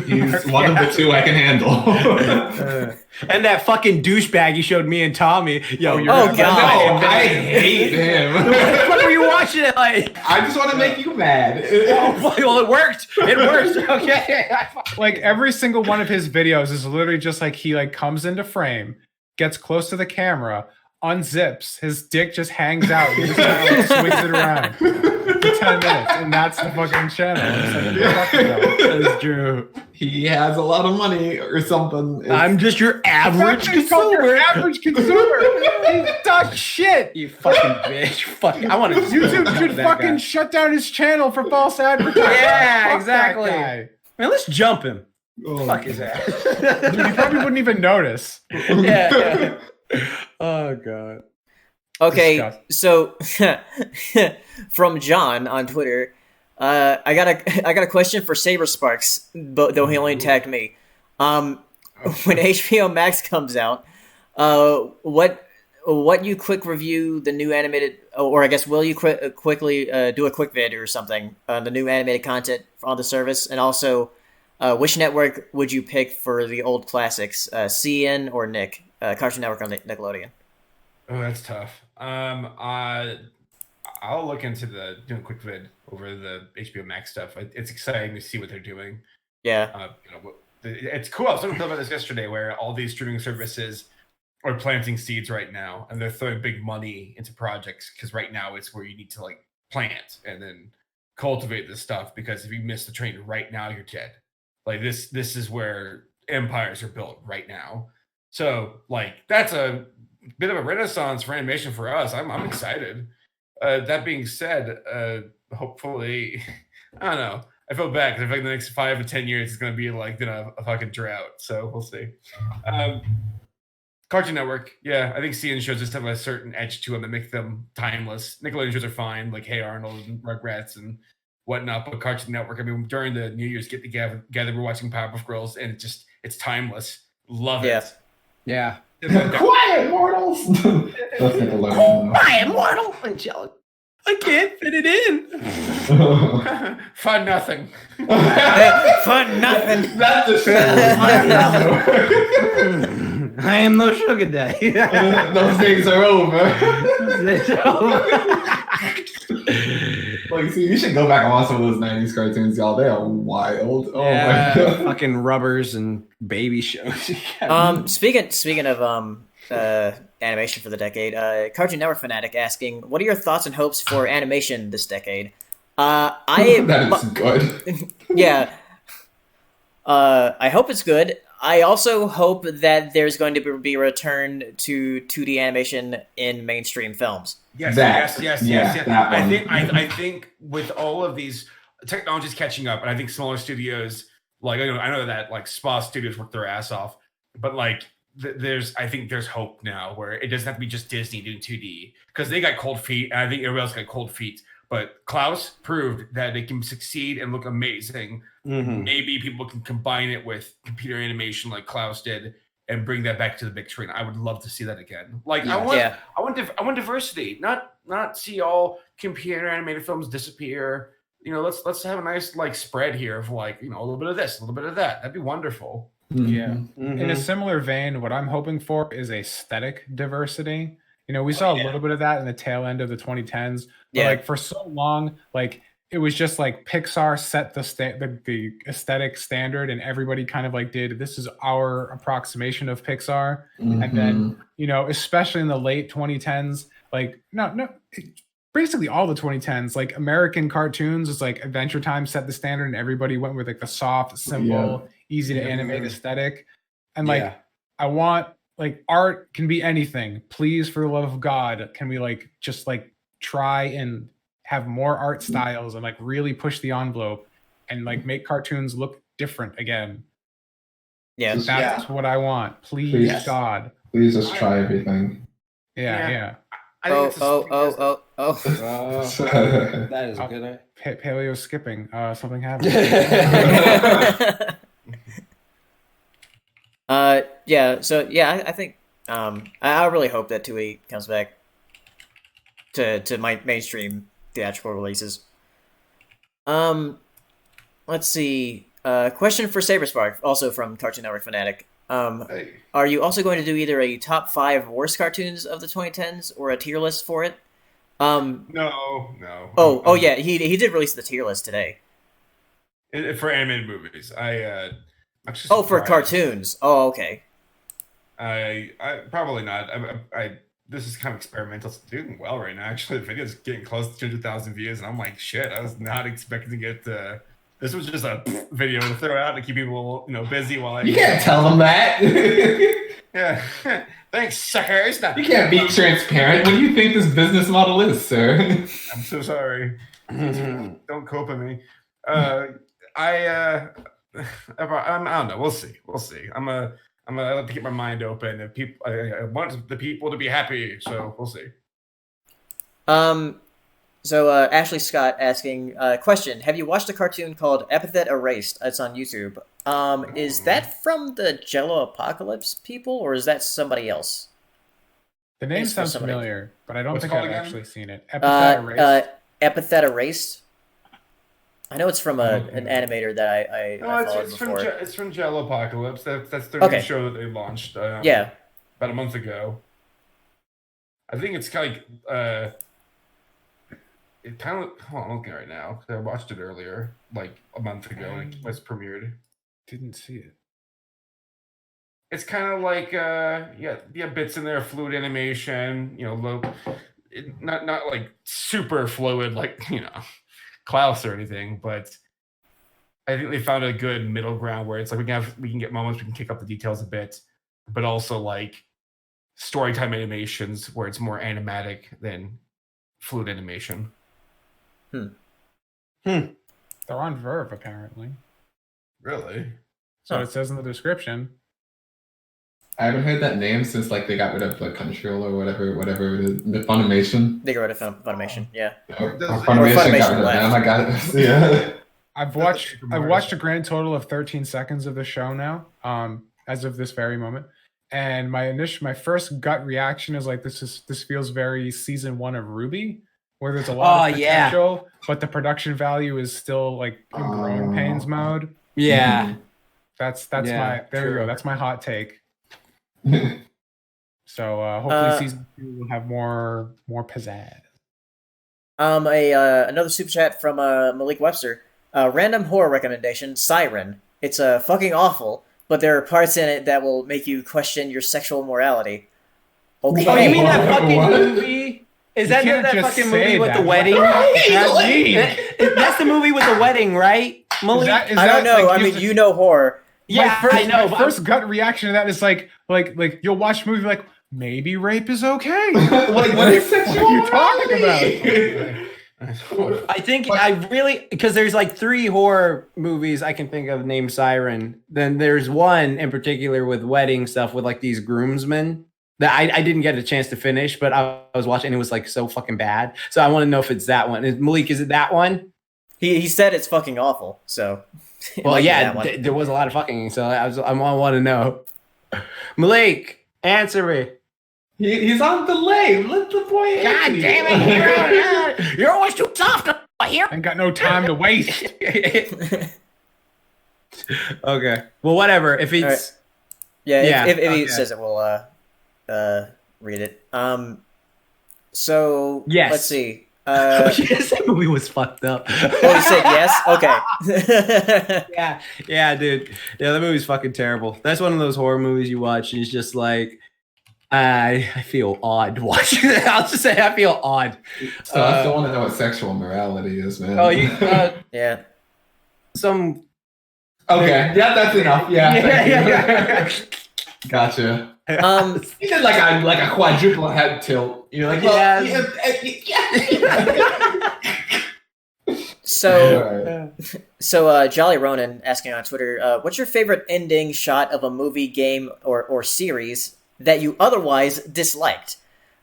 Speaker 6: He's one of the 2 I can handle.
Speaker 3: And that fucking douchebag you showed me and Tommy. Yo,
Speaker 1: God.
Speaker 6: No, I hate him.
Speaker 3: What the fuck were you watching it like?
Speaker 6: I just want to make you mad.
Speaker 3: Well, it worked. It worked. Okay.
Speaker 2: Like every single one of his videos is literally just like he like comes into frame, gets close to the camera, unzips, his dick just hangs out, he just kind of swings it around for 10 minutes, and that's the fucking channel.
Speaker 3: That's true.
Speaker 6: He has a lot of money or something.
Speaker 3: I'm just your average consumer.
Speaker 2: Average consumer. He talks shit.
Speaker 3: You fucking bitch. Fuck. I want to.
Speaker 2: YouTube should fucking shut down his channel for false advertising.
Speaker 3: Yeah,
Speaker 2: Fuck
Speaker 3: exactly.
Speaker 2: that guy.
Speaker 3: Man, let's jump him.
Speaker 6: Oh,
Speaker 3: Fuck his ass.
Speaker 2: Dude, he probably wouldn't even notice.
Speaker 3: Yeah. Oh god.
Speaker 1: Okay, so from John on Twitter, I got a question for Saber Sparks, but though he only tagged me. When HBO Max comes out, what you quick review the new animated, or I guess will you quickly do a quick vid or something on the new animated content on the service, and also which network would you pick for the old classics, CN or Nick, Cartoon Network or Nickelodeon?
Speaker 5: Oh, that's tough. I'll look into doing a quick vid over the HBO Max stuff. It's exciting to see what they're doing.
Speaker 1: Yeah.
Speaker 5: It's cool. I was talking about this yesterday, where all these streaming services are planting seeds right now, and they're throwing big money into projects because right now it's where you need to like plant and then cultivate this stuff. Because if you miss the train right now, you're dead. Like this is where empires are built right now. So like that's a bit of a renaissance for animation for us. I'm excited. That being said, hopefully, I don't know. I feel bad because I feel like the next 5 to 10 years is going to be like a fucking drought. So we'll see. Cartoon Network, yeah, I think CN shows just have a certain edge to them that make them timeless. Nickelodeon shows are fine, like Hey Arnold and Rugrats and whatnot. But Cartoon Network, I mean, during the New Year's get together, we're watching Powerpuff Girls, and it's timeless. Love it.
Speaker 3: Yeah.
Speaker 6: Quiet, mortals! That's Nickelodeon.
Speaker 3: Quiet, mortal! Angelic. I can't fit it in.
Speaker 5: Fun nothing.
Speaker 1: Fun nothing.
Speaker 6: That's a show.
Speaker 3: I am no sugar daddy.
Speaker 6: Those things are over. Like, see, you should go back and watch some of those 90s cartoons, y'all. They are wild. Oh my god.
Speaker 3: Fucking rubbers and baby shows.
Speaker 1: Speaking of animation for the decade, Cartoon Network fanatic asking, what are your thoughts and hopes for animation this decade?
Speaker 6: That is good.
Speaker 1: Yeah. I hope it's good. I also hope that there's going to be a return to 2D animation in mainstream films.
Speaker 5: Yes.
Speaker 6: That one.
Speaker 5: I think with all of these technologies catching up, and I think smaller studios, like I know that like Spies studios work their ass off, but like I think there's hope now where it doesn't have to be just Disney doing 2D because they got cold feet, and I think everybody else got cold feet. But Klaus proved that it can succeed and look amazing.
Speaker 3: Mm-hmm.
Speaker 5: Maybe people can combine it with computer animation like Klaus did and bring that back to the big screen. I would love to see that again. Like I want diversity, not see all computer animated films disappear. You know, let's have a nice like spread here of like, you know, a little bit of this, a little bit of that. That'd be wonderful.
Speaker 2: Yeah.
Speaker 3: Mm-hmm.
Speaker 2: In a similar vein, what I'm hoping for is aesthetic diversity. You know, we saw a little bit of that in the tail end of the 2010s. But like for so long, like it was just like Pixar set the aesthetic standard, and everybody kind of like did, this is our approximation of Pixar.
Speaker 6: Mm-hmm.
Speaker 2: And then, you know, especially in the late 2010s, like basically all the 2010s, like American cartoons was like Adventure Time set the standard, and everybody went with like the soft, simple, easy to animate aesthetic. And like I want, like, art can be anything. Please, for the love of God, can we like just like try and have more art styles and like really push the envelope and like make cartoons look different again?
Speaker 1: Yeah,
Speaker 2: that's what I want. Please, God.
Speaker 6: Please just try everything.
Speaker 2: Yeah.
Speaker 1: Oh.
Speaker 3: That is a good idea.
Speaker 2: Paleo skipping. Something happened.
Speaker 1: I think I really hope that 2E comes back to my mainstream theatrical releases. Let's see. Question for Saberspark, also from Cartoon Network Fanatic. Are you also going to do either a top 5 worst cartoons of the 2010s or a tier list for it?
Speaker 5: No.
Speaker 1: Oh yeah, he did release the tier list today.
Speaker 5: For animated movies.
Speaker 1: For cartoons. Oh, okay.
Speaker 5: I probably not. I this is kind of experimental. It's doing well right now. Actually, the video's getting close to 200,000 views, and I'm like, shit, I was not expecting to get. This was just a video to throw out to keep people, busy while
Speaker 6: You can't tell them that.
Speaker 5: Yeah. Thanks, suckers. No.
Speaker 6: You can't be transparent. What do you think this business model is, sir?
Speaker 5: I'm so sorry. Don't cope with me. I don't know. We'll see. I'm gonna have to keep my mind open. And I want the people to be happy, so we'll see.
Speaker 1: So Ashley Scott asking question: have you watched a cartoon called Epithet Erased? It's on YouTube. Is that from the Jello Apocalypse people, or is that somebody else?
Speaker 2: The name sounds familiar, but I don't think I've actually seen it.
Speaker 1: Epithet Erased. Epithet Erased. I know it's from an animator that I followed before.
Speaker 5: It's from Jello Apocalypse. That's their new show that they launched. About a month ago. I think it's kind of it kind of. Hold on, I'm looking right now. I watched it earlier, like a month ago, and it was premiered.
Speaker 2: Didn't see it.
Speaker 5: It's kind of like bits in there, fluid animation. Low, not like super fluid, like Klaus or anything, but I think they found a good middle ground where it's like we can get moments, we can kick up the details a bit, but also like story time animations where it's more animatic than fluid animation.
Speaker 2: They're on Verve apparently.
Speaker 5: Really?
Speaker 2: So it says in the description.
Speaker 6: I haven't heard that name since like they got rid of like Crunchyroll or whatever it is. The Funimation.
Speaker 1: They got rid of Funimation, yeah.
Speaker 6: Funimation got rid of them. I got it. Yeah.
Speaker 2: I've watched a grand total of 13 seconds of the show now, as of this very moment. And my first gut reaction is like this feels very season 1 of Ruby, where there's a lot of potential, but the production value is still like in growing pains mode.
Speaker 3: Yeah.
Speaker 2: That's we go. That's my hot take. So hopefully season 2 will have more pizzazz.
Speaker 1: Another super chat from Malik Webster. Random horror recommendation: Siren. It's fucking awful, but there are parts in it that will make you question your sexual morality. Okay.
Speaker 3: Oh, you mean that fucking movie? Is that fucking movie with the wedding? That's the movie with the wedding, right? Malik?
Speaker 1: I don't know. I mean, you know horror.
Speaker 3: Yeah, I know.
Speaker 2: My first gut reaction to that is like you'll watch a movie like maybe rape is okay.
Speaker 6: Like, what is sexual
Speaker 2: What are you talking
Speaker 6: morality?
Speaker 3: I think I really, because there's like 3 horror movies I can think of named Siren. Then there's one in particular with wedding stuff with like these groomsmen that I didn't get a chance to finish, but I was watching and it was like so fucking bad. So I want to know if it's that one. Malik, is it that one?
Speaker 1: He said it's fucking awful. So it
Speaker 3: Well,
Speaker 1: might be
Speaker 3: yeah,
Speaker 1: that one.
Speaker 3: there was a lot of fucking. So I want to know. Malik, answer me.
Speaker 6: He's on delay. Let the boy.
Speaker 3: God
Speaker 6: answer
Speaker 3: damn
Speaker 6: you.
Speaker 3: it! You're always too tough to hear.
Speaker 2: Ain't got no time to waste.
Speaker 3: Okay. Well, whatever. If it's
Speaker 1: All right. Yeah,
Speaker 3: Yeah,
Speaker 1: if he
Speaker 3: okay.
Speaker 1: says it, we'll read it. So
Speaker 3: Yes.
Speaker 1: let's see.
Speaker 3: yes, that movie was fucked up.
Speaker 1: Oh, he said yes. Okay.
Speaker 3: yeah, dude. Yeah, that movie's fucking terrible. That's one of those horror movies you watch and it's just like, I feel odd watching it. I'll just say I feel odd.
Speaker 6: So I still want to know what sexual morality is, man.
Speaker 3: Oh, you
Speaker 1: Yeah.
Speaker 3: some
Speaker 6: okay, yeah, that's enough. Yeah,
Speaker 3: yeah.
Speaker 6: Gotcha.
Speaker 1: Um.
Speaker 6: You did like a quadruple head tilt. You're like, well,
Speaker 1: So
Speaker 6: Alright.
Speaker 1: Jolly Ronan asking on Twitter, what's your favorite ending shot of a movie, game, or series that you otherwise disliked?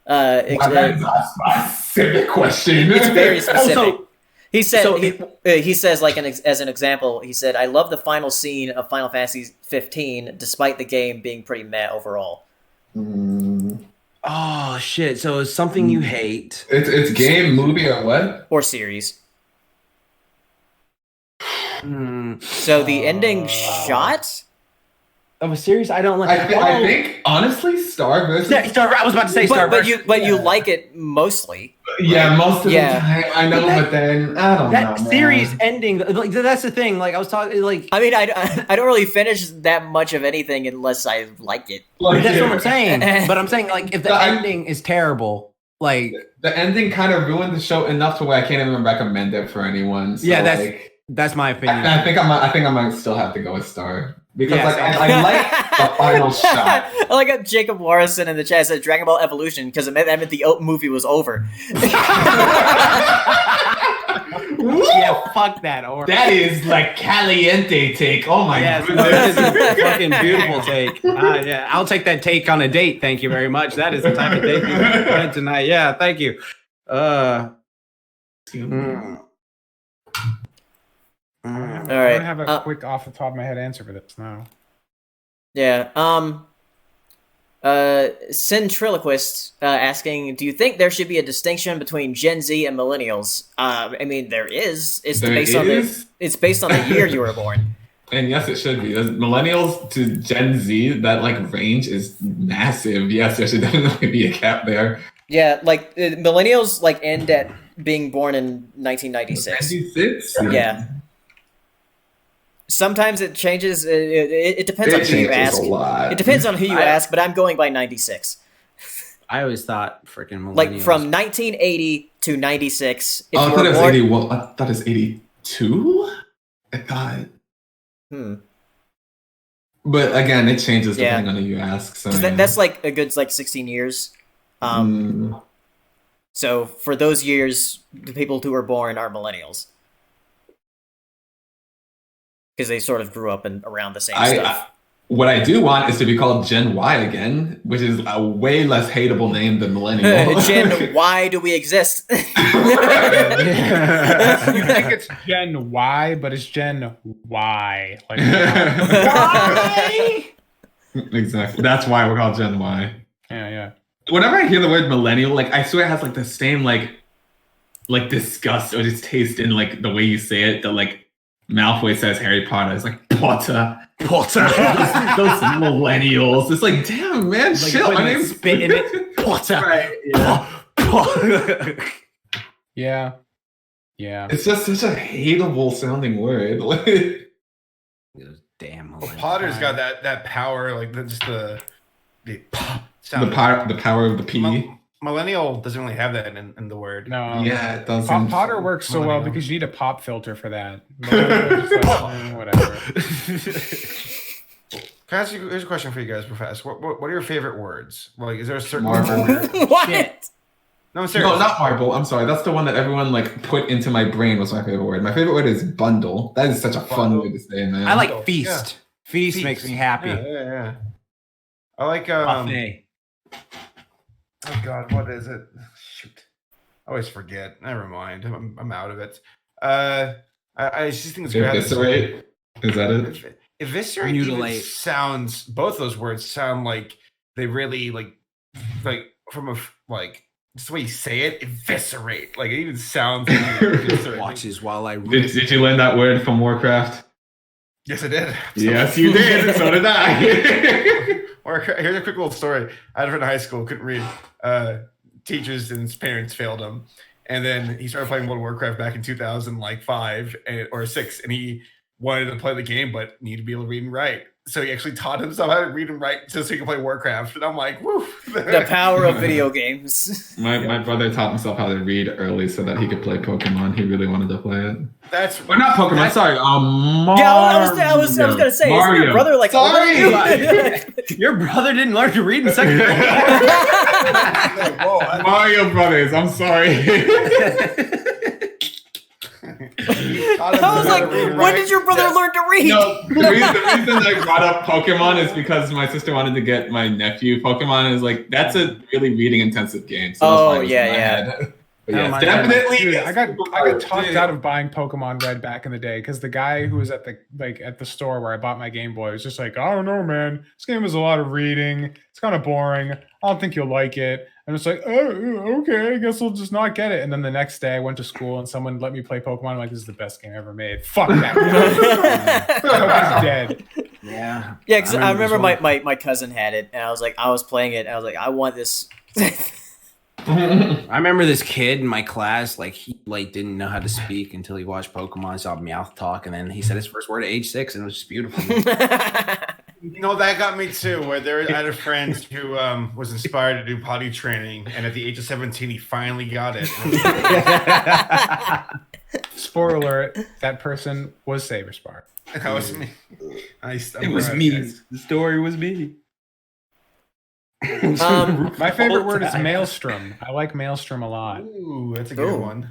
Speaker 6: That's a specific question.
Speaker 1: It's very specific.
Speaker 3: Also,
Speaker 1: He said
Speaker 3: So
Speaker 1: he says like as an example, he said, "I love the final scene of Final Fantasy 15, despite the game being pretty meh overall."
Speaker 3: oh shit! So it's something you hate.
Speaker 6: It's game, movie, or what?
Speaker 1: Or series.
Speaker 3: Hmm.
Speaker 1: So the ending shot.
Speaker 3: Of a series I don't like.
Speaker 6: I think honestly, Star versus.
Speaker 3: Yeah, Star. I was about to say Star.
Speaker 1: But you like it mostly.
Speaker 6: Yeah, most of
Speaker 1: Yeah.
Speaker 6: the time I know, but then I don't know.
Speaker 3: That
Speaker 6: man.
Speaker 3: series ending, like that's the thing. Like I was talking, like
Speaker 1: I mean, I don't really finish that much of anything unless I like it.
Speaker 6: Like,
Speaker 3: that's what I'm
Speaker 6: yeah,
Speaker 3: saying. But I'm saying like if the ending is terrible, like
Speaker 6: the ending kind of ruined the show enough to where I can't even recommend it for anyone. So,
Speaker 3: Yeah, that's-
Speaker 6: like,
Speaker 3: that's my opinion.
Speaker 6: I think I might still have to go with Star because
Speaker 3: Yeah,
Speaker 6: like
Speaker 3: same.
Speaker 6: I like the final shot.
Speaker 1: I like how Jacob Morrison in the chat said Dragon Ball Evolution because that meant the movie was over.
Speaker 3: Yeah, fuck that. Or
Speaker 6: That is like caliente take. Oh my
Speaker 3: yes,
Speaker 6: goodness.
Speaker 3: that is a fucking beautiful take. Yeah, I'll take that take on a date. Thank you very much. That is the type of date you had tonight. Yeah, thank you.
Speaker 1: All
Speaker 2: I
Speaker 1: right.
Speaker 2: don't have a quick off the top of my head answer for this now.
Speaker 1: Yeah. Centriloquist asking, do you think there should be a distinction between Gen Z and millennials? I mean, there is. It's based on the year you were born.
Speaker 6: And yes, it should be. Millennials to Gen Z, that like range is massive. Yes, there should definitely be a cap there.
Speaker 1: Yeah, like millennials like end at being born in 1996.
Speaker 6: 96?
Speaker 1: Yeah. Sometimes it changes. It depends on
Speaker 6: It
Speaker 1: who you
Speaker 6: changes
Speaker 1: ask.
Speaker 6: a lot.
Speaker 1: It depends on who you ask, but I'm going by 96.
Speaker 3: I always thought freaking millennials.
Speaker 1: Like from 1980 to 96. If
Speaker 6: Oh, I
Speaker 1: you
Speaker 6: thought
Speaker 1: were
Speaker 6: it was
Speaker 1: born,
Speaker 6: 81. I thought it was 82? I thought. But again, it changes depending on who you ask. So
Speaker 1: 'cause
Speaker 6: yeah.
Speaker 1: that's like a good 16 years. So for those years, the people who were born are millennials. Because they sort of grew up around the same stuff.
Speaker 6: What I do want is to be called Gen Y again, which is a way less hateable name than millennial.
Speaker 1: Gen, why do we exist?
Speaker 2: You think it's Gen Y, but it's Gen Y. Like,
Speaker 3: Why?
Speaker 6: Exactly. That's why we're called Gen Y.
Speaker 2: yeah.
Speaker 6: Whenever I hear the word millennial, like I swear it has like the same like disgust or distaste in like the way you say it that like Malfoy says Harry Potter. It's like Potter. those millennials. It's like, damn man,
Speaker 3: Like
Speaker 6: chill. My
Speaker 3: putting
Speaker 6: name's
Speaker 3: spit in it. Potter.
Speaker 6: Right.
Speaker 2: Yeah. Yeah.
Speaker 6: It's just such a hateable sounding word.
Speaker 3: Damn.
Speaker 5: Well, Potter's got that power, like just the sound.
Speaker 6: the power of the P.
Speaker 5: Millennial doesn't really have that in the word.
Speaker 2: No.
Speaker 6: Yeah, it doesn't.
Speaker 2: Potter works so well
Speaker 5: Millennial.
Speaker 2: because you need a pop filter for that. Just like, whatever.
Speaker 5: Can I ask you? Here's a question for you guys, Professor. What are your favorite words? Like, is there a certain
Speaker 6: Marvel.
Speaker 5: word?
Speaker 1: What?
Speaker 5: No, I'm serious.
Speaker 6: No, not marble. I'm sorry. That's the one that everyone like put into my brain was my favorite word. My favorite word is bundle. That is such a fun
Speaker 5: Bundle.
Speaker 6: way to say it, man.
Speaker 3: I like
Speaker 5: Yeah.
Speaker 3: feast. Feast makes me happy.
Speaker 5: Yeah. I like
Speaker 3: Buffet.
Speaker 5: Oh God, what is it? Shoot, I always forget. Never mind. I'm out of it. I just think it's great.
Speaker 6: Eviscerate. Is that it?
Speaker 5: Eviscerate even
Speaker 3: Mutilate.
Speaker 5: sounds. Both those words sound like they really like from a like just the way you say it. Eviscerate. Like it even sounds. Like eviscerate.
Speaker 3: Watches while I read.
Speaker 6: Did you learn that word from Warcraft?
Speaker 5: Yes, I did.
Speaker 6: Yes, you did. So did I.
Speaker 5: Or here's a quick little story. I had a friend in high school, couldn't read. Teachers and his parents failed him. And then he started playing World of Warcraft back in 2005 or 6. And he wanted to play the game, but needed to be able to read and write. So he actually taught himself how to read and write just so he could play Warcraft. And I'm like, woo.
Speaker 1: The power of video games.
Speaker 6: My brother taught himself how to read early so that he could play Pokemon. He really wanted to play it.
Speaker 5: That's
Speaker 6: Or not Pokemon. Sorry, Mario.
Speaker 1: Yeah, I was gonna say,
Speaker 6: Mario.
Speaker 1: isn't your brother like older than you?
Speaker 3: Your brother didn't learn to read in second grade.
Speaker 6: Mario Brothers. I'm sorry.
Speaker 1: I was like, when did your brother learn to read?
Speaker 6: No, the reason I brought up Pokemon is because my sister wanted to get my nephew Pokemon. And is like, that's a really reading intensive game. So that's why it was in my head. But
Speaker 3: Oh
Speaker 6: yeah,
Speaker 3: my
Speaker 6: definitely.
Speaker 2: Dude, I got talked out of buying Pokemon Red back in the day because the guy who was at the store where I bought my Game Boy was just like, I don't know, man. This game is a lot of reading. It's kind of boring. I don't think you'll like it. And it's like, oh, okay, I guess I'll just not get it. And then the next day I went to school and someone let me play Pokemon. I'm like, this is the best game ever made. Fuck that. Pokemon's dead.
Speaker 3: Yeah.
Speaker 1: Yeah, because I remember
Speaker 3: this
Speaker 1: my cousin had it, and I was playing it, and I was like, I want this.
Speaker 3: I remember this kid in my class, like he didn't know how to speak until he watched Pokemon, saw Meowth talk, and then he said his first word at age 6, and it was just beautiful.
Speaker 5: You know, that got me too, where I had a friend who was inspired to do potty training, and at the age of 17, he finally got it.
Speaker 2: Spoiler alert, that person was Saberspar.
Speaker 5: That was me.
Speaker 3: It was me. The story was me.
Speaker 2: My favorite word is maelstrom. I like maelstrom a lot.
Speaker 5: Ooh, that's a good one.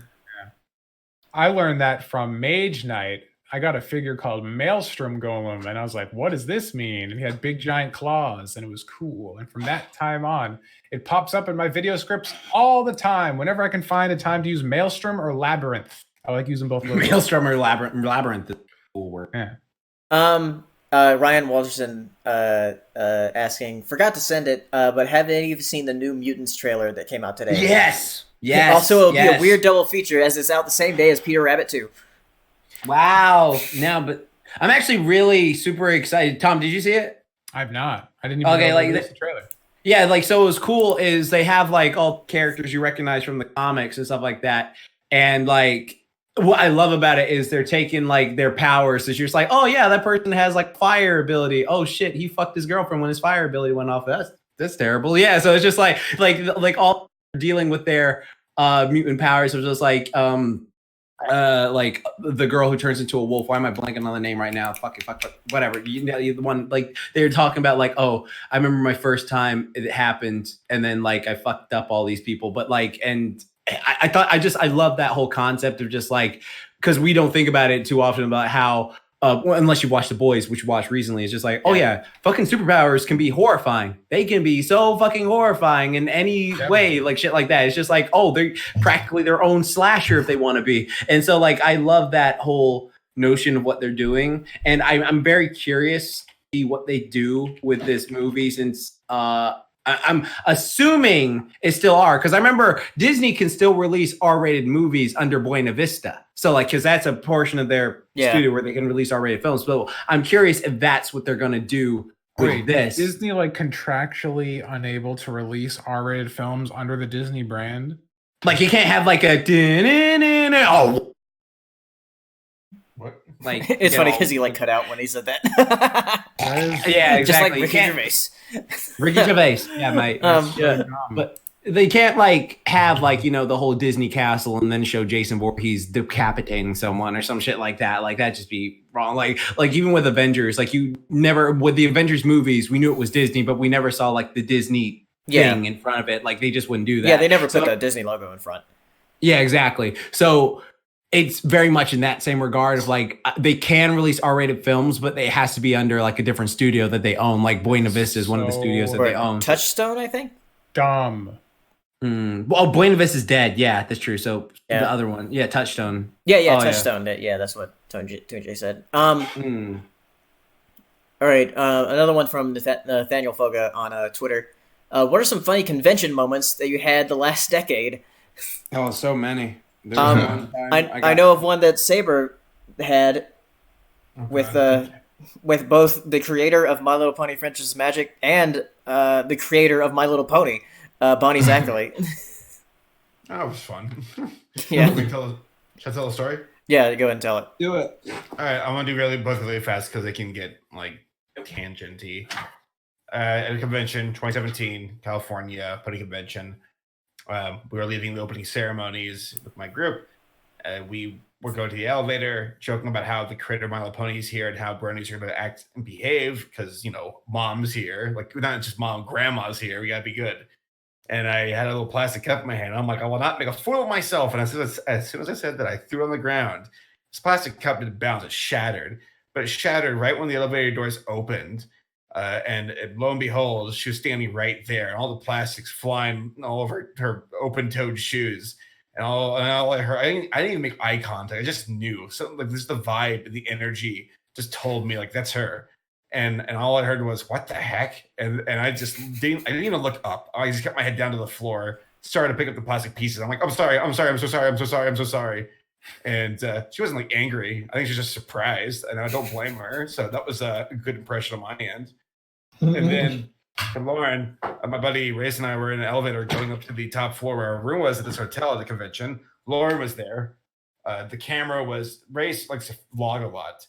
Speaker 2: I learned that from Mage Knight. I got a figure called Maelstrom Golem, and I was like, what does this mean? And he had big giant claws, and it was cool. And from that time on, it pops up in my video scripts all the time. Whenever I can find a time to use Maelstrom or Labyrinth. I like using both of those.
Speaker 3: Maelstrom or Labyrinth is a cool word.
Speaker 2: Yeah.
Speaker 1: Ryan Walterson asking, forgot to send it, but have any of you seen the new Mutants trailer that came out today?
Speaker 3: Yes. Yes.
Speaker 1: Also, it'll be
Speaker 3: yes.
Speaker 1: a weird double feature as it's out the same day as Peter Rabbit 2.
Speaker 3: Wow. Now, but I'm actually really super excited. Tom, did you see it?
Speaker 2: I've not. I didn't even
Speaker 3: Okay,
Speaker 2: know
Speaker 3: like
Speaker 2: they released the trailer.
Speaker 3: Yeah, like so. What was cool is they have like all characters you recognize from the comics and stuff like that, and like what I love about it is they're taking like their powers. So you're just like, oh yeah, that person has like fire ability. Oh shit, he fucked his girlfriend when his fire ability went off. That's terrible. Yeah, so it's just like all dealing with their mutant powers. It was just like the girl who turns into a wolf. Why am I blanking on the name right now? Fuck, whatever. You know, the one like they were talking about like, oh, I remember my first time it happened, and then like I fucked up all these people. But like, and I love that whole concept of just like, because we don't think about it too often about how. Unless you watch The Boys, which you watched recently, it's just like, oh yeah, fucking superpowers can be horrifying. They can be so fucking horrifying in any way, like shit like that. It's just like, oh, they're practically their own slasher if they want to be. And so like, I love that whole notion of what they're doing. And I'm very curious to see what they do with this movie since I'm assuming it still are, because I remember Disney can still release R-rated movies under Buena Vista. So like, because that's a portion of their studio where they can release R-rated films. So I'm curious if that's what they're going to do with this.
Speaker 2: Disney like contractually unable to release R-rated films under the Disney brand?
Speaker 3: Like you can't have like a oh.
Speaker 5: What?
Speaker 3: Like
Speaker 1: It's funny because he like cut out when he said that.
Speaker 3: yeah, exactly.
Speaker 1: Just like Ricky
Speaker 3: You can't-
Speaker 1: Gervais.
Speaker 3: Ricky Gervais. Yeah, mate.
Speaker 1: Um,
Speaker 3: Yeah. But They can't like have like, you know, the whole Disney castle and then show Jason Voorhees decapitating someone or some shit like that. Like that'd just be wrong. Like even with Avengers, like you never with the Avengers movies, we knew it was Disney, but we never saw like the Disney thing in front of it. Like they just wouldn't do that.
Speaker 1: Yeah, they never put the Disney logo in front.
Speaker 3: Yeah, exactly. So it's very much in that same regard of like they can release R-rated films, but it has to be under like a different studio that they own. Like Buena Vista is one of the studios that they own.
Speaker 1: Touchstone, I think.
Speaker 2: Dumb.
Speaker 3: Well, Buena Vista is dead. Yeah, that's true. So the other one, Touchstone.
Speaker 1: Yeah, Touchstone. Yeah, that's what Tony J said. All right, another one from Nathaniel Foga on Twitter. What are some funny convention moments that you had the last decade?
Speaker 3: Oh, so many.
Speaker 1: I know of one that Saber had with both the creator of My Little Pony Friendship's Magic and the creator of My Little Pony, Bonnie Zachary.
Speaker 5: That was fun.
Speaker 1: Yeah.
Speaker 5: Should I tell a story?
Speaker 1: Yeah, go ahead and tell it.
Speaker 3: Do it.
Speaker 5: All right, I'm gonna do both really fast because they can get like tangenty. At a convention, 2017, California Pony Convention. We were leaving the opening ceremonies with my group. We were going to the elevator, joking about how the creator of My Little Pony is here and how bronies are going to act and behave because, you know, mom's here. Like, not just mom, grandma's here. We got to be good. And I had a little plastic cup in my hand. I'm like, I will not make a fool of myself. And as soon as I said that, I threw it on the ground. This plastic cup didn't bounce. It shattered. But it shattered right when the elevator doors opened. And lo and behold, she was standing right there, and all the plastics flying all over her open-toed shoes. And all I heard, I didn't even make eye contact. I just knew. So like this, the vibe, the energy just told me like that's her. And all I heard was what the heck? And I didn't even look up. I just kept my head down to the floor, started to pick up the plastic pieces. I'm like, I'm sorry, I'm so sorry. And she wasn't like angry. I think she's just surprised, and I don't blame her. So that was a good impression on my end. And then for Lauren, my buddy Race and I were in an elevator going up to the top floor where our room was at this hotel at the convention. Lauren was there. The camera was Race likes to vlog a lot,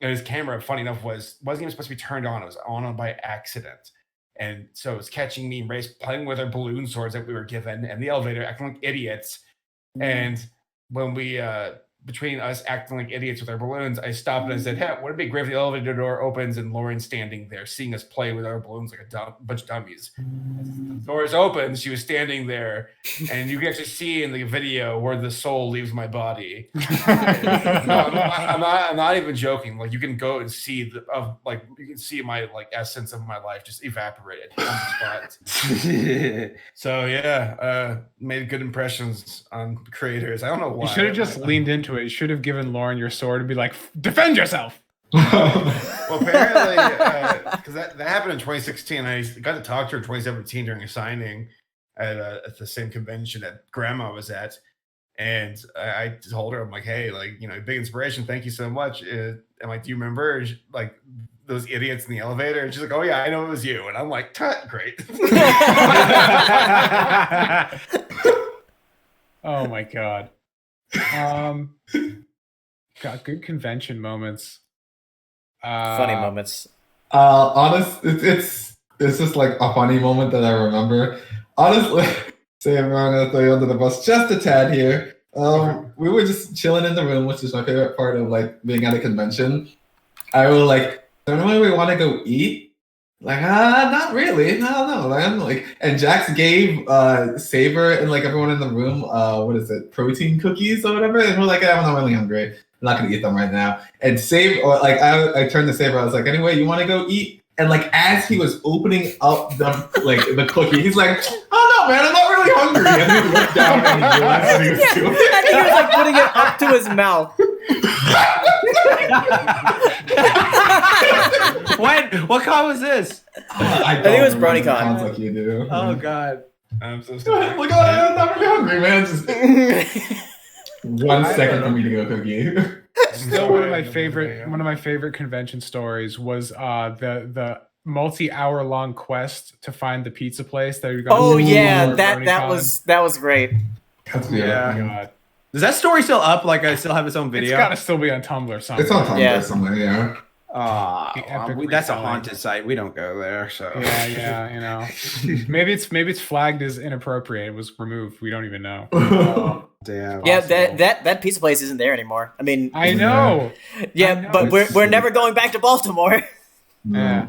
Speaker 5: and his camera, funny enough, wasn't even supposed to be turned on. It was on by accident. And so it was catching me and Race playing with our balloon swords that we were given, and the elevator acting like idiots. And when we between us acting like idiots with our balloons, I stopped and I said, hey, would it be great if the elevator door opens and Lauren's standing there seeing us play with our balloons like a bunch of dummies. The doors opened, she was standing there, and you can actually see in the video where the soul leaves my body. I'm not even joking. Like you can go and see you can see my like essence of my life just evaporated on the spot. So yeah, made good impressions on creators. I don't know why.
Speaker 2: You should have just leaned into it. You should have given Lauren your sword and be like, defend yourself.
Speaker 5: Well, apparently, because that happened in 2016. I got to talk to her in 2017 during a signing at the same convention that Grandma was at, and I told her, I'm like, hey, like, you know, big inspiration. Thank you so much. I'm like, do you remember like those idiots in the elevator? And she's like, oh yeah, I know it was you. And I'm like, tut, great.
Speaker 2: Oh my god. Got good convention moments.
Speaker 1: Funny moments.
Speaker 6: It's just like a funny moment that I remember. Honestly, say I'm gonna throw you under the bus just a tad here. We were just chilling in the room, which is my favorite part of like being at a convention. I was like, don't know where we want to go eat. Like, not really. No, man. Like, and Jax gave Saber and like everyone in the room, what is it, protein cookies or whatever. And we're like, I'm not really hungry. I'm not gonna eat them right now. And I turned to Saber. I was like, anyway, you want to go eat? And like as he was opening up the cookie, he's like, oh no, man, I'm not really hungry. And he looked down and he realized what he was doing.
Speaker 1: I think he was like putting it up to his mouth.
Speaker 3: What con was this?
Speaker 6: I
Speaker 1: think it was BronyCon.
Speaker 6: Like you do.
Speaker 3: Oh god.
Speaker 5: I'm so sorry.
Speaker 6: Look, I'm not really hungry, man. Just 1 second for me to go cookie.
Speaker 2: Still one of my favorite convention stories was the multi-hour long quest to find the pizza place that you got.
Speaker 1: Oh yeah, that was great.
Speaker 2: Yeah. Oh, God.
Speaker 3: Is that story still up? Like I still have its own video?
Speaker 2: It's gotta still be on Tumblr somewhere.
Speaker 6: It's on Tumblr somewhere, yeah.
Speaker 2: epic
Speaker 3: that's a
Speaker 2: retelling.
Speaker 3: haunted site. We don't go there. So
Speaker 2: Yeah, you know. maybe it's flagged as inappropriate. It was removed. We don't even know.
Speaker 3: Damn.
Speaker 1: Yeah, that pizza place isn't there anymore. I mean,
Speaker 2: I know.
Speaker 1: yeah,
Speaker 2: I know.
Speaker 1: but we're never going back to Baltimore.
Speaker 2: Yeah.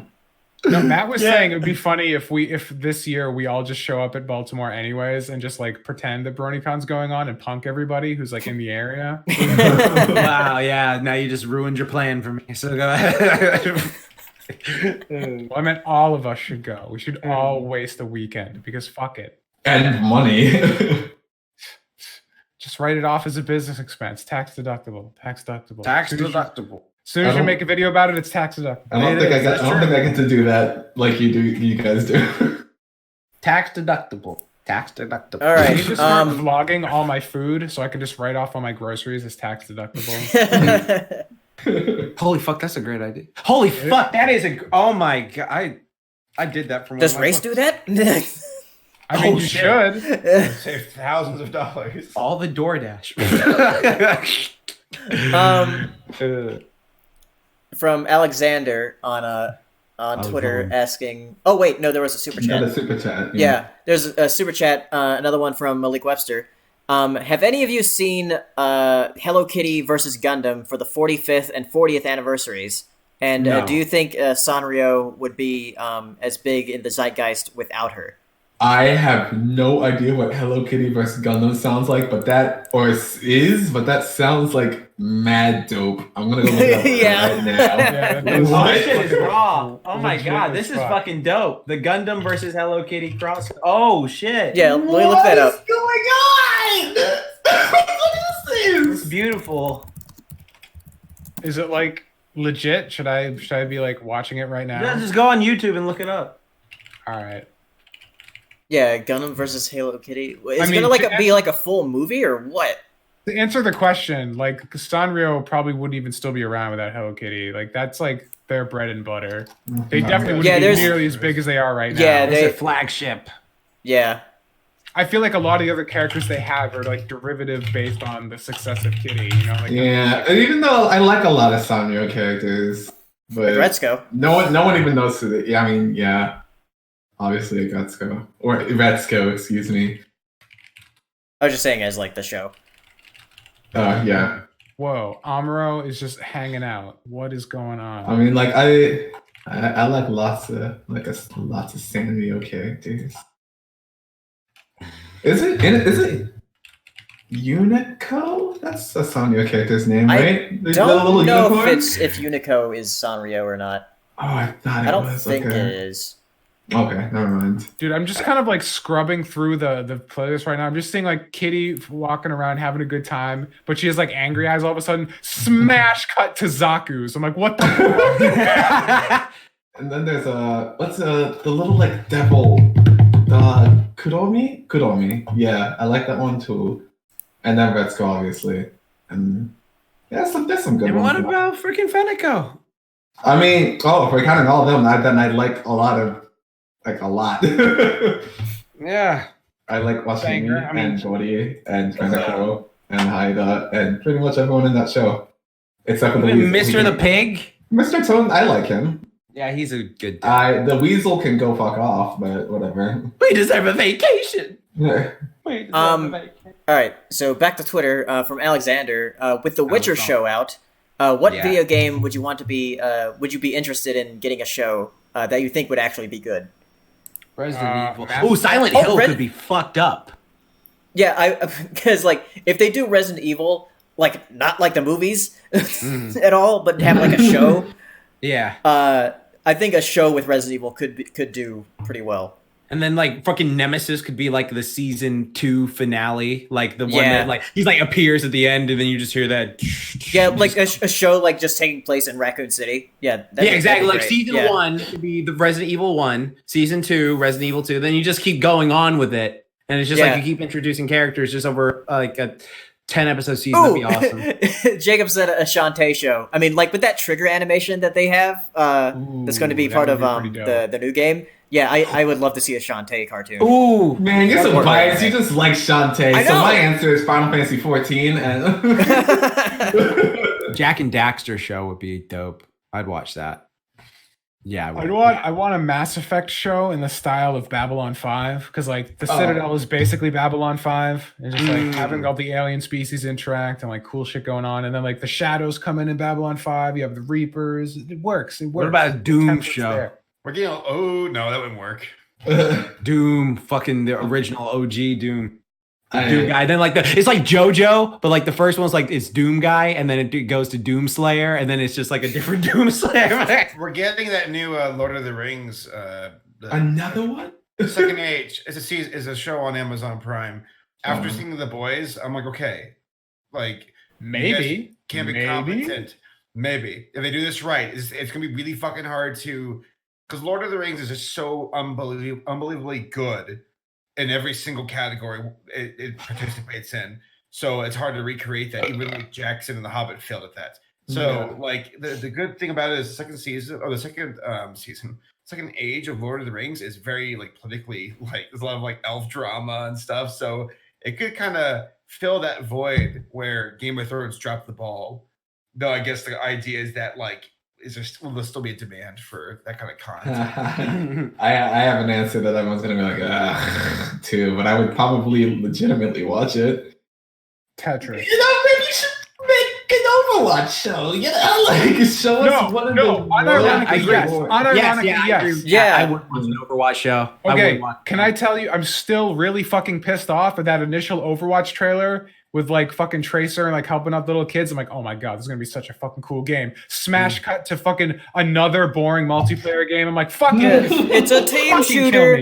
Speaker 2: No, Matt was saying it would be funny if this year we all just show up at Baltimore anyways and just like pretend that BronyCon's going on and punk everybody who's like in the area.
Speaker 3: Wow, yeah. Now you just ruined your plan for me. So go ahead.
Speaker 2: Well, I meant all of us should go. We should all waste a weekend because fuck it.
Speaker 6: And money.
Speaker 2: Just write it off as a business expense, tax deductible.
Speaker 3: Tax deductible.
Speaker 2: As soon as you make a video about it, it's tax deductible.
Speaker 6: I don't think I get to do that like you guys do.
Speaker 3: Tax deductible.
Speaker 1: All right.
Speaker 2: I need to start vlogging all my food so I can just write off all my groceries as tax deductible.
Speaker 3: Holy fuck, that's a great idea. Holy fuck, that is a. Oh my god, I did that for one.
Speaker 1: Does
Speaker 3: of my
Speaker 1: Race
Speaker 3: books.
Speaker 1: do that?
Speaker 2: I mean,
Speaker 3: Oh,
Speaker 2: you
Speaker 3: shit.
Speaker 2: should.
Speaker 5: Save thousands of dollars.
Speaker 3: All the DoorDash.
Speaker 1: From Alexander on Twitter asking. Oh wait, no, there was a super chat.
Speaker 6: Got a super chat.
Speaker 1: Yeah, there's a super chat. Another one from Malik Webster. Have any of you seen Hello Kitty versus Gundam for the 45th and 40th anniversaries? And
Speaker 3: No.
Speaker 1: do you think Sanrio would be as big in the zeitgeist without her?
Speaker 6: I have no idea what Hello Kitty vs. Gundam sounds like, but that sounds like mad dope. I'm gonna go look it up
Speaker 1: Yeah.
Speaker 6: right now.
Speaker 2: Yeah, that's-
Speaker 3: Oh, this shit is raw. Oh my
Speaker 2: Legit
Speaker 3: god,
Speaker 2: as
Speaker 3: this is
Speaker 2: fuck.
Speaker 3: fucking dope. The Gundam versus Hello Kitty cross. Oh shit.
Speaker 1: Yeah, let me look that up.
Speaker 6: What is going on? What is
Speaker 3: It's
Speaker 6: this?
Speaker 3: beautiful.
Speaker 2: Is it like legit? Should I be like watching it right now?
Speaker 3: Yeah, just go on YouTube and look it up.
Speaker 2: All right.
Speaker 1: Yeah, Gundam versus Hello Kitty. Is
Speaker 2: I
Speaker 1: it
Speaker 2: mean,
Speaker 1: gonna be like a full movie or what?
Speaker 2: To answer the question, like Sanrio probably wouldn't even still be around without Hello Kitty. Like that's like their bread and butter. They definitely wouldn't
Speaker 1: Yeah,
Speaker 2: be
Speaker 1: there's-
Speaker 2: nearly as big as they are right now.
Speaker 1: Yeah,
Speaker 3: It's a flagship.
Speaker 1: Yeah.
Speaker 2: I feel like a lot of the other characters they have are like derivative based on the success of Kitty. You know, like
Speaker 6: Yeah, and even though I like a lot of Sanrio characters, but
Speaker 1: Retsuko.
Speaker 6: no one even knows who they. Yeah, I mean, yeah, obviously Retsuko or Retsuko, excuse me.
Speaker 1: I was just saying as like the show.
Speaker 6: Yeah.
Speaker 2: Whoa, Amuro is just hanging out. What is going on?
Speaker 6: I mean, like I like lots of Sanrio characters. Is it Unico? That's a Sanrio character's name,
Speaker 1: I
Speaker 6: right? The
Speaker 1: Don't
Speaker 6: little
Speaker 1: know
Speaker 6: unicorn?
Speaker 1: if Unico is Sanrio or not.
Speaker 6: Oh, I thought it
Speaker 1: I don't
Speaker 6: was.
Speaker 1: think
Speaker 6: Okay.
Speaker 1: it is.
Speaker 6: Okay, never mind.
Speaker 2: Dude, I'm just kind of like scrubbing through the playlist right now. I'm just seeing like Kitty walking around having a good time, but she has like angry eyes all of a sudden. Smash cut to Zaku. So I'm like, what the fuck?
Speaker 6: And then there's the little like devil, Kuromi? Kuromi. Yeah, I like that one too. And then Retsuko, obviously. And yeah, there's some good
Speaker 3: And
Speaker 6: ones.
Speaker 3: what about freaking Fenico?
Speaker 6: I mean, if we're counting all of them, then I like a lot.
Speaker 3: Yeah.
Speaker 6: I like Washimi
Speaker 3: Banger, I mean-
Speaker 6: and Jori and Fenico and Haida and pretty much everyone in that show. Except for the
Speaker 3: Even
Speaker 6: Weasel.
Speaker 3: Mr. the Pig?
Speaker 6: Mr. Tone, I like him.
Speaker 3: Yeah, he's a good dude.
Speaker 6: The Weasel can go fuck off, but whatever.
Speaker 3: We deserve a vacation.
Speaker 6: Yeah.
Speaker 3: We deserve
Speaker 1: Um,
Speaker 3: a vacation.
Speaker 1: All right, so back to Twitter from Alexander. With The Witcher
Speaker 3: was
Speaker 1: show out, what
Speaker 3: Yeah.
Speaker 1: video game would you want to be? Would you be interested in getting a show that you think would actually be good?
Speaker 3: Resident Evil.
Speaker 2: Matt-
Speaker 3: Oh, Silent
Speaker 1: Oh,
Speaker 3: Hill
Speaker 1: Red-
Speaker 3: could be fucked up.
Speaker 1: Yeah, I because like if they do Resident Evil, like not like the movies at all, but have like a show.
Speaker 3: Yeah.
Speaker 1: I think a show with Resident Evil could do pretty well.
Speaker 3: And then like fucking Nemesis could be like the season 2 finale, like the one
Speaker 1: Yeah.
Speaker 3: that like he's like appears at the end, and then you just hear that.
Speaker 1: Yeah, like a show like just taking place in Raccoon City. Yeah,
Speaker 3: Yeah, exactly. Like
Speaker 1: great.
Speaker 3: season
Speaker 1: Yeah.
Speaker 3: 1 could be the Resident Evil 1, season 2 Resident Evil 2. Then you just keep going on with it, and it's just
Speaker 1: Yeah.
Speaker 3: like you keep introducing characters just over like a 10-episode season. That'd be awesome.
Speaker 1: Jacob said a Shantae show. I mean, like with that trigger animation that they have, that's going to be
Speaker 2: that
Speaker 1: part
Speaker 2: would
Speaker 1: of
Speaker 2: be pretty dope.
Speaker 1: the new game. Yeah, I would love to see a Shantae cartoon.
Speaker 3: Ooh,
Speaker 6: Man, you're so
Speaker 1: Work
Speaker 6: biased.
Speaker 1: on
Speaker 6: You just like Shantae.
Speaker 1: I
Speaker 6: So
Speaker 1: know.
Speaker 6: my answer is Final Fantasy 14. And
Speaker 3: Jack and Daxter show would be dope. I'd watch that. Yeah,
Speaker 2: I want a Mass Effect show in the style of Babylon 5, because like the Citadel is basically Babylon 5, and just like having all the alien species interact and like cool shit going on, and then like the shadows come in Babylon 5. You have the Reapers. It works.
Speaker 3: What about a Doom show?
Speaker 2: There.
Speaker 5: We're getting. Oh no, that wouldn't work.
Speaker 3: Doom, fucking the original OG Doom. Doom guy. Then like it's like JoJo, but like the first one's like it's Doom guy, and then it goes to Doom Slayer, and then it's just like a different Doom Slayer.
Speaker 5: We're getting that new Lord of the Rings.
Speaker 6: Another one?
Speaker 5: Second Age. It's a show on Amazon Prime. After seeing The Boys, I'm like, okay, like
Speaker 2: maybe
Speaker 5: can be competent. Maybe if they do this right, it's gonna be really fucking hard to, because Lord of the Rings is just so unbelievably good in every single category it participates in. So it's hard to recreate that. Even like Jackson and The Hobbit failed at that. So like the good thing about it is the second season or the second age of Lord of the Rings is very like politically, like there's a lot of like elf drama and stuff. So it could kind of fill that void where Game of Thrones dropped the ball. Though I guess the idea is that like will there still be a demand for that kind of content?
Speaker 6: I have an answer that everyone's gonna be like, too, but I would probably legitimately watch it.
Speaker 2: Tetris.
Speaker 6: Maybe you should make an Overwatch show. Like show us one of the
Speaker 2: unironically, yes.
Speaker 3: I would watch an Overwatch show.
Speaker 2: Okay, can I tell you, I'm still really fucking pissed off at that initial Overwatch trailer with like fucking Tracer and like helping out little kids. I'm like, oh my god, this is gonna be such a fucking cool game. Smash cut to fucking another boring multiplayer game. I'm like, fuck it.
Speaker 1: It's a team shooter.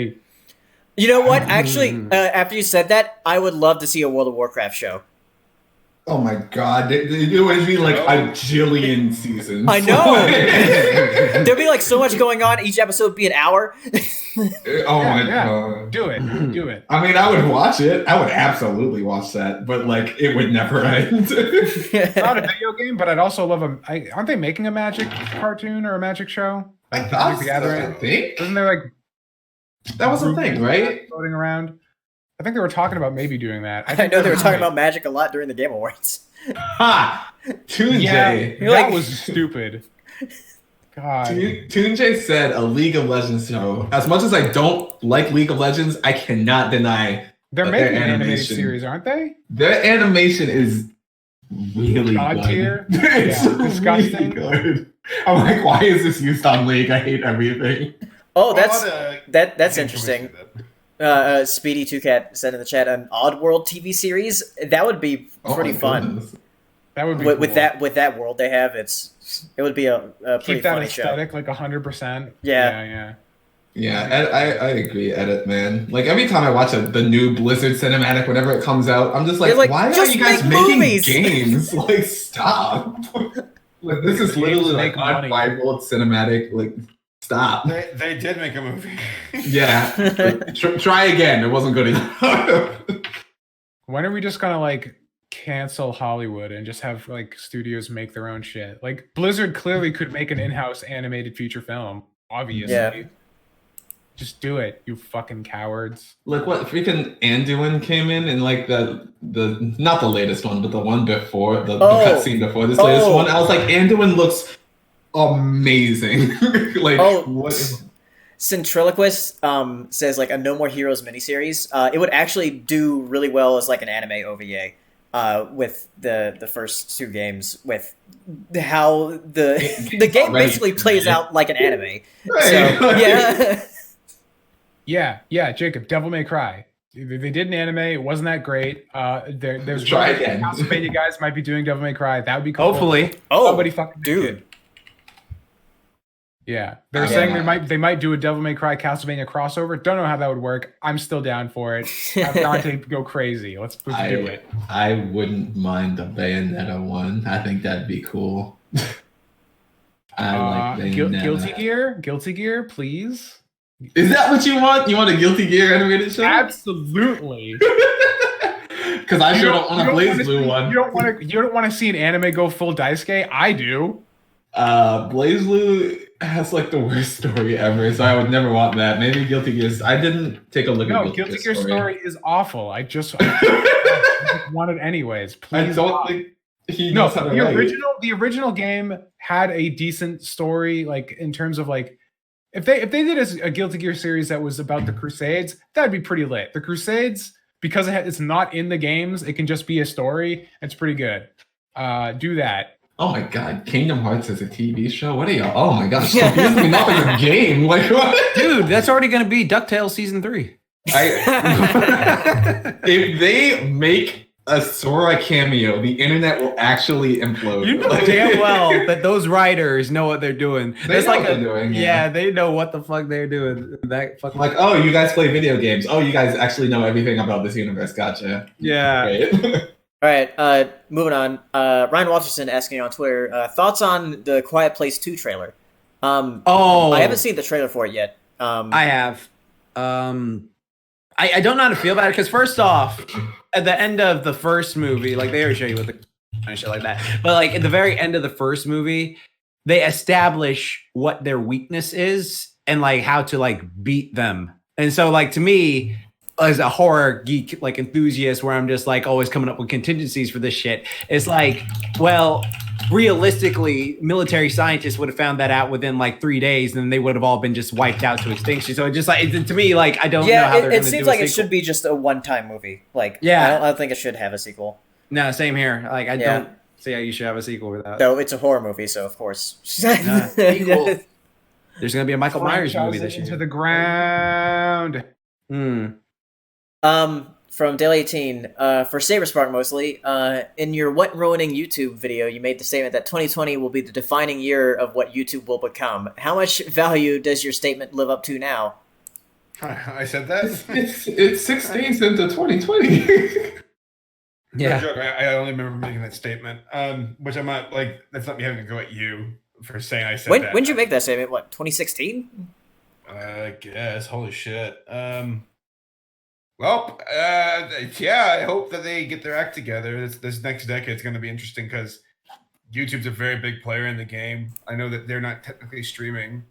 Speaker 1: You know what? Actually, after you said that, I would love to see a World of Warcraft show.
Speaker 6: Oh my god, it would be like a jillion seasons.
Speaker 1: I know. There'd be like so much going on. Each episode would be an hour.
Speaker 6: Oh my god.
Speaker 2: Do it.
Speaker 6: I mean, I would watch it. I would absolutely watch that, but like it would never end.
Speaker 2: It's not a video game, but I'd also love aren't they making a Magic cartoon or a Magic show?
Speaker 6: I thought so, I think.
Speaker 2: Isn't there like
Speaker 6: that was a thing, right?
Speaker 2: Floating around. I think they were talking about maybe doing that.
Speaker 1: I know they were talking about Magic a lot during the Game Awards.
Speaker 6: Ha! Toonjay.
Speaker 2: Yeah, that was stupid. God.
Speaker 6: Toonjay said a League of Legends show. As much as I don't like League of Legends, I cannot deny
Speaker 2: they're making an animated series, aren't they?
Speaker 6: Their animation is really
Speaker 2: God tier.
Speaker 6: It's
Speaker 2: disgusting.
Speaker 6: Really good. I'm like, why is this used on League? I hate everything.
Speaker 1: Oh, that's interesting. Speedy 2Cat said in the chat, an Oddworld TV series that would be pretty fun.
Speaker 6: Goodness.
Speaker 2: That would be
Speaker 1: with that world they have. It would be a pretty funny show.
Speaker 2: Keep that aesthetic like 100%.
Speaker 1: Yeah.
Speaker 6: I agree. Edit, man. Like every time I watch the new Blizzard cinematic, whenever it comes out, I'm just like why are you guys making games? Like, stop. Like this is literally like unrivaled cinematic. Like. Stop.
Speaker 5: They did make a movie.
Speaker 6: Yeah. Try again. It wasn't good enough.
Speaker 2: When are we just gonna like cancel Hollywood and just have like studios make their own shit? Like Blizzard clearly could make an in-house animated feature film. Obviously. Yeah. Just do it, you fucking cowards.
Speaker 6: Like what freaking Anduin came in and like the not the latest one, but the one before the cutscene before this latest one. I was like, Anduin looks amazing. Like
Speaker 1: Centriloquist says like a No More Heroes miniseries. It would actually do really well as like an anime OVA with the first two games, with how the game basically plays out like an anime. Right. So
Speaker 2: yeah, Jacob, Devil May Cry. They did an anime. It wasn't that great. There's
Speaker 6: try again.
Speaker 2: Castlevania guys might be doing Devil May Cry. That would be cool.
Speaker 3: Hopefully.
Speaker 2: Somebody fucking
Speaker 1: dude.
Speaker 2: Yeah, they're saying they might do a Devil May Cry Castlevania crossover. Don't know how that would work. I'm still down for it. Have Dante go crazy. Let's do it.
Speaker 6: I wouldn't mind the Bayonetta one. I think that'd be cool. I like Bayonetta.
Speaker 2: Guilty Gear, please.
Speaker 6: Is that what you want? You want a Guilty Gear animated show?
Speaker 2: Absolutely.
Speaker 6: Because I sure don't want a BlazBlue one.
Speaker 2: You don't want to see an anime go full Daisuke? I do.
Speaker 6: BlazBlue has like the worst story ever, so I would never want that. Maybe Guilty Gear. I didn't take a look at
Speaker 2: Guilty Gear story is awful. I just want it anyways. Please.
Speaker 6: He
Speaker 2: No,
Speaker 6: knows how to write.
Speaker 2: the original game had a decent story, like in terms of like if they did a Guilty Gear series that was about the Crusades, that'd be pretty lit. The Crusades, because it's not in the games, it can just be a story. It's pretty good. Do that.
Speaker 6: Oh my god, Kingdom Hearts is a TV show? What are y'all? Oh my gosh, confusing me not like a game. Like what?
Speaker 3: Dude, that's already going to be DuckTales season 3.
Speaker 6: If they make a Sora cameo, the internet will actually implode.
Speaker 3: You know damn well that those writers know what they're doing.
Speaker 6: They
Speaker 3: It's
Speaker 6: know
Speaker 3: like
Speaker 6: what they're doing, yeah.
Speaker 3: they know what the fuck they're doing. That fucking
Speaker 6: Like, oh, you guys play video games. Oh, you guys actually know everything about this universe. Gotcha.
Speaker 3: yeah.
Speaker 6: Great.
Speaker 1: All right, moving on. Ryan Walterson asking on Twitter, thoughts on the Quiet Place 2 trailer? I haven't seen the trailer for it yet.
Speaker 3: I have. I don't know how to feel about it because first off, at the end of the first movie, like they always show you with the and shit like that, but like at the very end of the first movie, they establish what their weakness is and like how to like beat them. And so like to me, as a horror geek like enthusiast, where I'm just like always coming up with contingencies for this shit, it's like, well, realistically, military scientists would have found that out within like 3 days, and then they would have all been just wiped out to extinction. So it just like to me, like I don't know how they're going to do a sequel.
Speaker 1: It seems like it should be just a one-time movie. Like,
Speaker 3: Yeah.
Speaker 1: I don't think it should have a sequel.
Speaker 3: No, same here. Like I don't see how you should have a sequel without.
Speaker 1: No, it's a horror movie, so of course.
Speaker 3: Nah, sequel. There's going to be a Michael Myers movie this
Speaker 2: Into
Speaker 3: year.
Speaker 2: the ground.
Speaker 1: From Daily 18, for Saberspark mostly, in your What Ruining YouTube video, you made the statement that 2020 will be the defining year of what YouTube will become. How much value does your statement live up to now?
Speaker 5: I said that.
Speaker 6: It's 6 days into 2020.
Speaker 3: Yeah.
Speaker 5: No joke, I only remember making that statement. Which I'm not like. That's not me having to go at you for saying I said that.
Speaker 1: When did you make that statement? What, 2016?
Speaker 5: I guess. Holy shit. Well, yeah, I hope that they get their act together. This next decade is going to be interesting because YouTube's a very big player in the game. I know that they're not technically streaming.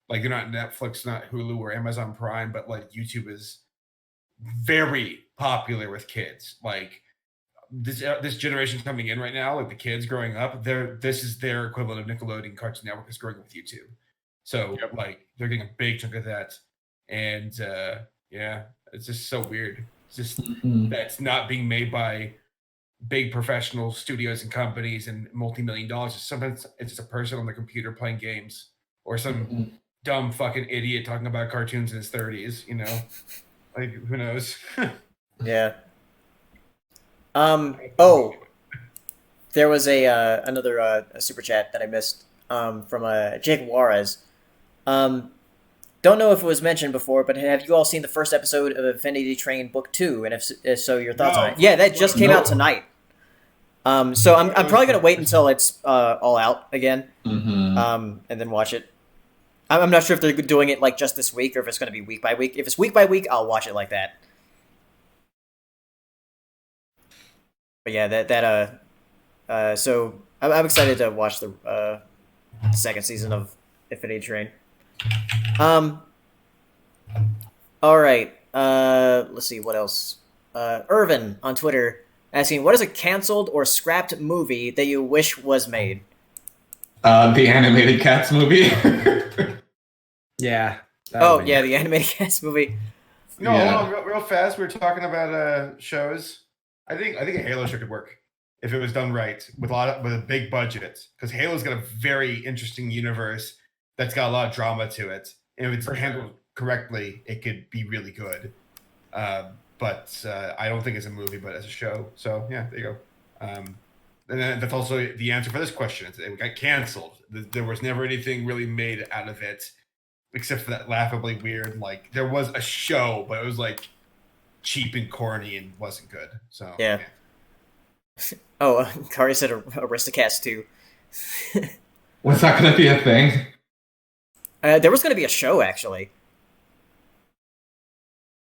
Speaker 5: Like, they're not Netflix, not Hulu or Amazon Prime, but, like, YouTube is very popular with kids. Like, this generation coming in right now, like the kids growing up, this is their equivalent of Nickelodeon Cartoon Network is growing with YouTube. So, like, they're getting a big chunk of that. And, yeah. It's just so weird. It's just that's not being made by big professional studios and companies and multi-million dollars. Sometimes it's just a person on the computer playing games or some dumb fucking idiot talking about cartoons in his 30s, you know? Like, who knows?
Speaker 1: Yeah. Oh, there was another a super chat that I missed from Jake Juarez. Don't know if it was mentioned before, but have you all seen the first episode of Infinity Train Book 2? And if so, your thoughts on it? Yeah, that just came out tonight. So I'm probably gonna wait until it's all out again, and then watch it. I'm not sure if they're doing it like just this week or if it's gonna be week by week. If it's week by week, I'll watch it like that. But yeah, so I'm excited to watch the second season of Infinity Train. All right. Let's see what else. Irvin on Twitter asking, what is a canceled or scrapped movie that you wish was made?
Speaker 6: The animated Cats movie.
Speaker 3: Yeah.
Speaker 1: The animated Cats movie.
Speaker 5: No,
Speaker 6: Yeah.
Speaker 5: hold on, real fast. We were talking about shows. I think a Halo show could work if it was done right with a big budget. Because Halo's got a very interesting universe that's got a lot of drama to it. And if it's handled correctly, it could be really good. But I don't think it's a movie, but as a show. So yeah, there you go. And then that's also the answer for this question. It got canceled. There was never anything really made out of it, except for that laughably weird. Like there was a show, but it was like cheap and corny and wasn't good. So
Speaker 1: yeah. Oh, Kari said Aristocats too.
Speaker 6: Was that going to be a thing?
Speaker 1: There was going to be a show actually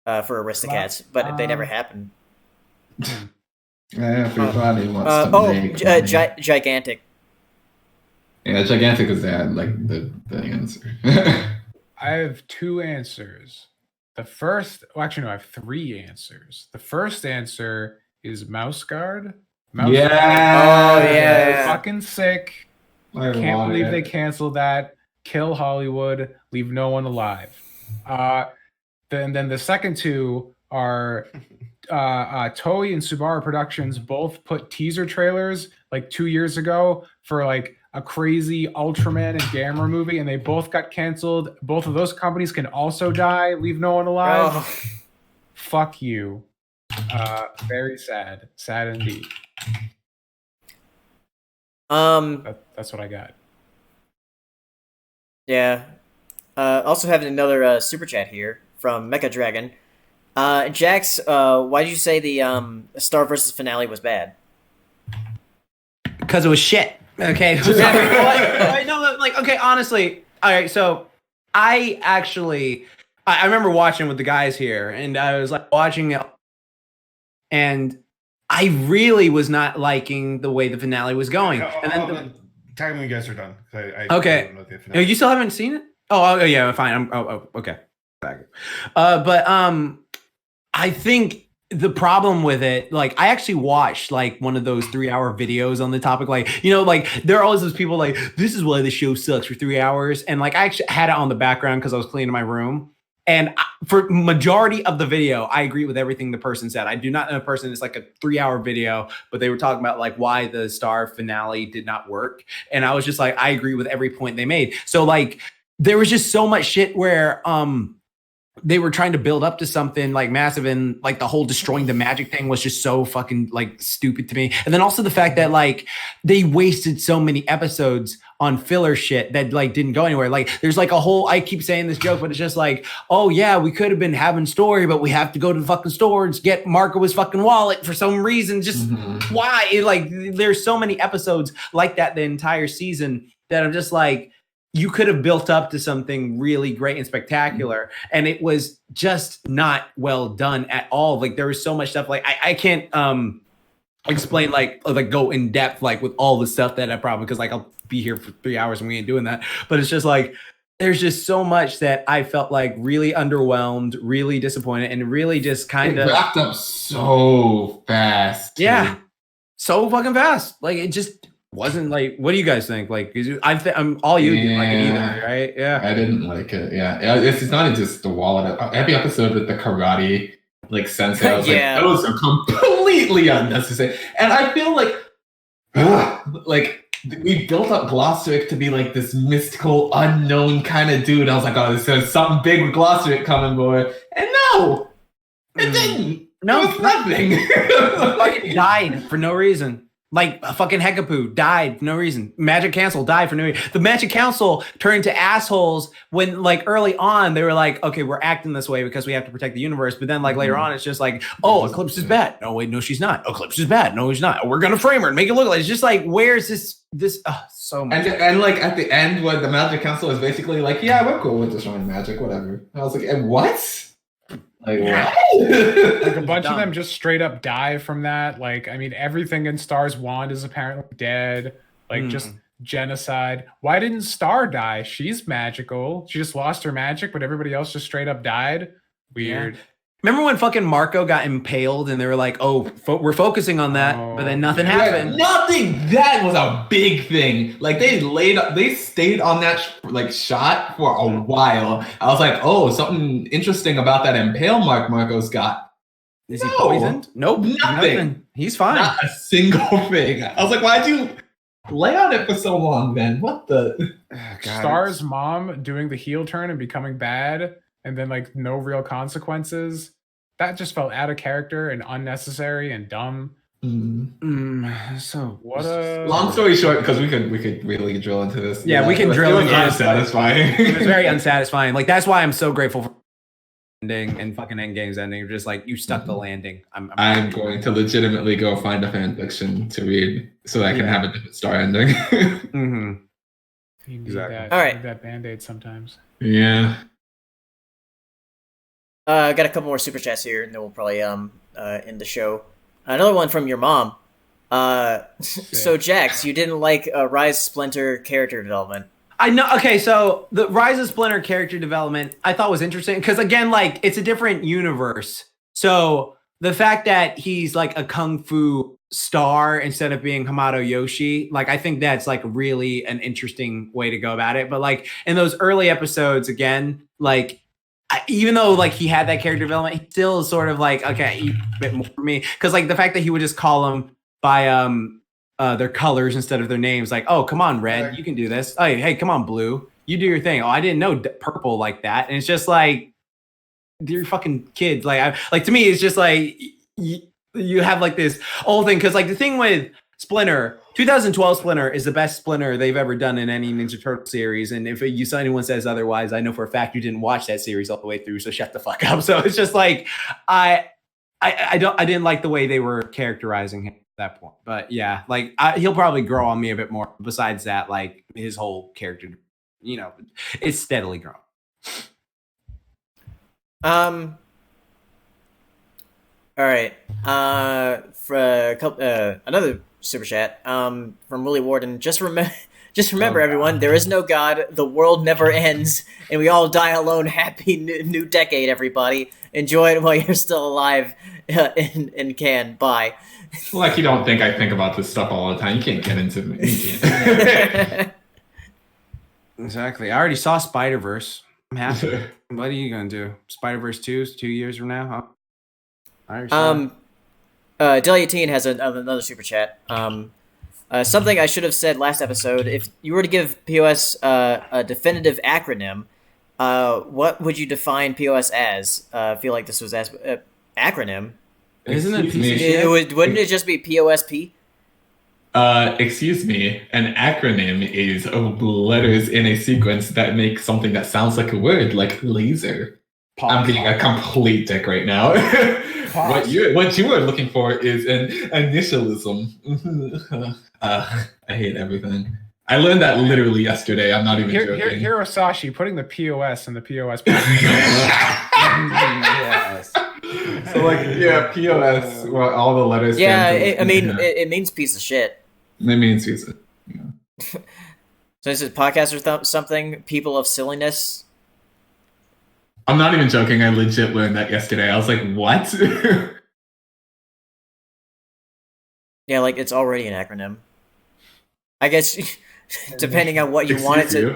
Speaker 1: for Aristocats, but they never happened.
Speaker 6: Everybody wants to make
Speaker 1: Gigantic.
Speaker 6: Yeah, Gigantic is that like the answer.
Speaker 2: I have two answers. The first, I have three answers. The first answer is Mouse Guard, Mouse
Speaker 6: Yeah.
Speaker 1: Oh, yeah.
Speaker 2: Fucking sick.
Speaker 6: I
Speaker 2: Can't
Speaker 6: want
Speaker 2: believe
Speaker 6: it.
Speaker 2: they canceled that. Kill Hollywood. Leave no one alive. Then the second two are Toei and Subaru Productions both put teaser trailers like 2 years ago for like a crazy Ultraman and Gamera movie, and they both got canceled. Both of those companies can also die. Leave no one alive.
Speaker 1: Oh.
Speaker 2: Fuck you. Very sad. Sad indeed. That's what I got.
Speaker 1: Yeah. Also having another super chat here from Mecha Dragon. Jax, why did you say the Star versus finale was bad?
Speaker 3: Because it was shit. Okay. No, like, okay, honestly. All right, so I remember watching with the guys here, and I was like watching it, and I really was not liking the way the finale was going. And then
Speaker 5: tell me when you guys are done. I
Speaker 3: Okay.
Speaker 5: don't know the
Speaker 3: Oh,
Speaker 5: finale.
Speaker 3: you still haven't seen it? Oh yeah, fine. Okay. But I think the problem with it, like, I actually watched like one of those 3-hour videos on the topic. Like, you know, like there are always those people like, this is why the show sucks for 3 hours. And like, I actually had it on the background because I was cleaning my room. And for majority of the video, I agree with everything the person said. I do not know a person. It's like a 3-hour video, but they were talking about like why the Star finale did not work. And I was just like, I agree with every point they made. So like, there was just so much shit where they were trying to build up to something like massive, and like the whole destroying the magic thing was just so fucking like stupid to me. And then also the fact that like they wasted so many episodes on filler shit that like didn't go anywhere. Like there's like a whole, I keep saying this joke, but it's just like, oh yeah, we could have been having story, but we have to go to the fucking store and get Marco his fucking wallet for some reason. Just why? Like there's so many episodes like that the entire season that I'm just like, you could have built up to something really great and spectacular, and it was just not well done at all. Like there was so much stuff. Like I can't explain like go in depth like with all the stuff that I probably, because like I'll be here for 3 hours and we ain't doing that. But it's just like there's just so much that I felt like really underwhelmed, really disappointed, and really just kind of
Speaker 6: wrapped up so fast.
Speaker 3: Yeah, so fucking fast. Like it just wasn't like. What do you guys think? Like, I'm all you didn't like it either, right? Yeah,
Speaker 6: I didn't like it. Yeah, it's not just the wallet. Every episode with the karate like sensei, I was
Speaker 1: Yeah.
Speaker 6: like, those are completely unnecessary. And I feel like we built up Glosseric to be like this mystical, unknown kind of dude. I was like, oh, there's something big with Glosseric coming, boy. And no, it didn't.
Speaker 3: No,
Speaker 6: it was nothing.
Speaker 3: fucking died for no reason. Like a fucking Hekapoo died for no reason. Magic Council died for no reason. The Magic Council turned to assholes when, like, early on they were like, okay, we're acting this way because we have to protect the universe. But then, like, later on, it's just like, oh, Eclipse is bad. No, wait, no, she's not. Eclipse is bad. No, she's not. We're gonna frame her and make it look like it's just like, where's this? So much.
Speaker 6: And like at the end, when the Magic Council is basically like, yeah, we're cool with destroying magic, whatever. And I was like, and what? Like, what?
Speaker 2: Like a bunch of them just straight up die from that. Like, I mean, everything in Star's wand is apparently dead. Like, just genocide. Why didn't Star die? She's magical. She just lost her magic, but everybody else just straight up died. Weird.
Speaker 3: Yeah. Remember when fucking Marco got impaled and they were like, oh, we're focusing on that, but then nothing happened.
Speaker 6: Nothing. That was a big thing. Like they stayed on that shot for a while. I was like, oh, something interesting about that impale mark Marco's got.
Speaker 3: Is he poisoned? Nope.
Speaker 6: Nothing.
Speaker 3: He's fine.
Speaker 6: Not a single thing. I was like, why'd you lay on it for so long, then? What the?
Speaker 2: Star's mom doing the heel turn and becoming bad, and then like no real consequences. That just felt out of character and unnecessary and dumb.
Speaker 3: So
Speaker 2: what a
Speaker 6: long story short, because we could really drill into this.
Speaker 3: Yeah, we can drill into this.
Speaker 6: Unsatisfying.
Speaker 3: It was very unsatisfying. Like that's why I'm so grateful for ending and fucking Endgame's ending. You're just like you stuck the landing.
Speaker 6: I'm going to legitimately go find a fan fiction to read so that I can have a different Star ending.
Speaker 2: You need
Speaker 3: Exactly.
Speaker 2: that.
Speaker 1: All right.
Speaker 2: You need that Band-Aid sometimes.
Speaker 6: Yeah.
Speaker 1: I got a couple more super chats here, and then we'll probably end the show. Another one from your mom. So Jax, you didn't like Rise Splinter character development.
Speaker 3: I know. Okay, so the Rise of Splinter character development I thought was interesting because again, like it's a different universe. So the fact that he's like a kung fu Star instead of being Hamato Yoshi. Like, I think that's like really an interesting way to go about it. But like in those early episodes, again, like even though like he had that character development, he still is sort of like, okay, a bit more for me. Because like the fact that he would just call them by their colors instead of their names, like, oh, come on, red, you can do this. Oh, hey, come on, blue, you do your thing. Oh, I didn't know purple like that. And it's just like, you're fucking kids. Like to me, it's just like you have like this old thing. Because like the thing with Splinter, 2012 Splinter is the best Splinter they've ever done in any Ninja Turtle series. And if anyone says otherwise, I know for a fact you didn't watch that series all the way through. So shut the fuck up. So it's just like I didn't like the way they were characterizing him at that point. But yeah, like he'll probably grow on me a bit more. Besides that, like his whole character, it's steadily growing.
Speaker 1: All right. For a couple, another super chat. From Willie Warden. Just remember, everyone. There is no God. The world never ends, and we all die alone. Happy new decade, everybody. Enjoy it while you're still alive. And can. Bye.
Speaker 6: Like, you don't think I think about this stuff all the time. You can't get into me. You can't.
Speaker 3: Exactly. I already saw Spider-Verse. I'm happy. What are you gonna do? Spider-Verse 2 is 2 years from now? Huh?
Speaker 1: Delia Teen has another super chat. Something I should have said last episode. If you were to give POS a definitive acronym, what would you define POS as? I feel like this was as acronym.
Speaker 3: Isn't it
Speaker 6: Excuse me.
Speaker 3: PCS?
Speaker 1: Wouldn't it just be POSP?
Speaker 6: Excuse me, an acronym is letters in a sequence that make something that sounds like a word, like laser. I'm being a complete dick right now. What you were looking for is an initialism. I hate everything. I learned that literally yesterday. I'm not even joking.
Speaker 2: Hirosashi putting the POS in the POS.
Speaker 3: Yes.
Speaker 6: So like, yeah, POS, well, all the letters.
Speaker 1: Yeah, it means piece of shit.
Speaker 6: It means piece of. Yeah.
Speaker 1: So this is podcast or something. People of silliness.
Speaker 6: I'm not even joking. I legit learned that yesterday. I was like, what?
Speaker 1: Yeah, like it's already an acronym. I guess depending on what you want it to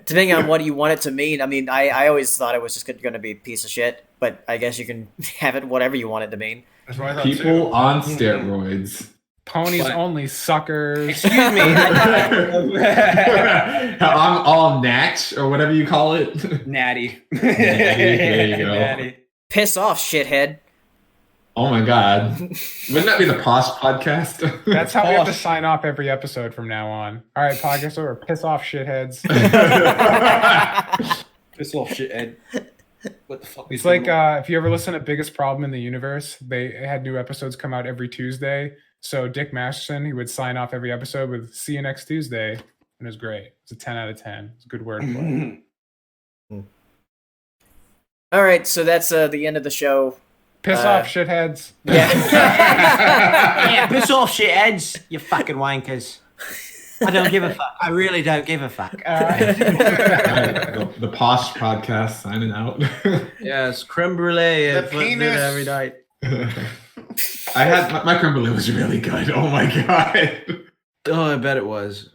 Speaker 1: depending on what you want it to mean. I mean, I always thought it was just going to be a piece of shit, but I guess you can have it whatever you want it to mean.
Speaker 5: That's what I thought
Speaker 6: People
Speaker 5: too.
Speaker 6: on steroids.
Speaker 2: Ponies only, suckers.
Speaker 3: Excuse me.
Speaker 6: I'm all natch or whatever you call it.
Speaker 3: Natty.
Speaker 6: There you go.
Speaker 3: Natty.
Speaker 1: Piss off, shithead.
Speaker 6: Oh my god. Wouldn't that be the POS podcast?
Speaker 2: That's how we have to sign off every episode from now on. All right, podcast over. Piss off, shitheads.
Speaker 3: Piss off, shithead. What the fuck?
Speaker 2: It's like if you ever listen to Biggest Problem in the Universe, they had new episodes come out every Tuesday. So Dick Masterson, he would sign off every episode with "See you next Tuesday," and it was great. It's a 10 out of 10. It's a good word for it.
Speaker 1: All right, so that's the end of the show.
Speaker 2: Piss off, shitheads.
Speaker 1: Yeah.
Speaker 3: Yeah, piss off, shitheads. You fucking wankers. I don't give a fuck. I really don't give a fuck.
Speaker 6: The POS podcast signing out.
Speaker 3: Yes, creme brulee.
Speaker 5: The penis.
Speaker 3: Every night.
Speaker 6: I had my creme brulee was really good. Oh my god.
Speaker 3: Oh, I bet it was.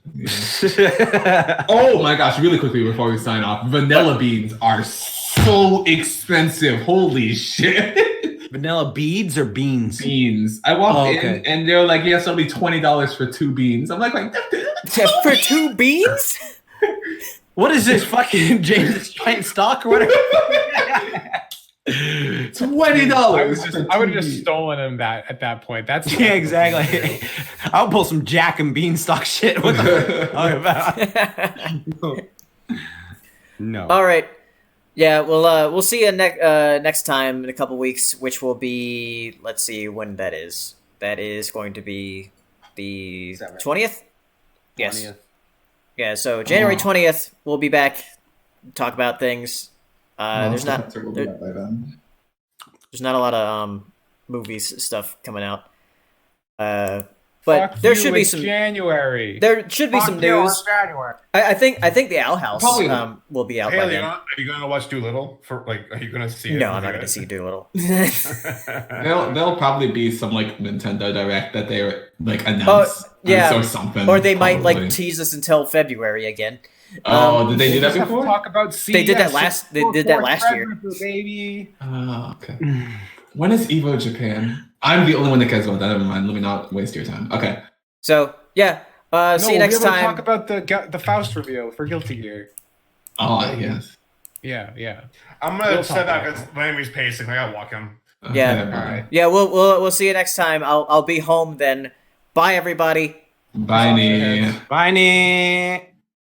Speaker 6: Oh my gosh, really quickly before we sign off, vanilla beans are so expensive. Holy shit.
Speaker 3: Vanilla beads or beans?
Speaker 6: Beans. I walked in and they're like, yes, it'll be $20 for 2 beans. I'm like
Speaker 1: For 2 beans?
Speaker 3: What is this, fucking James Giant stock or whatever?
Speaker 6: $20.
Speaker 2: I would have just stolen him at that point. That's
Speaker 3: Yeah, exactly. I'll pull some Jack and Beanstalk shit. What the fuck about? No.
Speaker 1: All right. Yeah, we'll see you next time in a couple weeks, which will be, let's see when that is. That is going to be the 20th? Yes.
Speaker 3: 20th.
Speaker 1: Yeah, so January 20th, we'll be back, talk about things. There's not a lot of movies stuff coming out. But
Speaker 2: Fuck
Speaker 1: there
Speaker 2: you,
Speaker 1: should be
Speaker 2: it's
Speaker 1: some.
Speaker 2: January.
Speaker 1: There should be some news. I think the Owl House
Speaker 6: Probably-
Speaker 1: will be out by
Speaker 5: Haley,
Speaker 1: then.
Speaker 5: are you going to watch Doolittle? Are you going to see it?
Speaker 1: No, I'm not going to see Doolittle.
Speaker 6: There'll probably be some like Nintendo Direct that they like announce.
Speaker 1: yeah.
Speaker 6: Or something.
Speaker 1: Or they might
Speaker 6: probably.
Speaker 1: like tease us until February again.
Speaker 6: Oh, did they do that
Speaker 2: just have to
Speaker 6: before?
Speaker 2: talk about CS.
Speaker 1: They did that last- they did that last year.
Speaker 2: Baby.
Speaker 6: Oh, okay. When is Evo Japan? I'm the only one that cares about that. Never mind. Let me not waste your time. Okay.
Speaker 1: So yeah, see you next
Speaker 2: we'll
Speaker 1: time.
Speaker 2: talk about the Faust reveal for Guilty Gear.
Speaker 6: Oh, yes.
Speaker 2: Yeah.
Speaker 5: I'm going to
Speaker 2: We'll
Speaker 5: step
Speaker 2: talk
Speaker 5: back
Speaker 2: about
Speaker 5: because Miami's pacing. I got to walk him.
Speaker 6: Okay,
Speaker 1: Yeah.
Speaker 6: bye.
Speaker 2: All right.
Speaker 1: Yeah, we'll see you next time. I'll be home then. Bye everybody.
Speaker 6: Bye, Nee.
Speaker 3: Bye, Nee.